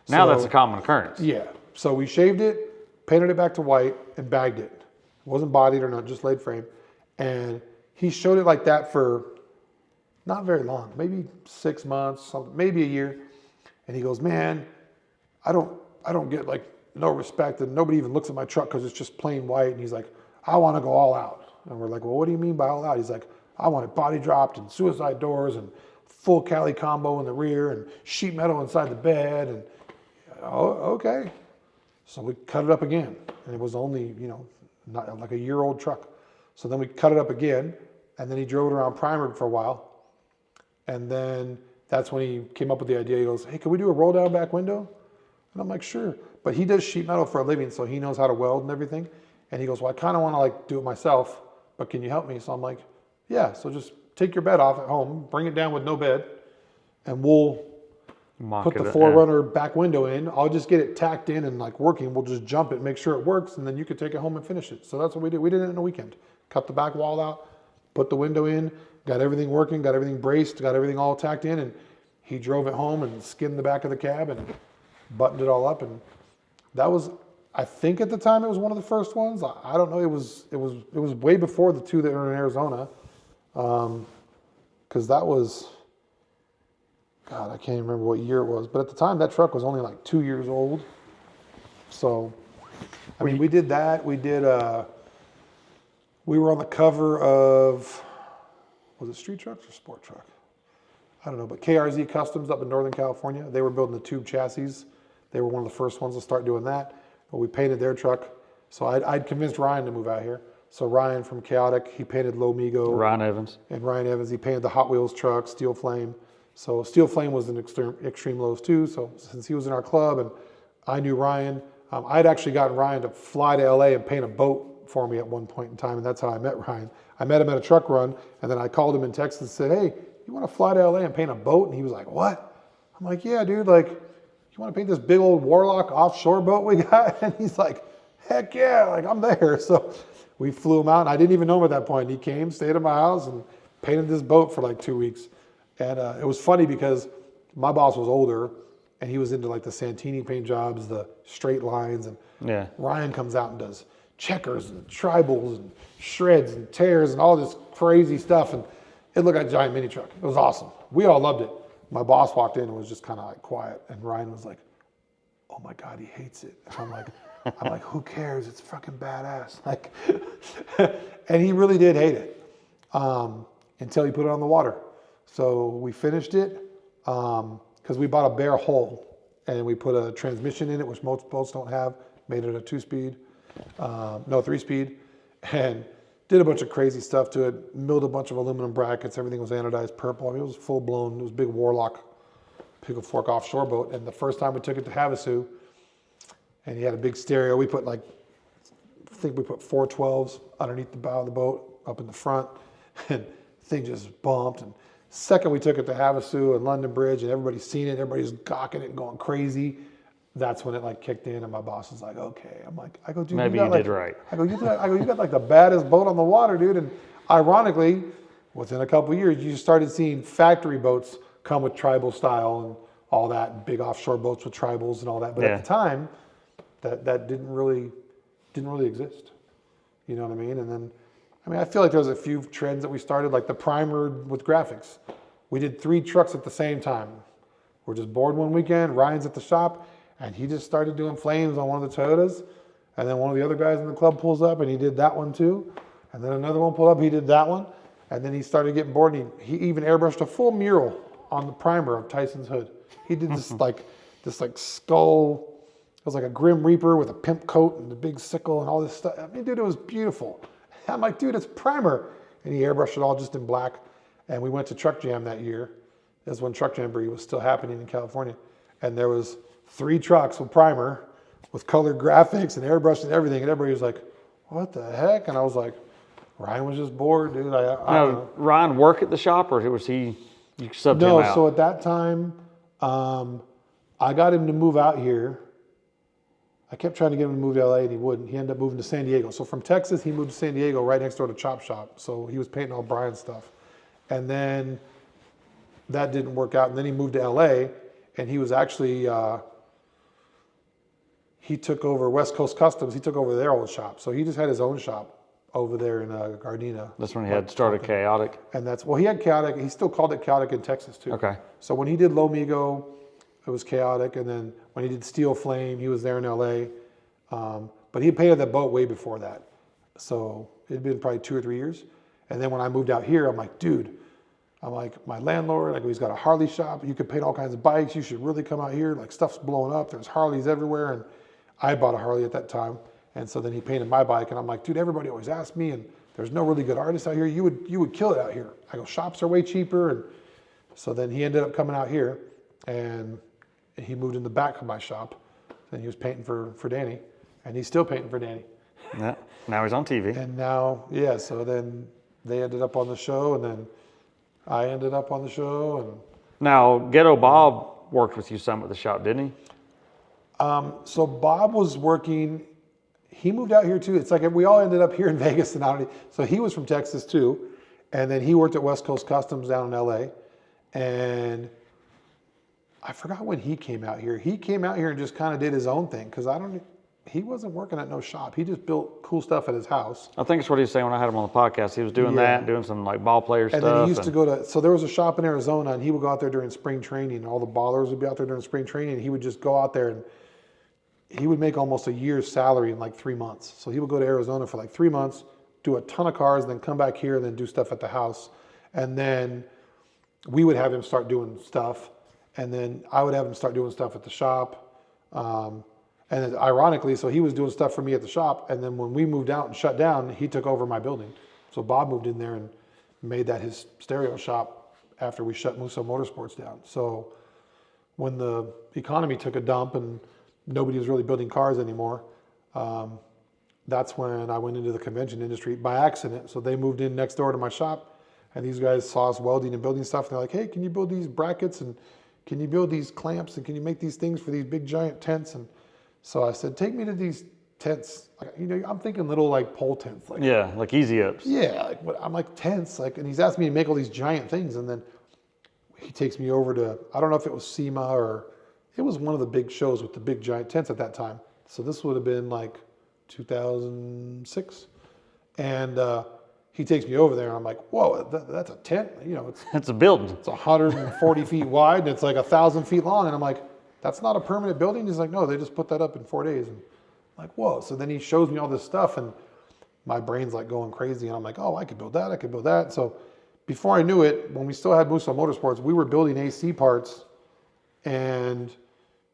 Now that's a common occurrence. Yeah. So we shaved it, painted it back to white, and bagged it. It wasn't bodied or not, just laid frame. And he showed it like that for not very long, maybe 6 months, something, maybe a year. And he goes, man, I don't get like no respect, and nobody even looks at my truck because it's just plain white. And he's like, I want to go all out. And we're like, well, what do you mean by all out? He's like, I want it body dropped and suicide doors and full Cali combo in the rear and sheet metal inside the bed. And okay. So we cut it up again, and it was only, not like a year-old truck. So then we cut it up again, and then he drove it around primered for a while. And then that's when he came up with the idea. He goes, hey, can we do a roll down back window? And I'm like, sure. But he does sheet metal for a living, so he knows how to weld and everything. And he goes, well, I kind of want to like do it myself, but can you help me? So I'm like, yeah, so just take your bed off at home, bring it down with no bed, and we'll put the 4Runner back window in. I'll just get it tacked in and like working. We'll just jump it, make sure it works, and then you could take it home and finish it. So that's what we did. We did it in a weekend. Cut the back wall out, put the window in, got everything working, got everything braced, got everything all tacked in, and he drove it home and skinned the back of the cab and buttoned it all up. And that was, I think at the time it was one of the first ones. I don't know. It was way before the two that were in Arizona. Because that was, God, I can't remember what year it was. But at the time, that truck was only like 2 years old. So, I mean, we did that. We were on the cover of, was it Street Trucks or Sport Truck? I don't know, but KRZ Customs up in Northern California, they were building the tube chassis. They were one of the first ones to start doing that. But we painted their truck. So I'd convinced Ryan to move out here. So Ryan from Chaotic, he painted Lomigo. Ryan Evans. And Ryan Evans, he painted the Hot Wheels truck, Steel Flame. So Steel Flame was in Extreme Lows too. So since he was in our club and I knew Ryan, I'd actually gotten Ryan to fly to LA and paint a boat for me at one point in time. And that's how I met Ryan. I met him at a truck run. And then I called him in Texas and said, hey, you want to fly to LA and paint a boat? And he was like, what? I'm like, yeah, dude, like, you want to paint this big old Warlock offshore boat we got? And he's like, heck yeah, like I'm there. So we flew him out, and I didn't even know him at that point. He came, stayed at my house, and painted this boat for like 2 weeks. And it was funny because my boss was older, and he was into like the Santini paint jobs, the straight lines. And Ryan comes out and does checkers and tribals and shreds and tears and all this crazy stuff. And it looked like a giant mini truck. It was awesome. We all loved it. My boss walked in and was just kind of like quiet. And Ryan was like, oh my God, he hates it. And I'm like, who cares? It's fucking badass. Like, and he really did hate it until he put it on the water. So we finished it because we bought a bare hull and we put a transmission in it, which most boats don't have, made it a 3-speed, and did a bunch of crazy stuff to it, milled a bunch of aluminum brackets. Everything was anodized purple. I mean, it was full blown. It was a big Warlock Pickle Fork offshore boat. And the first time we took it to Havasu, and he had a big stereo. We put I think we put 412s underneath the bow of the boat, up in the front, and the thing just bumped. And second we took it to Havasu and London Bridge, and everybody's seen it. Everybody's gawking it and going crazy. That's when it like kicked in, and my boss was like, "Okay." I'm like, "I go, dude, maybe you did right." I go, you got like the baddest boat on the water, dude." And ironically, within a couple of years, you started seeing factory boats come with tribal style and all that, and big offshore boats with tribals and all that. But at the time, that didn't really exist. You know what I mean? And then, I mean, I feel like there was a few trends that we started, like the primer with graphics. We did 3 trucks at the same time. We're just bored one weekend. Ryan's at the shop. And he just started doing flames on one of the Toyotas. And then one of the other guys in the club pulls up and he did that one too. And then another one pulled up, he did that one. And then he started getting bored and he even airbrushed a full mural on the primer of Tyson's hood. He did this like skull. It was like a Grim Reaper with a pimp coat and a big sickle and all this stuff. I mean, dude, it was beautiful. I'm like, dude, it's primer. And he airbrushed it all just in black. And we went to Truck Jam that year. That's when Truck Jamboree was still happening in California. And there was 3 trucks with primer, with colored graphics and airbrush and everything. And everybody was like, what the heck? And I was like, Ryan was just bored, dude. I don't know. Ryan work at the shop, or was he, you subbed him out? No, so at that time, I got him to move out here. I kept trying to get him to move to LA and he wouldn't. He ended up moving to San Diego. So from Texas, he moved to San Diego right next door to Chop Shop. So he was painting all Brian's stuff. And then that didn't work out. And then he moved to LA and he was actually, he took over West Coast Customs. He took over their old shop. So he just had his own shop over there in Gardena. That's when he had started Chaotic. And he had Chaotic. He still called it Chaotic in Texas too. Okay. So when he did Lomigo, it was Chaotic. And then when he did Steel Flame, he was there in LA. But he painted that boat way before that. So it had been probably 2 or 3 years. And then when I moved out here, I'm like, dude, my landlord, like he's got a Harley shop. You could paint all kinds of bikes. You should really come out here. Like stuff's blowing up. There's Harleys everywhere. And I bought a Harley at that time. And so then he painted my bike. And I'm like, dude, everybody always asks me, and there's no really good artists out here. You would kill it out here. I go, shops are way cheaper. And so then he ended up coming out here and he moved in the back of my shop. And he was painting for Danny. And he's still painting for Danny. Yeah. Now he's on TV. And now, yeah, so then they ended up on the show, and then I ended up on the show. And now, Ghetto Bob worked with you some at the shop, didn't he? So Bob was working, he moved out here too. It's like we all ended up here in Vegas. And so he was from Texas too. And then he worked at West Coast Customs down in LA. And I forgot when he came out here. He came out here and just kind of did his own thing because he wasn't working at no shop. He just built cool stuff at his house. I think it's what he was saying when I had him on the podcast. He was doing that, doing some like ball player stuff. And then he used to go to, so there was a shop in Arizona and he would go out there during spring training. All the ballers would be out there during spring training and he would just go out there and he would make almost a year's salary in like 3 months. So he would go to Arizona for like 3 months, do a ton of cars, then come back here and then do stuff at the house. And then we would have him start doing stuff. And then I would have him start doing stuff at the shop. And then ironically, so he was doing stuff for me at the shop. And then when we moved out and shut down, he took over my building. So Bob moved in there and made that his stereo shop after we shut Musso Motorsports down. So when the economy took a dump and nobody was really building cars anymore, that's when I went into the convention industry by accident. So they moved in next door to my shop and these guys saw us welding and building stuff. And they're like, hey, can you build these brackets and can you build these clamps and can you make these things for these big giant tents? And so I said, take me to these tents. Like, you know, I'm thinking little like pole tents. Like, yeah, like easy ups. Yeah, like what, I'm like tents. Like, and he's asked me to make all these giant things. And then he takes me over to, I don't know if it was SEMA or it was one of the big shows with the big giant tents at that time. So this would have been like 2006. And he takes me over there and I'm like, whoa, that's a tent. You know, it's a building. It's 140 feet wide and it's like 1,000 feet long. And I'm like, that's not a permanent building? He's like, no, they just put that up in 4 days. And I'm like, whoa. So then he shows me all this stuff and my brain's like going crazy. And I'm like, oh, I could build that. I could build that. So before I knew it, when we still had Musso Motorsports, we were building AC parts and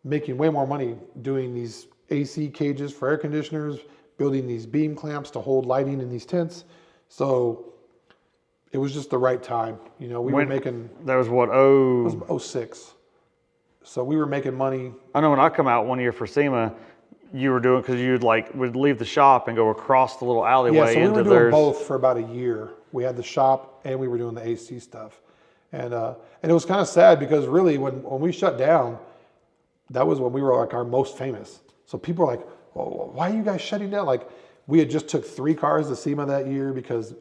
making way more money doing these AC cages for air conditioners, building these beam clamps to hold lighting in these tents. So it was just the right time. You know, we were making... That was what, It was 06. So we were making money. I know when I come out one year for SEMA, you were doing, because you'd like, would leave the shop and go across the little alleyway yeah, so we into were doing theirs. both for about a year. We had the shop and we were doing the AC stuff. And it was kind of sad because really when we shut down, that was when we were like our most famous. So people were like, well, why are you guys shutting down? Like we had just took 3 cars to SEMA that year because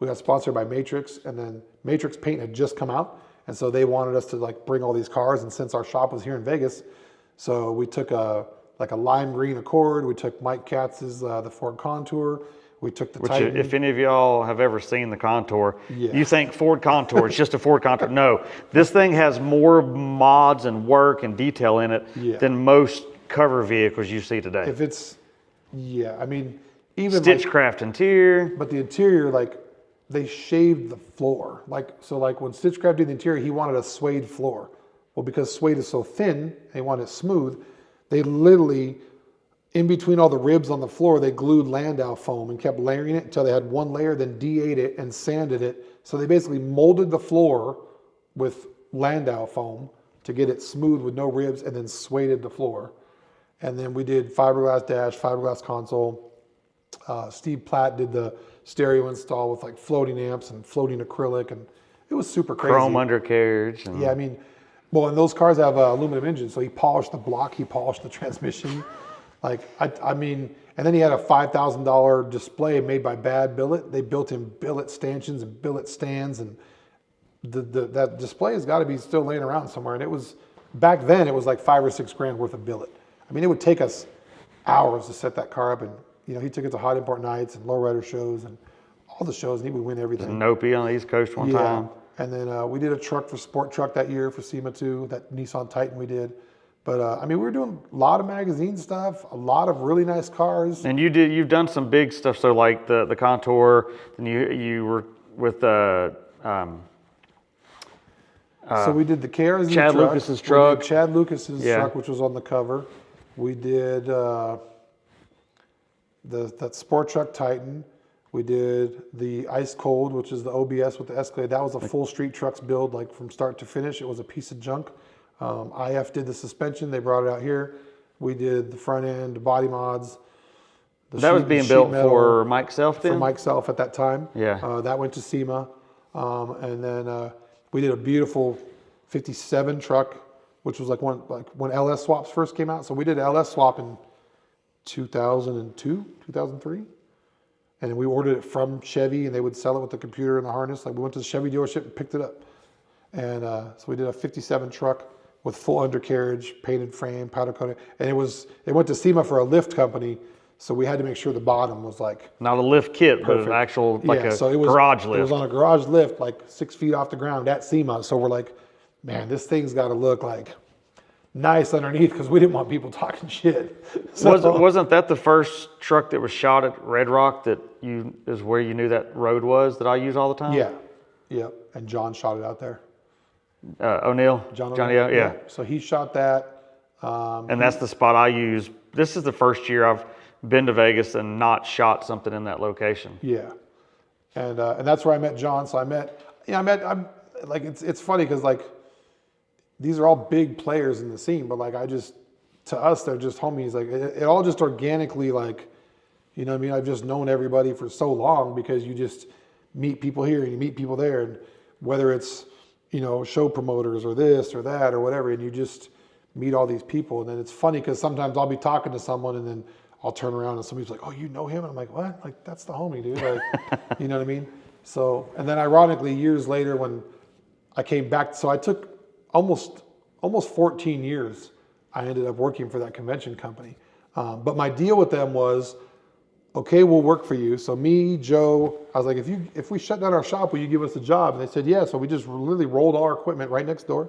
we got sponsored by Matrix and then Matrix paint had just come out. And so they wanted us to like bring all these cars. And since our shop was here in Vegas, so we took a lime green Accord. We took Mike Katz's, the Ford Contour. We took the Titan. If any of y'all have ever seen the Contour, Yeah. you think Ford Contour, it's just a Ford Contour. No, this thing has more mods and work and detail in it than most cover vehicles you see today. If it's, I mean, even Stitchcraft interior. But the interior, like, they shaved the floor. Like, so like when Stitchcraft did the interior, he wanted a suede floor. Well, because suede is so thin, they want it smooth, they literally, in between all the ribs on the floor, they glued Landau foam and kept layering it until they had one layer, then D8'd it and sanded it. So they basically molded the floor with Landau foam to get it smooth with no ribs and then sueded the floor. And then we did fiberglass dash, fiberglass console. Steve Platt did the stereo install with like floating amps and floating acrylic, and it was super crazy. Chrome undercarriage. And Yeah, I mean, well, and those cars have aluminum engines, so he polished the block, he polished the transmission. Like, I mean, and then he had a $5,000 display made by Bad Billet. They built him billet stanchions and billet stands, and that display has got to be still laying around somewhere. And it was, back then, it was like $5 or $6 grand worth of billet. I mean, it would take us hours to set that car up, and you know, he took it to Hot Import Nights and Lowrider shows and all the shows, and he would win everything. Nopi on the East Coast one time. And then we did a truck for Sport Truck that year for SEMA too, that Nissan Titan we did. But I mean, we were doing a lot of magazine stuff, a lot of really nice cars. And you've done some big stuff. So like the Contour, and you were with So we did the KRZ Chad truck. Lucas's truck. We did Chad Lucas's truck, which was on the cover. We did that Sport Truck Titan. We did the Ice Cold, which is the OBS with the Escalade. That was a full street trucks build, like from start to finish. It was a piece of junk. IF did the suspension. They brought it out here. We did the front end, the body mods. That was being built for Mike Self then? For Mike Self at that time. Yeah. That went to SEMA. And then we did a beautiful 57 truck, which was like when LS swaps first came out. So we did an LS swap in 2002, 2003. And we ordered it from Chevy, and they would sell it with the computer and the harness. Like we went to the Chevy dealership and picked it up. And so we did a 57 truck with full undercarriage, painted frame, powder coating. And it went to SEMA for a lift company. So we had to make sure the bottom was like Not a lift kit, perfect. but an actual, like a so garage It lift. was on a garage lift, like 6 feet off the ground at SEMA. So we're like, man, this thing's got to look like nice underneath because we didn't want people talking shit. So, Wasn't that the first truck that was shot at Red Rock is where you knew that road was that I use all the time? Yeah. And John shot it out there. O'Neill? Johnny O, yeah. So he shot that. And that's the spot I use. This is the first year I've been to Vegas and not shot something in that location. Yeah. And that's where I met John. So I'm like, it's funny because like, these are all big players in the scene, but like, to us, they're just homies. Like it all just organically, like, you know what I mean? I've just known everybody for so long because you just meet people here and you meet people there. And whether it's, you know, show promoters or this or that or whatever, and you just meet all these people. And then it's funny because sometimes I'll be talking to someone and then I'll turn around and somebody's like, oh, you know him? And I'm like, what? Like, that's the homie, dude. Like, you know what I mean? So, and then ironically, years later when I came back, so I took almost 14 years, I ended up working for that convention company. But my deal with them was, okay, we'll work for you. So me, Joe, I was like, if we shut down our shop, will you give us a job? And they said, yeah. So we just literally rolled all our equipment right next door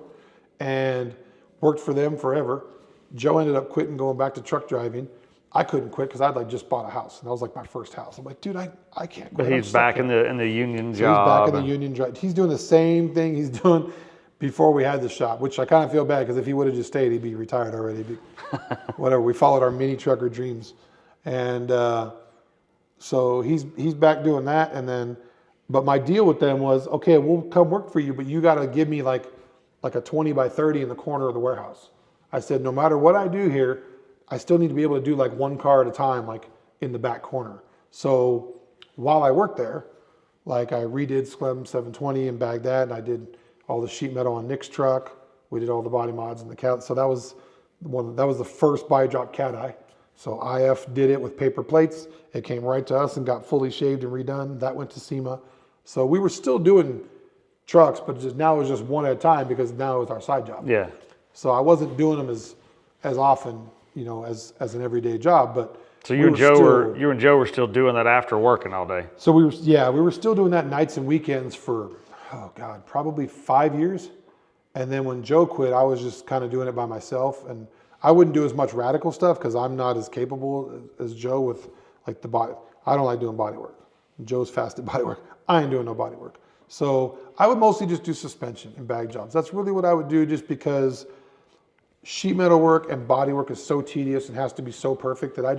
and worked for them forever. Joe ended up quitting, going back to truck driving. I couldn't quit because I'd like just bought a house and that was like my first house. I'm like, dude, I can't quit. But he's back in the union so job. He's back in the union job. He's doing the same thing he's doing before we had the shop, which I kind of feel bad because if he would have just stayed, he'd be retired already. Whatever. We followed our mini trucker dreams. And so he's back doing that. And then, but my deal with them was, okay, we'll come work for you, but you got to give me like a 20 by 30 in the corner of the warehouse. I said, no matter what I do here, I still need to be able to do like one car at a time, like in the back corner. So while I worked there, like I redid Sklem 720 and bagged that, and I did all the sheet metal on Nick's truck. We did all the body mods in the cat. So that was the first body drop cat eye. So IF did it with paper plates. It came right to us and got fully shaved and redone. That went to SEMA. So we were still doing trucks, but now it was just one at a time because now it was our side job. Yeah. So I wasn't doing them as often, you know, as an everyday job. But so you and Joe were still doing that after working all day. So we were still doing that nights and weekends for, oh God, probably 5 years. And then when Joe quit, I was just kind of doing it by myself. And I wouldn't do as much radical stuff because I'm not as capable as Joe with like the body. I don't like doing body work. Joe's fast at body work. I ain't doing no body work. So I would mostly just do suspension and bag jobs. That's really what I would do just because sheet metal work and body work is so tedious and has to be so perfect that I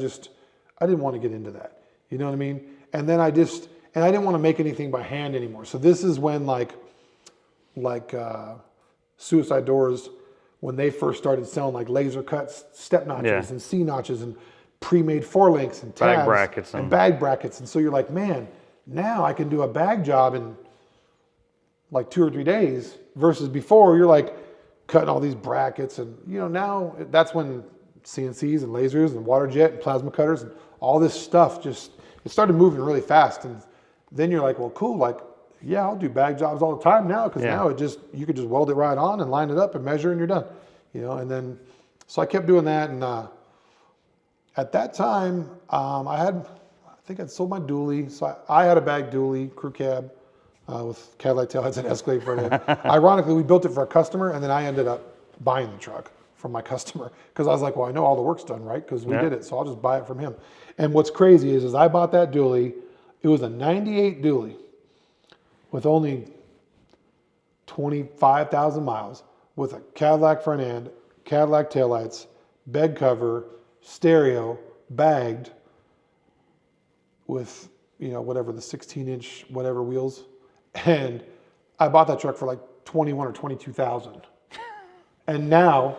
didn't want to get into that. You know what I mean? And then I didn't want to make anything by hand anymore. So this is when like Suicide Doors, when they first started selling like laser cuts, step notches and C notches and pre-made 4-links and tabs and bag brackets. And so you're like, man, now I can do a bag job in like 2 or 3 days versus before you're like cutting all these brackets. And you know, now that's when CNCs and lasers and water jet and plasma cutters and all this stuff it started moving really fast. And then you're like, well, cool. Like, yeah, I'll do bag jobs all the time now because now you could just weld it right on and line it up and measure and you're done. You know, and then, so I kept doing that. And at that time, I think I'd sold my dually. So I had a bag dually, crew cab with Cadillac taillights and Escalade front end. Ironically, we built it for a customer and then I ended up buying the truck from my customer because I was like, well, I know all the work's done, right? Because we did it. So I'll just buy it from him. And what's crazy is I bought that dually. It was a 98 dually with only 25,000 miles with a Cadillac front end, Cadillac taillights, bed cover, stereo, bagged with, you know, whatever the 16-inch whatever wheels. And I bought that truck for like 21 or 22,000. And now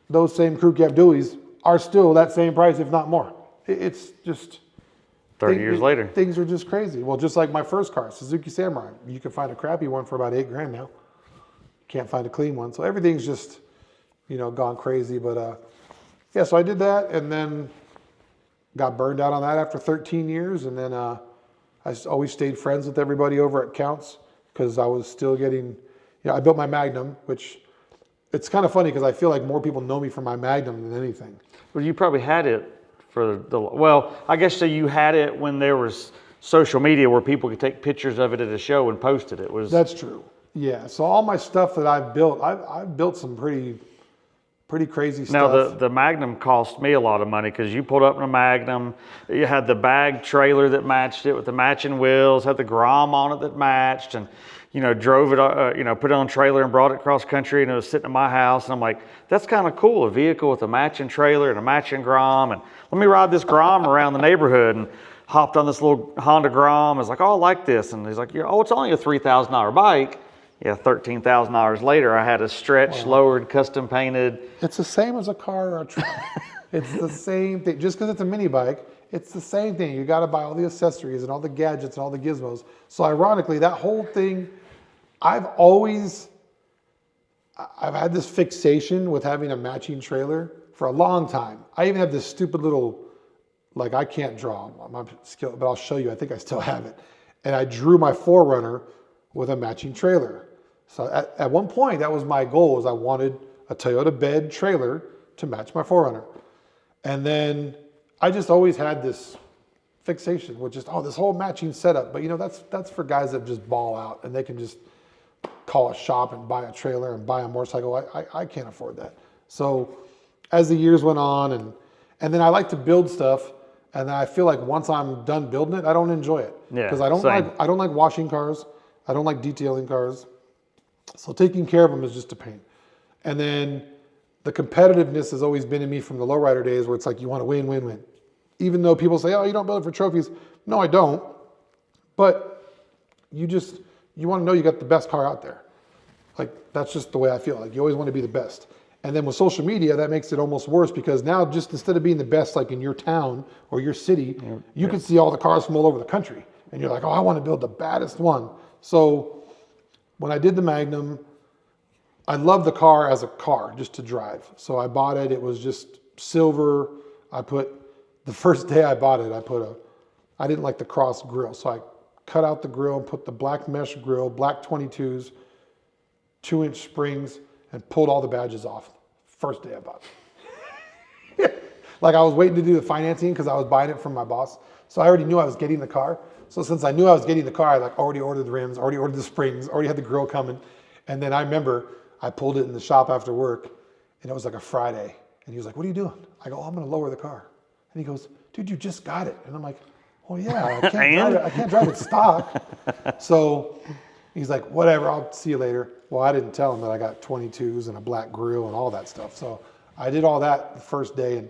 those same crew cab dualies are still that same price, if not more. It's just 30 years later. Things are just crazy. Well, just like my first car, Suzuki Samurai. You can find a crappy one for about $8,000 now. Can't find a clean one. So everything's just, you know, gone crazy. But yeah, so I did that and then got burned out on that after 13 years. And then I always stayed friends with everybody over at Counts because I was still getting, you know, I built my Magnum, which it's kind of funny because I feel like more people know me for my Magnum than anything. Well, you probably had it for well, I guess so you had it when there was social media where people could take pictures of it at a show and post it. It was. That's true. Yeah. So all my stuff that I've built, I've built some pretty crazy Now stuff. the Magnum cost me a lot of money because you pulled up in a Magnum. You had the bag trailer that matched it with the matching wheels, had the Grom on it that matched, and drove it, put it on a trailer and brought it cross country, and it was sitting at my house. And I'm like, that's kind of cool, a vehicle with a matching trailer and a matching Grom, and let me ride this Grom around the neighborhood. And hopped on this little Honda Grom. I was like, oh, I like this. And he's like, oh, it's only a $3,000 bike. Yeah, $13,000 later, I had a stretched, lowered, custom painted. It's the same as a car or a truck. It's the same thing. Just because it's a mini bike, it's the same thing. You got to buy all the accessories and all the gadgets and all the gizmos. So ironically, that whole thing, I've had this fixation with having a matching trailer for a long time. I even have this stupid little, like I can't draw, my skill, but I'll show you. I think I still have it. And I drew my 4Runner with a matching trailer. So at one point, that was my goal, was I wanted a Toyota bed trailer to match my 4Runner. And then I just always had this fixation with just, this whole matching setup. But that's for guys that just ball out and they can just call a shop and buy a trailer and buy a motorcycle. I can't afford that. So as the years went on, and then I like to build stuff, and then I feel like once I'm done building it, I don't enjoy it. Yeah, because I don't like washing cars. I don't like detailing cars. So taking care of them is just a pain. And then the competitiveness has always been in me from the lowrider days, where it's like you want to win, win, win. Even though people say, oh, you don't build it for trophies. No, I don't. But you want to know you got the best car out there. Like, that's just the way I feel. Like, you always want to be the best. And then with social media, that makes it almost worse, because now just instead of being the best like in your town or your city, you can see all the cars from all over the country. And you're like, oh, I want to build the baddest one. So when I did the Magnum, I loved the car as a car just to drive. So I bought it. It was just silver. The first day I bought it, I didn't like the cross grill. So I cut out the grill and put the black mesh grill, black 22s, 2-inch springs, and pulled all the badges off. First day I bought it. Like, I was waiting to do the financing because I was buying it from my boss. So I already knew I was getting the car. So since I knew I was getting the car, I already ordered the rims, already ordered the springs, already had the grill coming. And then I remember I pulled it in the shop after work, and it was like a Friday. And he was like, what are you doing? I go, I'm going to lower the car. And he goes, dude, you just got it. And I'm like, oh yeah, I can't drive it stock. So he's like, whatever, I'll see you later. Well, I didn't tell him that I got 22s and a black grill and all that stuff. So I did all that the first day, and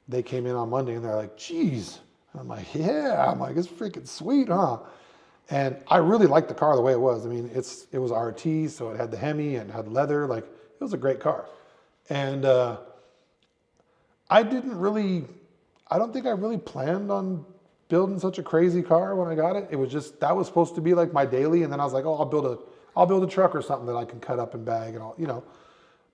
they came in on Monday and they're like, geez. And I'm like, yeah. I'm like, it's freaking sweet, huh? And I really liked the car the way it was. I mean, it was RT, so it had the Hemi and had leather. Like, it was a great car. And I don't think I really planned on building such a crazy car when I got it. It was just, that was supposed to be like my daily. And then I was like, oh, I'll build a truck or something that I can cut up and bag and all,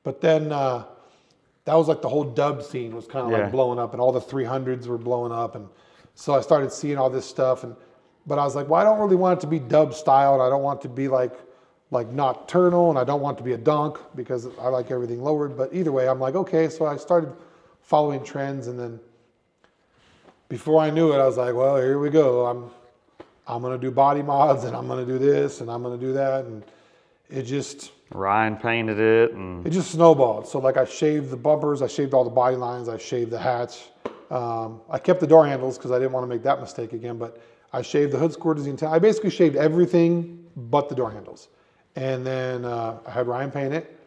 But then that was like the whole dub scene was kind of like blowing up, and all the 300s were blowing up. And so I started seeing all this stuff. But I was like, well, I don't really want it to be dub style, and I don't want it to be like nocturnal, and I don't want it to be a donk because I like everything lowered. But either way, I'm like, okay. So I started following trends, and then before I knew it, I was like, well, here we go. I'm going to do body mods, and I'm going to do this, and I'm going to do that. And it just... Ryan painted it. And it just snowballed. So like, I shaved the bumpers, I shaved all the body lines, I shaved the hatch. I kept the door handles because I didn't want to make that mistake again, but I shaved the hood squirters. I basically shaved everything but the door handles. And then I had Ryan paint it.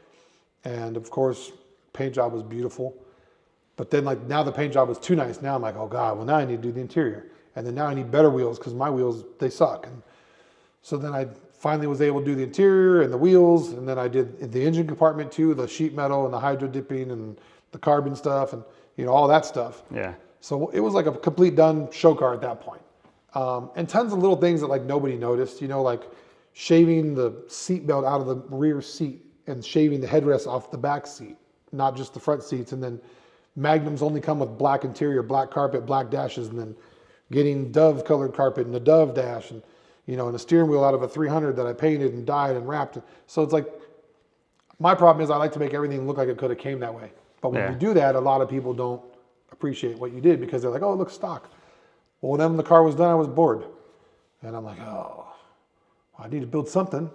And of course, paint job was beautiful. But then like, now the paint job was too nice. Now I'm like, oh God, well now I need to do the interior. And then now I need better wheels because my wheels, they suck. And so then I finally was able to do the interior and the wheels. And then I did the engine compartment too, the sheet metal and the hydro dipping and the carbon stuff and all that stuff. Yeah. So it was like a complete done show car at that point. And tons of little things that like nobody noticed, like shaving the seat belt out of the rear seat and shaving the headrest off the back seat, not just the front seats. And then Magnums only come with black interior, black carpet, black dashes, and then getting Dove colored carpet and the Dove dash and, and a steering wheel out of a 300 that I painted and dyed and wrapped. So it's like, My problem is I like to make everything look like it could have came that way. But when Yeah. you do that, a lot of people don't appreciate what you did because they're like, oh, it looks stock. Well, then when the car was done, I was bored. And I'm like, oh, I need to build something.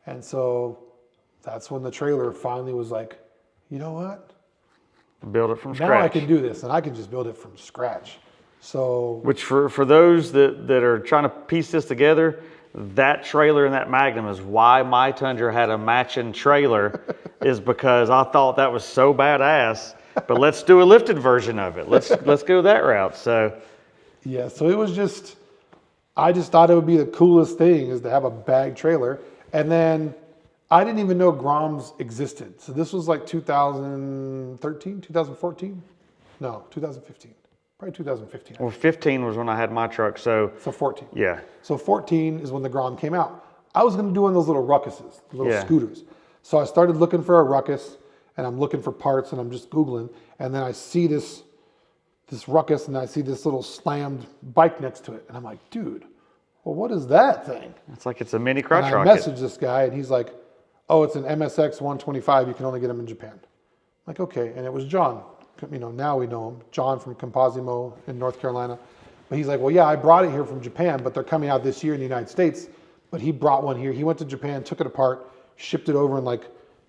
And so that's when the trailer finally was like, you know what? Build it from scratch. Now I can do this, and I can just build it from scratch. So, Which for those that are trying to piece this together, that trailer and that Magnum is why my Tundra had a matching trailer, is because I thought that was so badass. But let's do a lifted version of it. Let's go that route. So yeah, so it was just, I just thought it would be the coolest thing is to have a bag trailer. And then I didn't even know Groms existed. So this was like 2013, 2014? No, 2015. Probably 2015. well, 15 was when I had my truck. So 14. yeah, So 14 is when the Grom came out. I was going to do one of those little ruckuses, little Yeah. scooters. So I started looking for a ruckus, and I'm looking for parts, and I'm just Googling, and then I see this ruckus, and I see this little slammed bike next to it, and I'm like, dude, well, what is that thing? it's like it's a mini And crotch I rocket. messaged this guy, and he's like, oh, it's an MSX 125. You can only get them in Japan. I'm like, okay. And it was John. You know, now we know him. John from Composimo in North Carolina. But he's like, well, yeah, I brought it here from Japan, but they're coming out this year in the United States. But he brought one here. He went to Japan, took it apart, shipped it over in like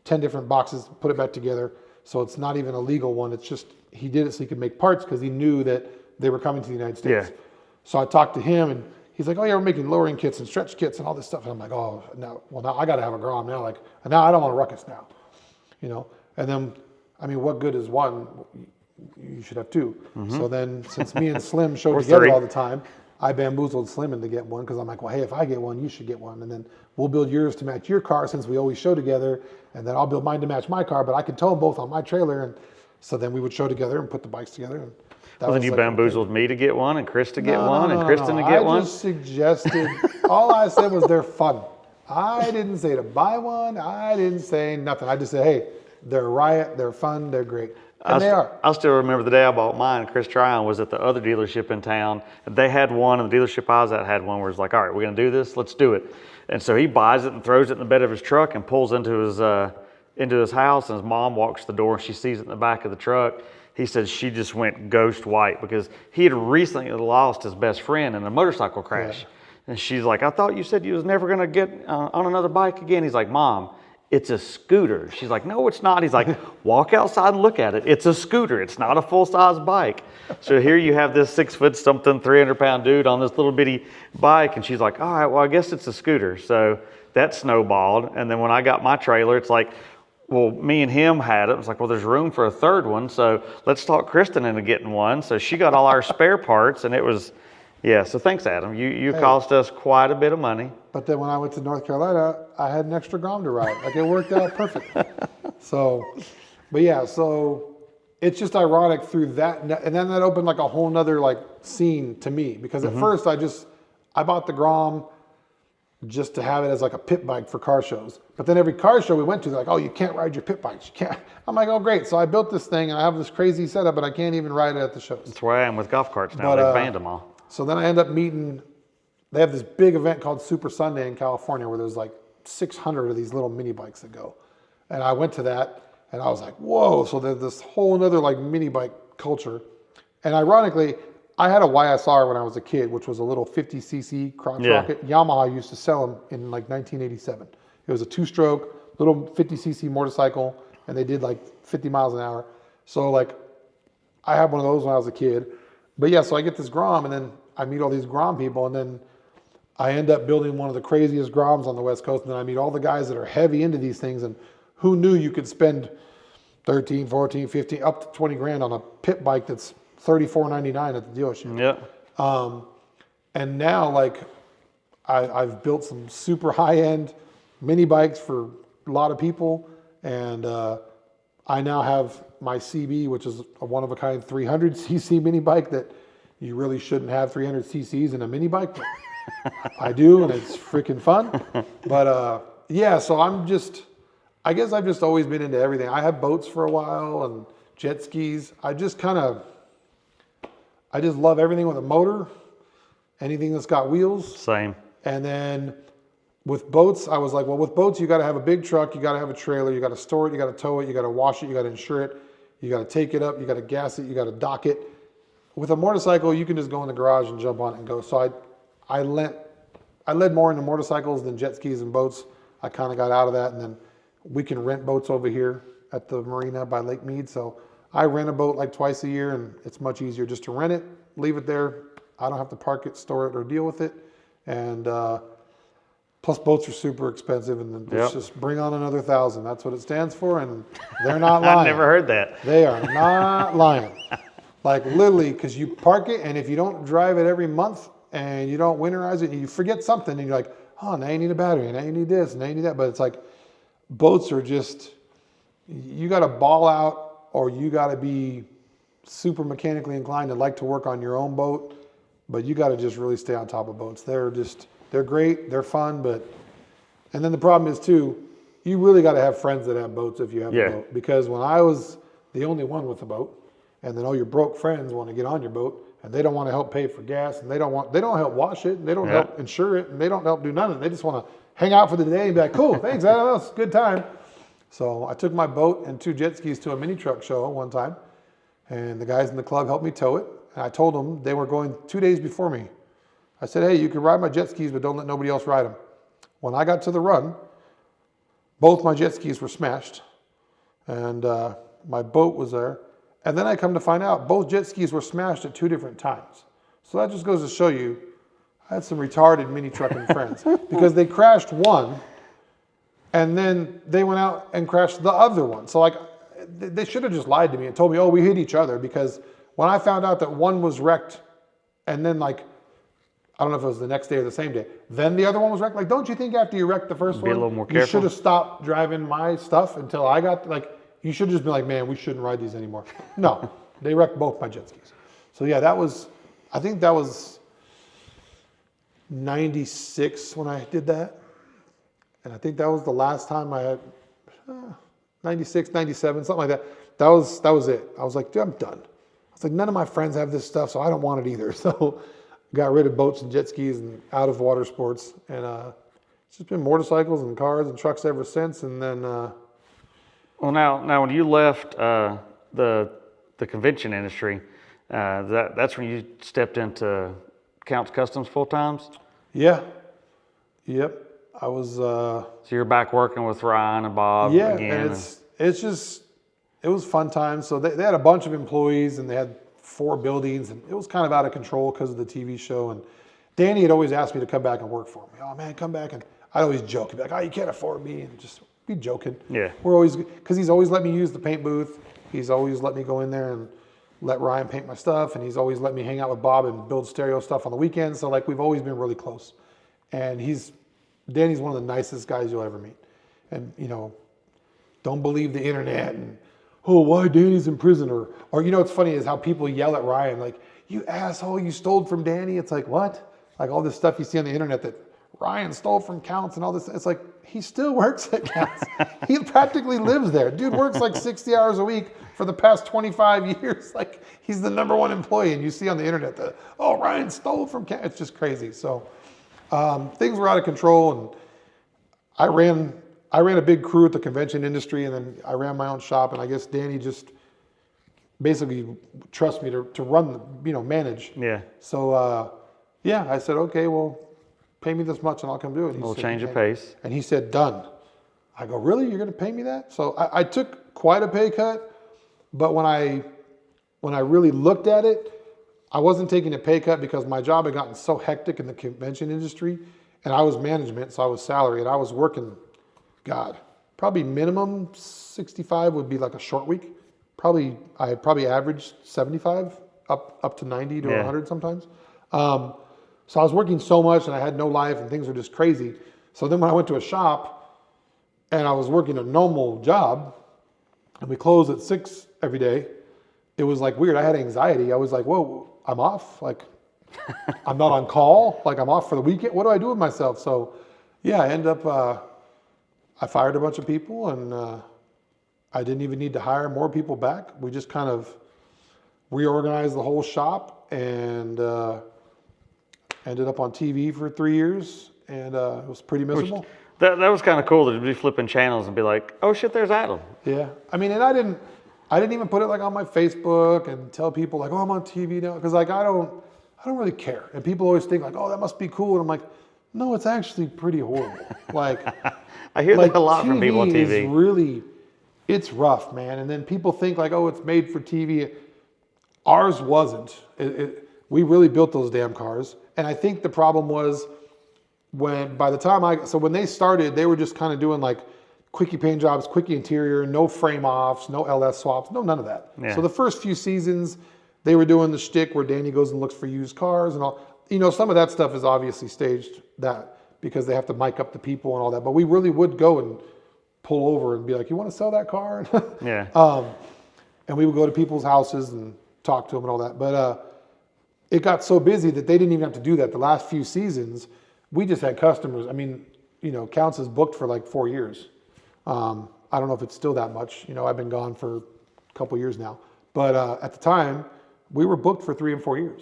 10 different boxes, put it back together. So it's not even a legal one. It's just, he did it so he could make parts because he knew that they were coming to the United States. Yeah. So I talked to him, and he's like, oh yeah, we're making lowering kits and stretch kits and all this stuff. And I'm like, oh, now I got to have a Grom now. Like, now I don't want a ruckus now, you know? And then, I mean, what good is one? You should have two. So then, since me and Slim showed Or together three. all the time, I bamboozled Slim into get one because I'm like, well, hey, if I get one, you should get one. And then we'll build yours to match your car since we always show together. And then I'll build mine to match my car, but I can tow them both on my trailer. And so then we would show together and put the bikes together. And that Well, then was you like, bamboozled me to get one, and Chris to get no, one, no, and no, Kristen no. to get I one. just suggested, all I said was they're fun. I didn't say to buy one. I didn't say nothing. I just said, hey, they're a riot, they're fun, they're great. And they are. I still remember the day I bought mine. Chris Tryon was at the other dealership in town. They had one, and the dealership I was at had one where it's like, all right, we're going to do this. Let's do it. And so he buys it and throws it in the bed of his truck and pulls into his house. And his mom walks to the door, and she sees it in the back of the truck. He said she just went ghost white because he had recently lost his best friend in a motorcycle crash. Yeah. And she's like, I thought you said you was never going to get on another bike again. He's like, Mom, it's a scooter. She's like, no, it's not. He's like, walk outside and look at it. It's a scooter. It's not a full-size bike. So here you have this 6-foot-something, 300-pound dude on this little bitty bike. And she's like, all right, well, I guess it's a scooter. So that snowballed. And then when I got my trailer, it's like, well, me and him had it. It's like, well, there's room for a third one. So let's talk Kristen into getting one. So she got all our spare parts, and it was, yeah. So thanks, Adam. You cost us quite a bit of money. But then when I went to North Carolina, I had an extra Grom to ride. Like, it worked out perfect. So, but yeah, so it's just ironic through that. And then that opened like a whole nother like scene to me because at first I bought the Grom just to have it as like a pit bike for car shows. But then every car show we went to, they're like, oh, you can't ride your pit bikes. You can't. I'm like, oh, great. So I built this thing and I have this crazy setup, but I can't even ride it at the shows. That's where I am with golf carts now. But, They've banned them all. So then I end up meeting, they have this big event called Super Sunday in California where there's like 600 of these little mini bikes that go. And I went to that and I was like, whoa. So there's this whole other like mini bike culture. And ironically, I had a YSR when I was a kid, which was a little 50cc crotch rocket. Yamaha used to sell them in like 1987. It was a 2-stroke, little 50cc motorcycle, and they did like 50 miles an hour. So like, I had one of those when I was a kid. But yeah, so I get this Grom, and then I meet all these Grom people, and then I end up building one of the craziest Groms on the West Coast, and then I meet all the guys that are heavy into these things, and who knew you could spend 13, 14, 15, up to 20 grand on a pit bike that's $34.99 at the dealership. Yeah. And now, like, I've built some super high-end mini bikes for a lot of people, and I now have my CB, which is a one-of-a-kind 300cc mini bike that you really shouldn't have 300 cc's in a mini bike, but I do, and it's freaking fun. But yeah, so I guess I've just always been into everything. I had boats for a while and jet skis. I just love everything with a motor, anything that's got wheels. Same. And then With boats, I was like, well, with boats, you got to have a big truck, you got to have a trailer, you got to store it, you got to tow it, you got to wash it, you got to insure it, you got to take it up, you got to gas it, you got to dock it. With a motorcycle, you can just go in the garage and jump on it and go. So I led more into motorcycles than jet skis and boats. I kind of got out of that, and then we can rent boats over here at the marina by Lake Mead. So I rent a boat like twice a year, and it's much easier just to rent it, leave it there. I don't have to park it, store it, or deal with it. And plus, boats are super expensive, and then it's just bring on another 1,000. That's what it stands for, and they're not lying. I've never heard that. They are not lying. Like literally, because you park it, and if you don't drive it every month and you don't winterize it, and you forget something, and you're like, oh, now you need a battery, and now you need this, and now you need that. But it's like boats are just, you got to ball out, or you got to be super mechanically inclined and like to work on your own boat. But you got to just really stay on top of boats. They're great, they're fun, and then the problem is too, you really got to have friends that have boats if you have a boat. Because when I was the only one with a boat, and then all your broke friends want to get on your boat, and they don't want to help pay for gas, and they don't help wash it, and they don't help insure it, and they don't help do none of it. They just want to hang out for the day and be like, cool, thanks, that was a good time. So I took my boat and 2 jet skis to a mini truck show one time, and the guys in the club helped me tow it. And I told them they were going 2 days before me. I said, hey, you can ride my jet skis, but don't let nobody else ride them. When I got to the run, both my jet skis were smashed, and my boat was there. And then I come to find out both jet skis were smashed at 2 different times. So that just goes to show you, I had some retarded mini trucking friends, because they crashed one, and then they went out and crashed the other one. So like, they should have just lied to me and told me, oh, we hit each other, because when I found out that one was wrecked, and then like, I don't know if it was the next day or the same day, then the other one was wrecked. Like, don't you think after you wrecked the first one, a little more careful? You should have stopped driving my stuff until I got, like, you should have just been like, man, we shouldn't ride these anymore. No, they wrecked both my jet skis. So yeah, I think that was 96 when I did that. And I think that was the last time I had, 96, 97, something like that. That was it. I was like, dude, I'm done. I was like, none of my friends have this stuff, so I don't want it either. So got rid of boats and jet skis and out of water sports. And it's just been motorcycles and cars and trucks ever since. And then... Well, now when you left the convention industry, that's when you stepped into Counts Customs full times? Yeah. Yep. I was... So you're back working with Ryan and Bob again? And it was fun times. So they had a bunch of employees, and they had 4 buildings, and it was kind of out of control because of the TV show. And Danny had always asked me to come back and work for him. Oh man, come back. And I'd always joke. He'd be like, oh, you can't afford me. And just be joking. Yeah. Because he's always let me use the paint booth. He's always let me go in there and let Ryan paint my stuff. And he's always let me hang out with Bob and build stereo stuff on the weekends. So like, we've always been really close. And Danny's one of the nicest guys you'll ever meet. And don't believe the internet and, oh, why Danny's in prison? Or what's funny is how people yell at Ryan, like, you asshole, you stole from Danny. It's like, what? Like all this stuff you see on the internet that Ryan stole from Counts and all this. It's like, he still works at Counts. He practically lives there. Dude works like 60 hours a week for the past 25 years. Like, he's the #1 employee. And you see on the internet that, oh, Ryan stole from Counts. It's just crazy. So things were out of control. And I ran a big crew at the convention industry, and then I ran my own shop. And I guess Danny just basically trusts me to run, manage. Yeah. So, I said, okay, well, pay me this much and I'll come do it. We'll change of pace. And he said, done. I go, really? You're going to pay me that? So I took quite a pay cut, but when I really looked at it, I wasn't taking a pay cut because my job had gotten so hectic in the convention industry, and I was management, so I was salary, and I was working, probably minimum 65 would be like a short week. I probably averaged 75 up to 90 to 100 sometimes. So I was working so much, and I had no life, and things were just crazy. So then when I went to a shop and I was working a normal job, and we closed at 6 every day, it was like weird. I had anxiety. I was like, whoa, I'm off. Like, I'm not on call. Like, I'm off for the weekend. What do I do with myself? So yeah, I ended up, I fired a bunch of people, and I didn't even need to hire more people back. We just kind of reorganized the whole shop, and ended up on TV for 3 years, and it was pretty miserable. That was kind of cool to be flipping channels and be like, oh shit, there's Adam. Yeah, I mean, and I didn't even put it like on my Facebook and tell people like, oh, I'm on TV now, because like I don't really care. And people always think like, oh, that must be cool, and I'm like, no, it's actually pretty horrible. Like, I hear that a lot from people on TV TV. is really, it's rough, man. And then people think like, oh, it's made for TV. Ours wasn't. We really built those damn cars, and I think the problem was when they started, they were just kind of doing like quickie paint jobs, quickie interior, no frame offs, no LS swaps, none of that. Yeah. So the first few seasons, they were doing the shtick where Danny goes and looks for used cars and all. You know, some of that stuff is obviously staged because they have to mic up the people and all that. But we really would go and pull over and be like, you want to sell that car? Yeah. And we would go to people's houses and talk to them and all that. But it got so busy that they didn't even have to do that. The last few seasons, we just had customers. I mean, you know, Counts is booked for like 4 years. I don't know if it's still that much. You know, I've been gone for a couple years now. But at the time, we were booked for 3 and 4 years.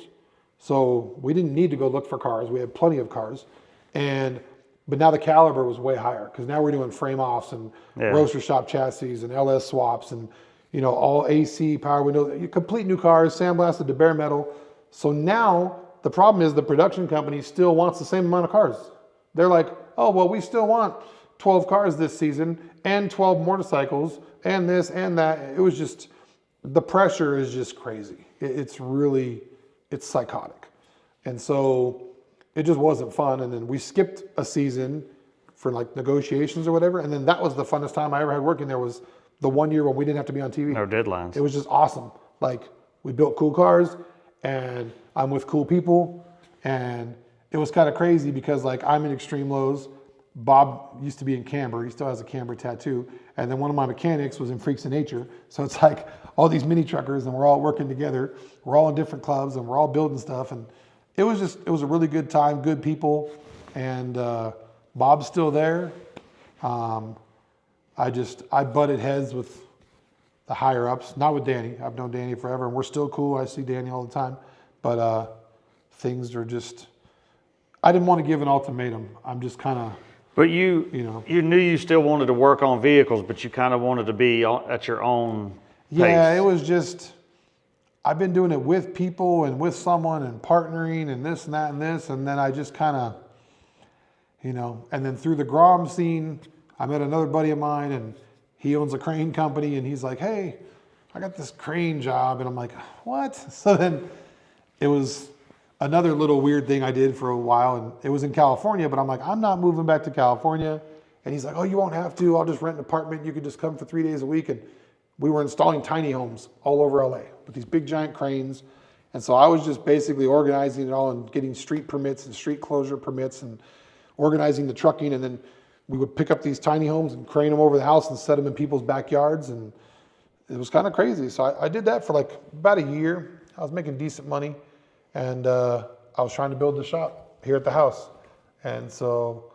So we didn't need to go look for cars. We had plenty of cars. But now the caliber was way higher because now we're doing frame offs and roaster shop chassis and LS swaps and, you know, all AC, power windows, complete new cars, sandblasted to bare metal. So now the problem is the production company still wants the same amount of cars. They're like, oh, well, we still want 12 cars this season and 12 motorcycles and this and that. It was just, the pressure is just crazy. It's psychotic. And so it just wasn't fun. And then we skipped a season for like negotiations or whatever. And then that was the funnest time I ever had working there, was the 1 year when we didn't have to be on TV. No deadlines. It was just awesome. Like, we built cool cars and I'm with cool people. And it was kind of crazy because like I'm in Extreme Lows. Bob used to be in Camber. He still has a Camber tattoo. And then one of my mechanics was in Freaks of Nature. So it's like all these mini truckers and we're all working together. We're all in different clubs and we're all building stuff. And it was a really good time, good people. And Bob's still there. I butted heads with the higher ups, not with Danny. I've known Danny forever and we're still cool. I see Danny all the time. But things are just, I didn't want to give an ultimatum. I'm just kind of, but you knew you still wanted to work on vehicles, but you kind of wanted to be at your own pace. Yeah, it was just, I've been doing it with people and with someone and partnering and this and that and this. And then I just kind of, and then through the Grom scene, I met another buddy of mine and he owns a crane company and he's like, hey, I got this crane job. And I'm like, what? So then it was another little weird thing I did for a while, and it was in California, but I'm like, I'm not moving back to California. And he's like, oh, you won't have to. I'll just rent an apartment. You could just come for 3 days a week. And we were installing tiny homes all over LA with these big giant cranes. And so I was just basically organizing it all and getting street permits and street closure permits and organizing the trucking. And then we would pick up these tiny homes and crane them over the house and set them in people's backyards. And it was kind of crazy. So I did that for like about a year. I was making decent money. And I was trying to build the shop here at the house. And so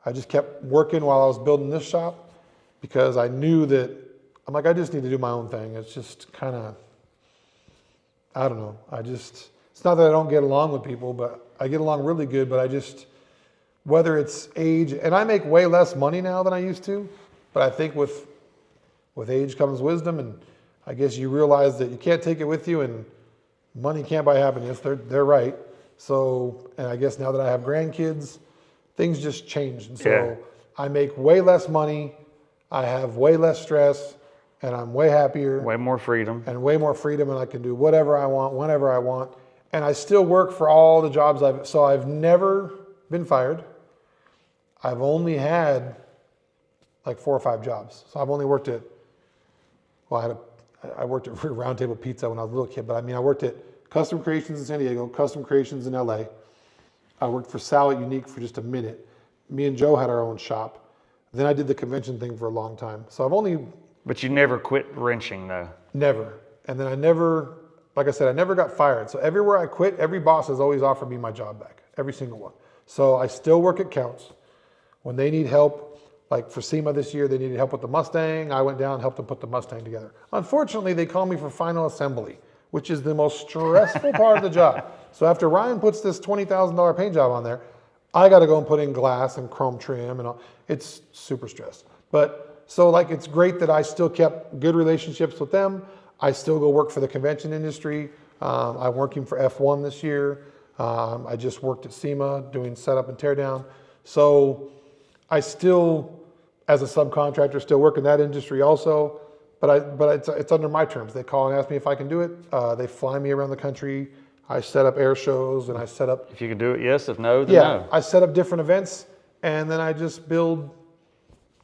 I just kept working while I was building this shop because I knew that, I'm like, I just need to do my own thing. It's just kind of, I don't know. It's not that I don't get along with people, but I get along really good. But whether it's age, and I make way less money now than I used to, but I think with age comes wisdom. And I guess you realize that you can't take it with you, and money can't buy happiness. They're right. So, and I guess now that I have grandkids, things just change. And so I make way less money. I have way less stress and I'm way happier. Way more freedom. And way more freedom. And I can do whatever I want, whenever I want. And I still work for all the jobs I've never been fired. I've only had like 4 or 5 jobs. So I've only worked at, I worked at Round Table Pizza when I was a little kid, but I worked at Custom Creations in San Diego, Custom Creations in LA. I worked for Sal at Unique for just a minute. Me and Joe had our own shop. Then I did the convention thing for a long time. So I've only... But you never quit wrenching though? Never. And then I never got fired. So everywhere I quit, every boss has always offered me my job back. Every single one. So I still work at Counts. When they need help, like for SEMA this year, they needed help with the Mustang. I went down and helped them put the Mustang together. Unfortunately, they called me for final assembly, which is the most stressful part of the job. So after Ryan puts this $20,000 paint job on there, I got to go and put in glass and chrome trim and all. It's super stressed. But so like, it's great that I still kept good relationships with them. I still go work for the convention industry. I'm working for F1 this year. I just worked at SEMA doing setup and teardown. So I still, as a subcontractor, still work in that industry also. But it's under my terms. They call and ask me if I can do it. They fly me around the country. I set up air shows and I set up. If you can do it, yes. If no, then Yeah, no. I set up different events and then I just build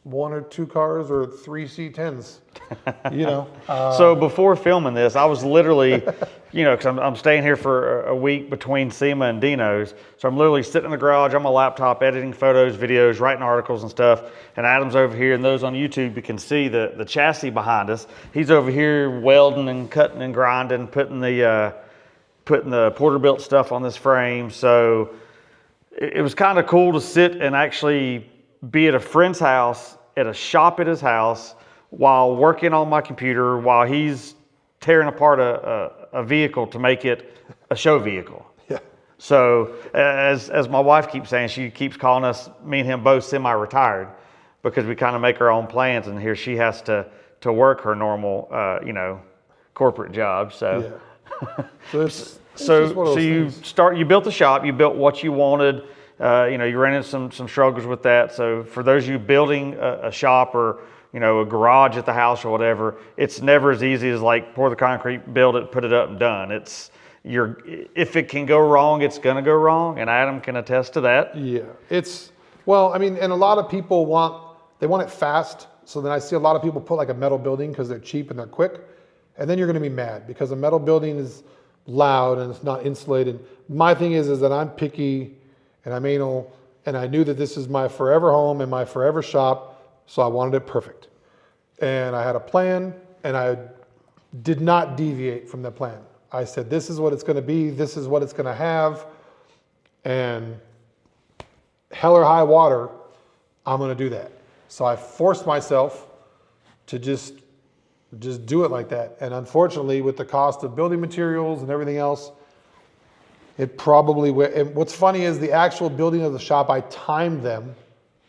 1 or 2 cars or 3 C10s. You know. So before filming this, I was literally, because I'm staying here for a week between SEMA and Dino's. So I'm literally sitting in the garage on my laptop, editing photos, videos, writing articles and stuff. And Adam's over here, and those on YouTube, you can see the chassis behind us. He's over here welding and cutting and grinding, putting the Porterbuilt stuff on this frame. So it was kind of cool to sit and actually be at a friend's house, at a shop at his house, while working on my computer, while he's tearing apart a vehicle to make it a show vehicle. Yeah. So as my wife keeps saying, she keeps calling us, me and him both semi-retired, because we kind of make our own plans, and here she has to work her normal, corporate job. So. Yeah. So it's just one of So those you things. you built the shop, you built what you wanted. You ran into some struggles with that. So for those of you building a shop or a garage at the house or whatever, it's never as easy as like pour the concrete, build it, put it up, and done. If it can go wrong, it's gonna go wrong, and Adam can attest to that. Yeah, and a lot of people want it fast. So then I see a lot of people put like a metal building because they're cheap and they're quick, and then you're gonna be mad because a metal building is loud and it's not insulated. My thing is that I'm picky and I'm anal, and I knew that this is my forever home and my forever shop, so I wanted it perfect. And I had a plan, and I did not deviate from the plan. I said, this is what it's gonna be, this is what it's gonna have, and hell or high water, I'm gonna do that. So I forced myself to just do it like that. And unfortunately, with the cost of building materials and everything else, it probably went. And what's funny is the actual building of the shop, I timed them.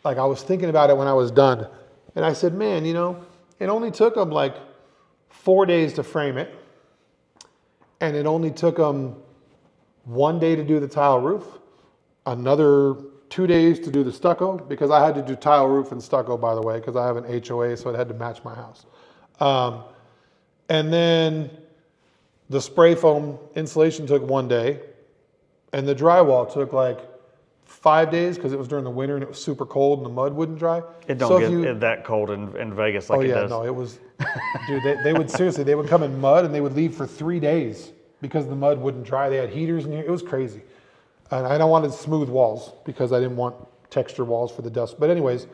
Like I was thinking about it when I was done. And I said, man, it only took them like 4 days to frame it. And it only took them 1 day to do the tile roof, another 2 days to do the stucco, because I had to do tile roof and stucco, by the way, because I have an HOA, so it had to match my house. And then the spray foam insulation took 1 day, and the drywall took like 5 days because it was during the winter and it was super cold and the mud wouldn't dry. It don't get that cold in Vegas like it does. No, it was, dude, they would seriously, they would come in mud and they would leave for 3 days because the mud wouldn't dry. They had heaters in here. It was crazy. And I don't wanted smooth walls because I didn't want texture walls for the dust. But anyways,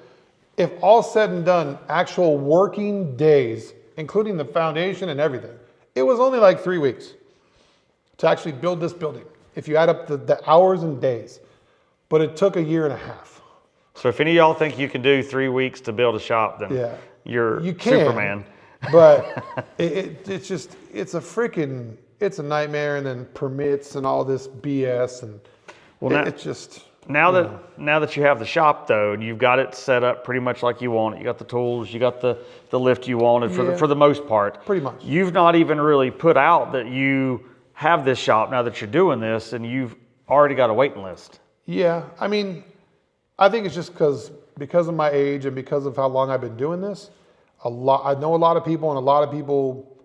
if all said and done, actual working days, including the foundation and everything, it was only like 3 weeks to actually build this building, if you add up the hours and days. But it took 1.5 years. So if any of y'all think you can do 3 weeks to build a shop, then you can, Superman. But it's a nightmare, and then permits and all this BS, and Now that you have the shop though, and you've got it set up pretty much like you want it, you got the tools, you got the lift you wanted for the most part. Pretty much. You've not even really put out that you have this shop now that you're doing this, and you've already got a waiting list. Yeah, I mean, I think it's just because of my age and because of how long I've been doing this. I know a lot of people, and a lot of people,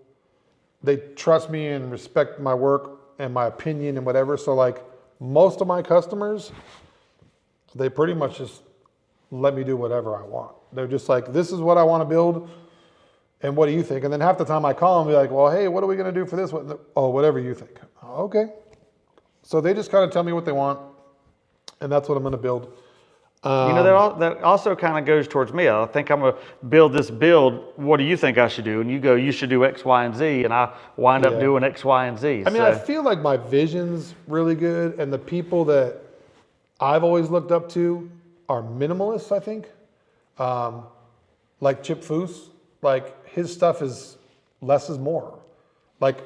they trust me and respect my work and my opinion and whatever. So like most of my customers, they pretty much just let me do whatever I want. They're just like, this is what I want to build, and what do you think? And then half the time I call them and be like, well, hey, what are we going to do for this one? Oh, whatever you think. Okay. So they just kind of tell me what they want, and that's what I'm going to build. That also kind of goes towards me. I think I'm going to build this build. What do you think I should do? And you go, you should do X, Y, and Z. And I wind up doing X, Y, and Z. I mean, I feel like my vision's really good. And the people that I've always looked up to are minimalists, I think. Like Chip Foose. Like his stuff is less is more. Like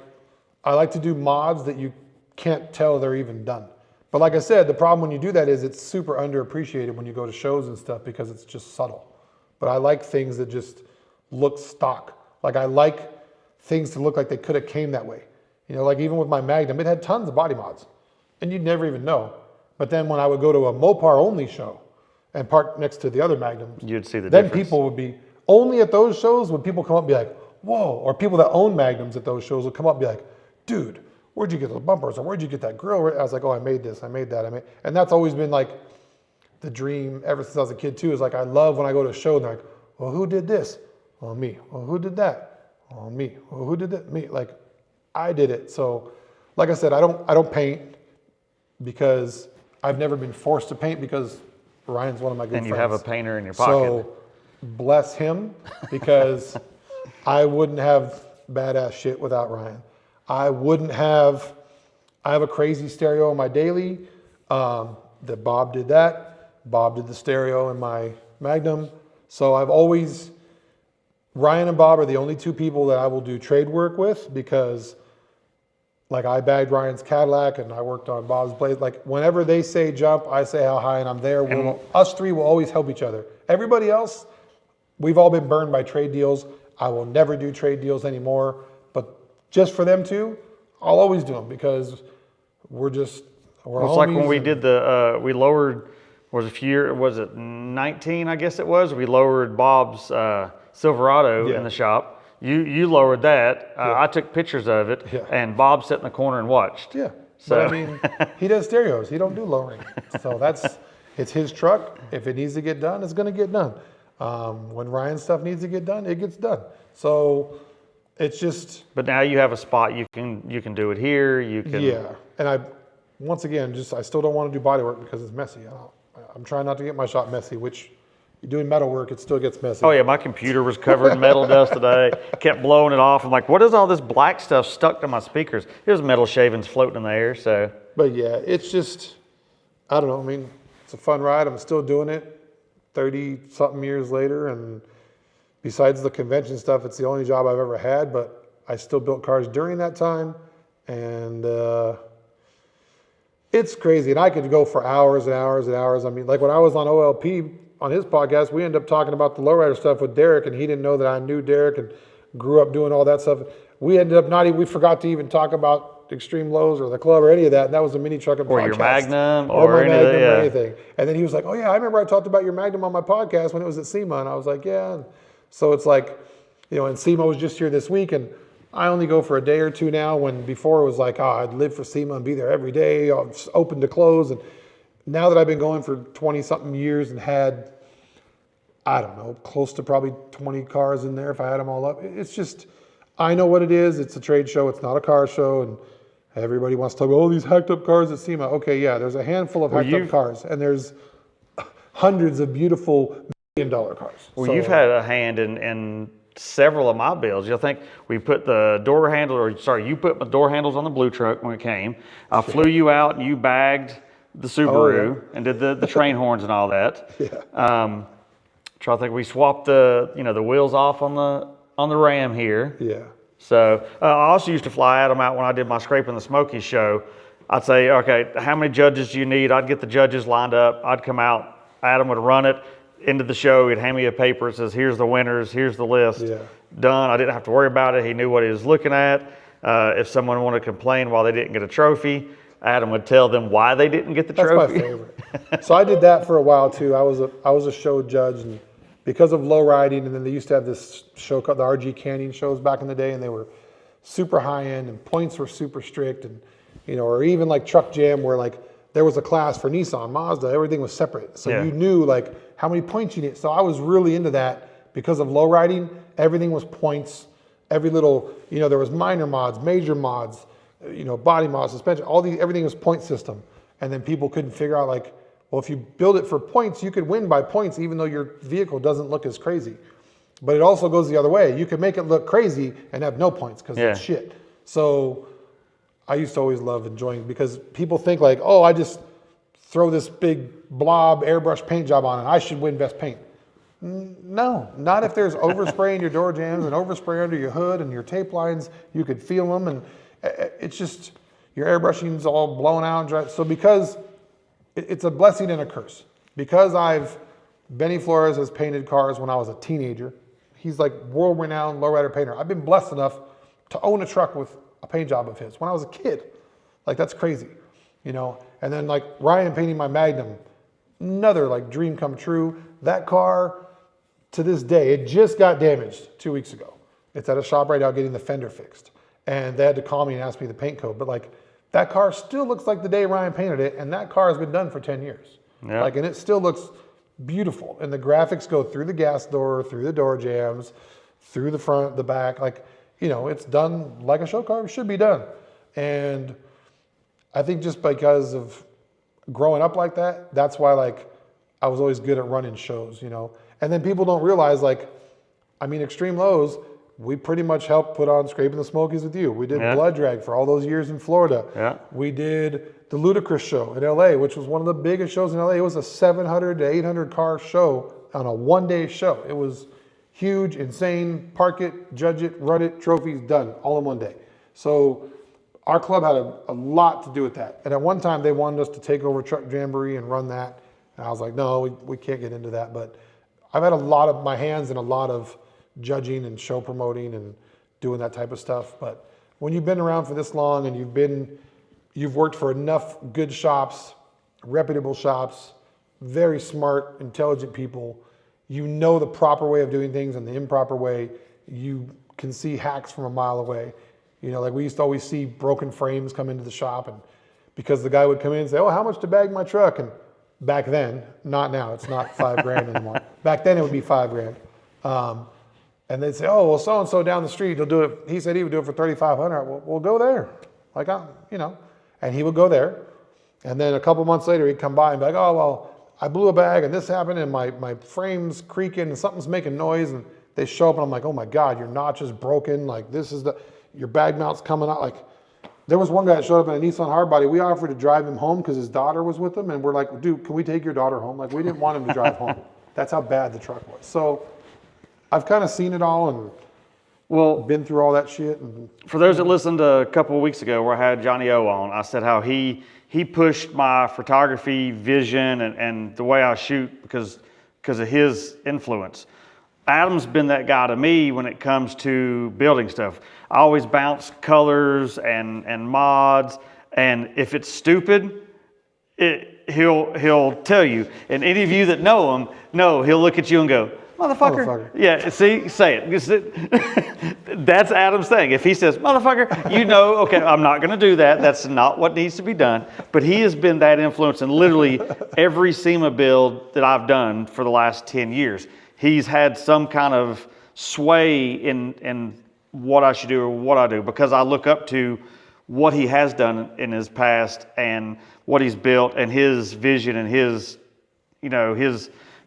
I like to do mods that you can't tell they're even done. But like I said, the problem when you do that is it's super underappreciated when you go to shows and stuff because it's just subtle. But I like things that just look stock. Like I like things to look like they could have came that way. You know, like even with my Magnum, it had tons of body mods and you'd never even know. But then when I would go to a Mopar only show and park next to the other Magnums, you'd see the then difference. people would be, only at those shows would people come up and be like, whoa, or people that own Magnums at those shows would come up and be like, dude, where'd you get those bumpers? Or where'd you get that grill? I was like, oh, I made this, I made that, and that's always been like the dream ever since I was a kid too, is like, I love when I go to a show and they're like, well, who did this? Well, me. Well, who did that? Well, me. Well, who did that? Me. Like, I did it. So, like I said, I don't paint because I've never been forced to paint because Ryan's one of my good friends. And you have a painter in your pocket. So, bless him because I wouldn't have badass shit without Ryan. I have a crazy stereo in my daily, that Bob did that. Bob did the stereo in my Magnum. So Ryan and Bob are the only two people that I will do trade work with because like I bagged Ryan's Cadillac and I worked on Bob's Blaze. Like whenever they say jump, I say how high and I'm there. Us three will always help each other. Everybody else, we've all been burned by trade deals. I will never do trade deals anymore. But just for them two, I'll always do them because we're homies. It's like when we did we lowered, was it 19, I guess it was? We lowered Bob's Silverado in the shop. You lowered that. I took pictures of it, and Bob sat in the corner and watched. Yeah, so but I mean, he does stereos. He don't do lowering. So it's his truck. If it needs to get done, it's going to get done. When Ryan's stuff needs to get done, it gets done. So it's just. But now you have a spot you can do it here. You can. Yeah, and I still don't want to do body work because it's messy. I'm trying not to get my shop messy, which. You're doing metal work, it still gets messy. Oh yeah, my computer was covered in metal dust today. Kept blowing it off. I'm like, what is all this black stuff stuck to my speakers? There's metal shavings floating in the air, so. But yeah, it's just, I don't know. I mean, it's a fun ride. I'm still doing it 30-something years later. And besides the convention stuff, it's the only job I've ever had. But I still built cars during that time. And it's crazy. And I could go for hours and hours and hours. I mean, like when I was on OLP, on his podcast, we ended up talking about the lowrider stuff with Derek, and he didn't know that I knew Derek and grew up doing all that stuff. We ended up we forgot to even talk about Extreme Lows or the club or any of that. And that was a mini trucking podcast. Or your Magnum or anything. And then he was like, oh yeah, I remember I talked about your Magnum on my podcast when it was at SEMA. And I was like, yeah. And so it's like, and SEMA was just here this week, and I only go for a day or two now, when before it was like, I'd live for SEMA and be there every day, open to close. And now that I've been going for 20-something years and had, I don't know, close to probably 20 cars in there if I had them all up, it's just, I know what it is. It's a trade show. It's not a car show. And everybody wants to talk about, oh, these hacked up cars at SEMA. Okay, yeah, there's a handful of hacked up cars, and there's hundreds of beautiful $1 million cars. Well, so, you've had a hand in several of my builds. You'll think we put the door handle, you put my door handles on the blue truck when it came. I flew you out and you bagged the Subaru and did the train horns and all that. Yeah. Try to think, we swapped the wheels off on the Ram here. Yeah. So I also used to fly Adam out when I did my Scraping the Smokies show. I'd say, okay, how many judges do you need? I'd get the judges lined up. I'd come out. Adam would run it into the show. He'd hand me a paper. It says, here's the winners. Here's the list. Yeah. Done. I didn't have to worry about it. He knew what he was looking at. If someone wanted to complain while they didn't get a trophy, Adam would tell them why they didn't get the trophy. That's my favorite. So I did that for a while too. I was a show judge, and because of low riding, and then they used to have this show called the RG Canyon shows back in the day, and they were super high end and points were super strict, and or even like Truck Jam, where like there was a class for Nissan, Mazda, everything was separate. So you knew like how many points you need. So I was really into that because of low riding. Everything was points. Every little, there was minor mods, major mods, body mods, suspension, everything was point system. And then people couldn't figure out like, well, if you build it for points, you could win by points, even though your vehicle doesn't look as crazy. But it also goes the other way. You can make it look crazy and have no points because it's shit. So I used to always love enjoying, because people think like, oh, I just throw this big blob airbrush paint job on and I should win best paint. No, not if there's overspray in your door jambs and overspray under your hood and your tape lines. You could feel them, and it's just, your airbrushing's all blown out and dry. So because it's a blessing and a curse. Because Benny Flores has painted cars when I was a teenager. He's like world-renowned lowrider painter. I've been blessed enough to own a truck with a paint job of his when I was a kid. Like, that's crazy, you know? And then like Ryan painting my Magnum, another like dream come true. That car, to this day, it just got damaged 2 weeks ago. It's at a shop right now getting the fender fixed. And they had to call me and ask me the paint code. But like, that car still looks like the day Ryan painted it, and that car has been done for 10 years. Yeah. Like, and it still looks beautiful. And the graphics go through the gas door, through the door jambs, through the front, the back. Like, you know, it's done like a show car should be done. And I think just because of growing up like that, that's why like I was always good at running shows, you know. And then people don't realize, like, I mean, Extreme Lows, we pretty much helped put on Scraping the Smokies with you. We did Blood Drag for all those years in Florida. Yeah. We did the Ludacris show in LA, which was one of the biggest shows in LA. It was a 700 to 800 car show on a one-day show. It was huge, insane. Park it, judge it, run it, trophies, done, all in one day. So our club had a lot to do with that. And at one time, they wanted us to take over Truck Jamboree and run that. And I was like, no, we can't get into that. But I've had a lot of my hands in a lot of judging and show promoting and doing that type of stuff. But when you've been around for this long and you've worked for enough good shops, reputable shops, very smart, intelligent people, you know the proper way of doing things and the improper way. You can see hacks from a mile away. You know, like we used to always see broken frames come into the shop, and because the guy would come in and say, oh, how much to bag my truck? And back then, not now, it's not $5,000 anymore. Back then it would be $5,000. And they'd say, oh, well, so-and-so down the street, he'll do it. He said he would do it for $3,500. Well, we'll go there. Like, you know, and he would go there. And then a couple months later, he'd come by and be like, oh, well, I blew a bag and this happened and my frame's creaking and something's making noise. And they show up and I'm like, oh my God, your notch is broken. Like, your bag mount's coming out. Like, there was one guy that showed up in a Nissan hardbody. We offered to drive him home because his daughter was with him. And we're like, dude, can we take your daughter home? Like, we didn't want him to drive home. That's how bad the truck was. So I've kind of seen it all and been through all that shit. And for those that listened a couple of weeks ago where I had Johnny O on, I said how he pushed my photography vision and the way I shoot because of his influence. Adam's been that guy to me when it comes to building stuff. I always bounce colors and mods, and if it's stupid, he'll tell you. And any of you that know him, he'll look at you and go, Motherfucker. Yeah, see, say it. That's Adam's thing. If he says, motherfucker, you know, okay, I'm not going to do that. That's not what needs to be done. But he has been that influence in literally every SEMA build that I've done for the last 10 years. He's had some kind of sway in what I should do or what I do because I look up to what he has done in his past and what he's built and his vision and his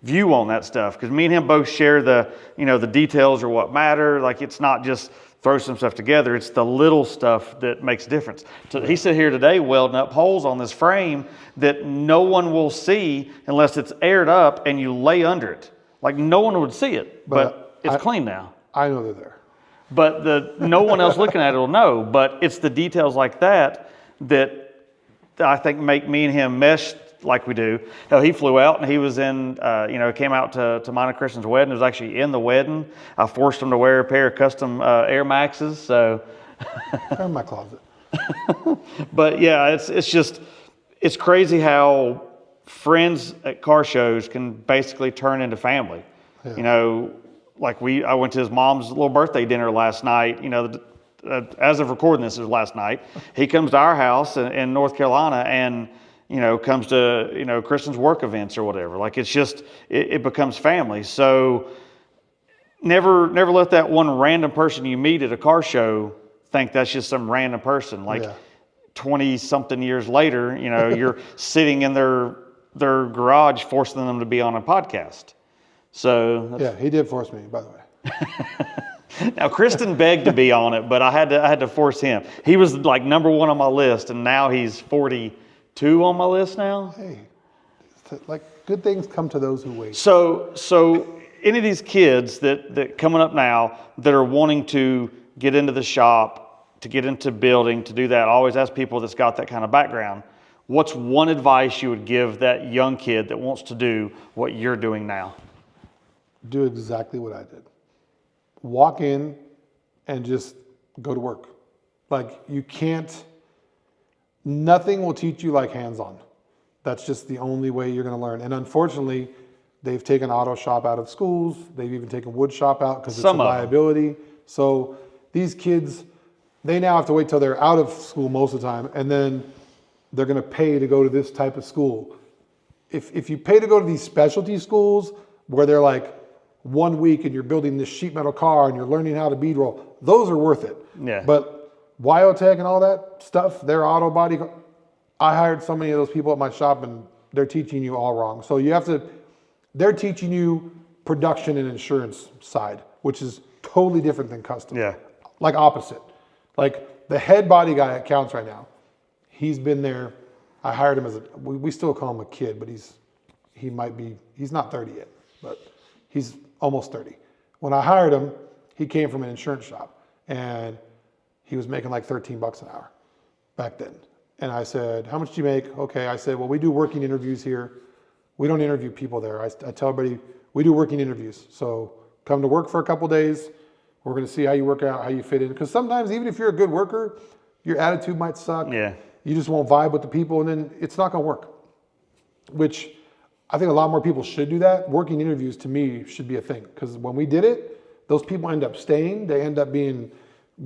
view on that stuff. Because me and him both share the details are what matter. Like, it's not just throw some stuff together. It's the little stuff that makes a difference. So he sit here today welding up holes on this frame that no one will see unless it's aired up and you lay under it. Like, no one would see it, but it's clean now. I know they're there. But no one else looking at it will know. But it's the details like that I think make me and him mesh like we do. Hell, he flew out and he was in, came out to mine and Kristen's wedding. It was actually in the wedding. I forced him to wear a pair of custom Air Maxes. So they're in my closet. But yeah, it's crazy how friends at car shows can basically turn into family. Yeah. You know, like I went to his mom's little birthday dinner last night. You know, as of recording this, it was last night. He comes to our house in North Carolina and comes to, Kristen's work events or whatever. Like, it's just, it becomes family. So never let that one random person you meet at a car show think that's just some random person. Like 20 something years later, you're sitting in their garage forcing them to be on a podcast. So yeah, he did force me, by the way. Now, Kristen begged to be on it, but I had to force him. He was like number one on my list, and now he's 42 on my list now. Hey, like, good things come to those who wait. So any of these kids that coming up now that are wanting to get into the shop, to get into building, to do that, I always ask people that's got that kind of background, what's one advice you would give that young kid that wants to do what you're doing now? Do exactly what I did. Walk in and just go to work. Like, you can't, nothing will teach you like hands-on. That's just the only way you're going to learn. And unfortunately, they've taken auto shop out of schools. They've even taken wood shop out because it's a liability. So these kids, they now have to wait till they're out of school most of the time, and then they're going to pay to go to this type of school. If you pay to go to these specialty schools where they're like 1 week and you're building this sheet metal car and you're learning how to bead roll, those are worth it. Yeah. But Wyotech and all that stuff, their auto body, I hired so many of those people at my shop and they're teaching you all wrong. So you have to, they're teaching you production and insurance side, which is totally different than custom. Yeah. Like opposite. Like the head body guy at Counts right now, he's been there. I hired him as we still call him a kid, but he's not 30 yet, but he's almost 30. When I hired him, he came from an insurance shop and he was making like $13 an hour back then. And I said, how much do you make? Okay. I said, well, we do working interviews here. We don't interview people there. I tell everybody, we do working interviews. So come to work for a couple days. We're going to see how you work out, how you fit in. Because sometimes even if you're a good worker, your attitude might suck. Yeah. You just won't vibe with the people and then it's not going to work. Which I think a lot more people should do that. Working interviews to me should be a thing. Because when we did it, those people end up staying. They end up being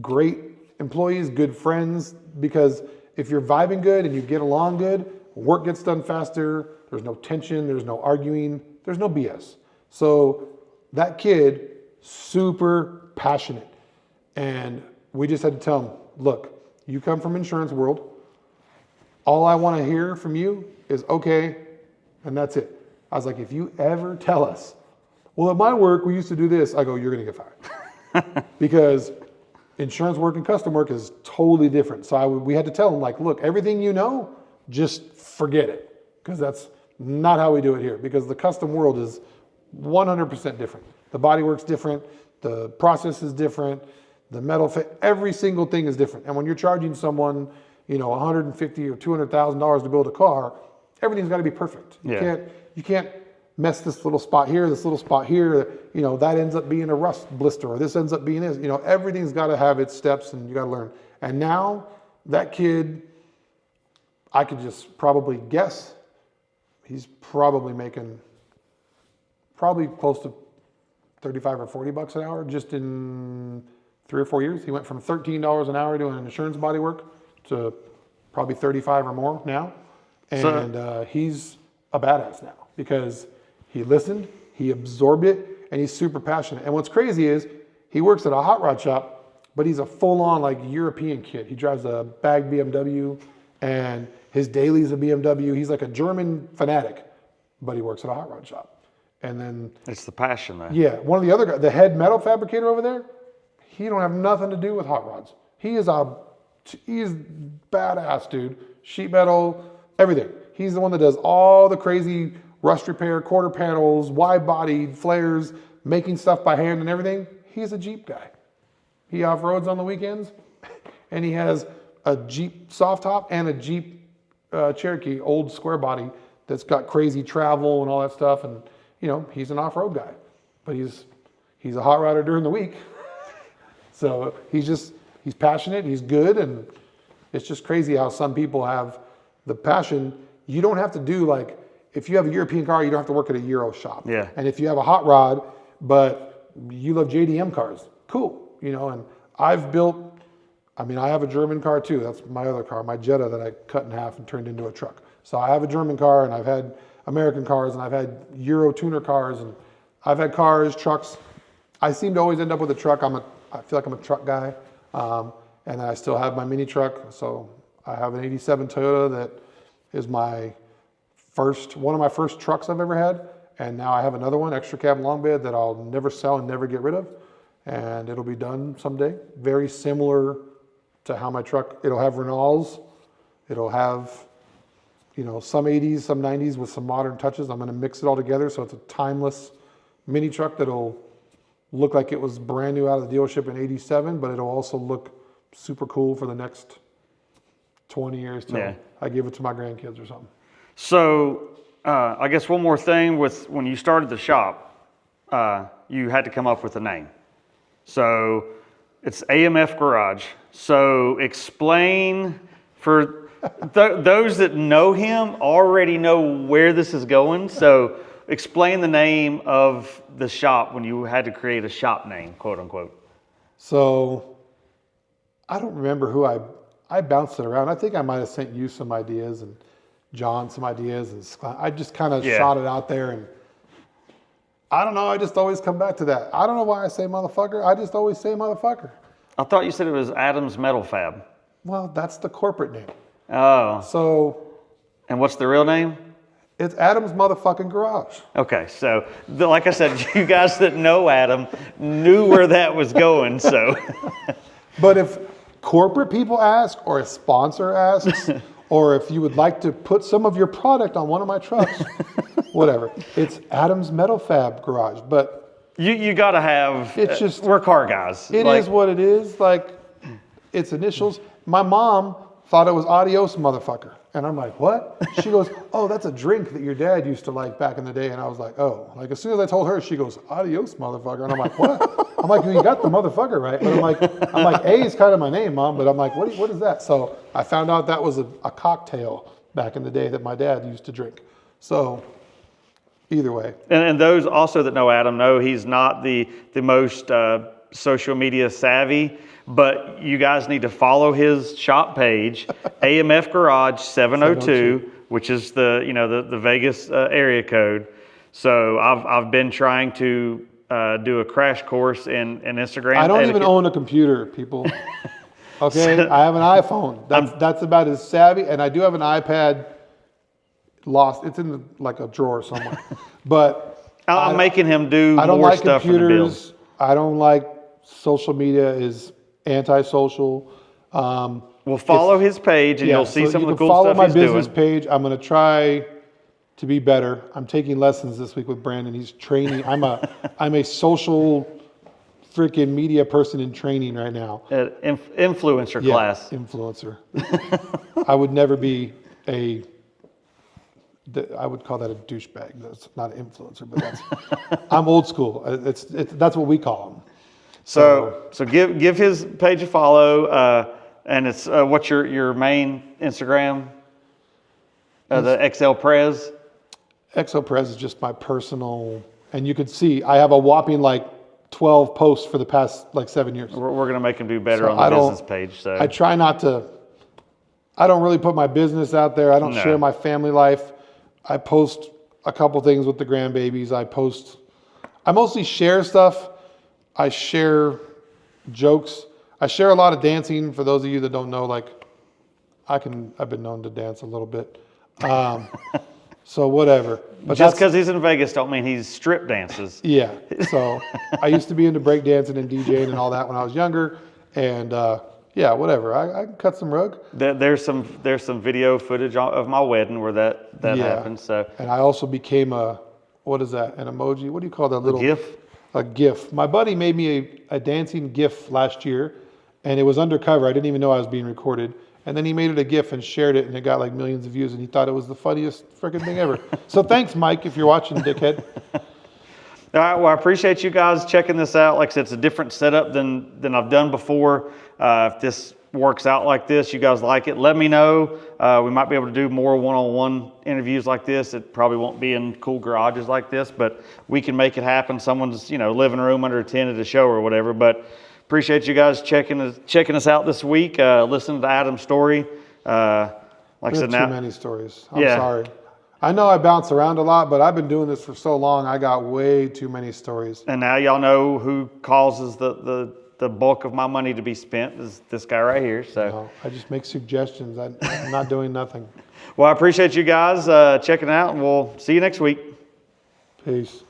great employees, good friends. Because if you're vibing good and you get along good, work gets done faster. There's no tension. There's no arguing. There's no BS. So that kid, super passionate. And we just had to tell him, look, you come from insurance world. All I want to hear from you is okay, and that's it. I was like, if you ever tell us, well, at my work, we used to do this, I go, you're going to get fired. Because insurance work and custom work is totally different. So we had to tell him, like, look, everything you know, just forget it. Because that's not how we do it here. Because the custom world is 100% different. The body work's different. The process is different. The metal fit, every single thing is different. And when you're charging someone, $150,000 or $200,000 to build a car, everything's got to be perfect. You can't mess this little spot here, this little spot here. That ends up being a rust blister, or this ends up being this. Everything's got to have its steps, and you got to learn. And now that kid, I could just probably guess, he's probably making close to 35 or 40 bucks an hour just in 3 or 4 years. He went from $13 an hour doing insurance body work to probably 35 or more now. And he's a badass now because he listened, he absorbed it, and he's super passionate. And what's crazy is he works at a hot rod shop, but he's a full-on like European kid. He drives a bag BMW and his daily's a BMW. He's like a German fanatic, but he works at a hot rod shop. And then it's the passion there. Yeah, one of the other guys, the head metal fabricator over there, he don't have nothing to do with hot rods. He's badass, dude. Sheet metal, everything. He's the one that does all the crazy rust repair, quarter panels, wide bodied flares, making stuff by hand and everything. He's a Jeep guy. He off-roads on the weekends, and he has a Jeep soft top and a Jeep Cherokee old square body that's got crazy travel and all that stuff. And he's an off-road guy, but he's a hot rodder during the week. So he's passionate, he's good, and it's just crazy how some people have the passion. You don't have to do like, if you have a European car, you don't have to work at a Euro shop. Yeah. And if you have a hot rod, but you love JDM cars, cool. And I have a German car too. That's my other car, my Jetta that I cut in half and turned into a truck. So I have a German car, and I've had American cars, and I've had Euro tuner cars, and I've had cars, trucks. I seem to always end up with a truck. I feel like I'm a truck guy. And I still have my mini truck. So I have an 87 Toyota that is one of my first trucks I've ever had. And now I have another one, extra cab long bed, that I'll never sell and never get rid of. And it'll be done someday. Very similar to how my truck, it'll have Renaults. It'll have, some 80s, some 90s with some modern touches. I'm going to mix it all together. So it's a timeless mini truck that'll look like it was brand new out of the dealership in 87, but it'll also look super cool for the next 20 years till Yeah. I give it to my grandkids or something. So I guess one more thing with when you started the shop, you had to come up with a name. So it's AMF Garage. So explain for those that know him already know where this is going. So explain the name of the shop when you had to create a shop name, quote unquote. So I don't remember who I bounced it around. I think I might have sent you some ideas and John some ideas, and I just kind of shot it out there, and I don't know. I just always come back to that. I don't know why I say motherfucker. I just always say motherfucker. I thought you said it was Adam's Metal Fab. Well, that's the corporate name. Oh. So. And what's the real name? It's Adam's motherfucking Garage. Okay, so like I said, you guys that know Adam knew where that was going. So. But if corporate people ask, or a sponsor asks, or if you would like to put some of your product on one of my trucks, whatever, it's Adam's Metal Fab Garage. But you got to have. It's just we're car guys. It is what it is. Like, it's initials. My mom thought it was Adios Motherfucker, and I'm like, what? She goes, oh, that's a drink that your dad used to like back in the day. And I was like, oh. Like, as soon as I told her, she goes, Adios Motherfucker, and I'm like, what? I'm like, well, you got the motherfucker right. But I'm like, A is kind of my name, Mom. But I'm like, what is that? So I found out that was a cocktail back in the day that my dad used to drink. So either way. And those also that know Adam know he's not the most social media savvy, but you guys need to follow his shop page, AMF Garage 702, which is the Vegas area code. So I've been trying to do a crash course in Instagram. I don't even own a computer, people. Okay, I have an iPhone. That's about as savvy, and I do have an iPad. Lost. It's in like a drawer somewhere. But I'm making him do I don't more like stuff computers. in the build. I don't like social media. Is antisocial. Well, follow his page, and you'll see some of the cool follow stuff my he's doing. business page. I'm going to try to be better. I'm taking lessons this week with Brandon. He's training. I'm a social freaking media person in training right now. Influencer class. Influencer. I would never be I would call that a douchebag. That's not an influencer, but I'm old school. That's what we call them. So give his page a follow, and it's what's your main Instagram? The XL Prez. XL Prez is just my personal, and you can see I have a whopping like 12 posts for the past like 7 years. We're gonna make him do better on the business page. So I try not to. I don't really put my business out there. I don't share my family life. I post a couple things with the grandbabies. I mostly share stuff. I share jokes. I share a lot of dancing. For those of you that don't know, like I've been known to dance a little bit. So whatever. But just because he's in Vegas don't mean he's strip dances. Yeah. So I used to be into breakdancing and DJing and all that when I was younger. And yeah, whatever. I can cut some rug. There's some video footage of my wedding where that happened. So. And I also became what is that? An emoji? What do you call that little? GIF? A GIF. My buddy made me a dancing GIF last year, and it was undercover. I didn't even know I was being recorded. And then he made it a GIF and shared it, and it got like millions of views, and he thought it was the funniest freaking thing ever. So thanks, Mike, if you're watching, dickhead. All right, well, I appreciate you guys checking this out. Like I said, it's a different setup than I've done before. If this works out like this, you guys like it, let me know. We might be able to do more one-on-one interviews like this. It probably won't be in cool garages like this, but we can make it happen. Someone's living room under a tent at a show or whatever. But appreciate you guys checking us out this week. Listening to Adam's story. Like I said, too many stories. I'm sorry. I know I bounce around a lot, but I've been doing this for so long. I got way too many stories. And now y'all know who causes the bulk of my money to be spent is this guy right here. So no, I just make suggestions. I'm not doing nothing. Well, I appreciate you guys checking it out, and we'll see you next week. Peace.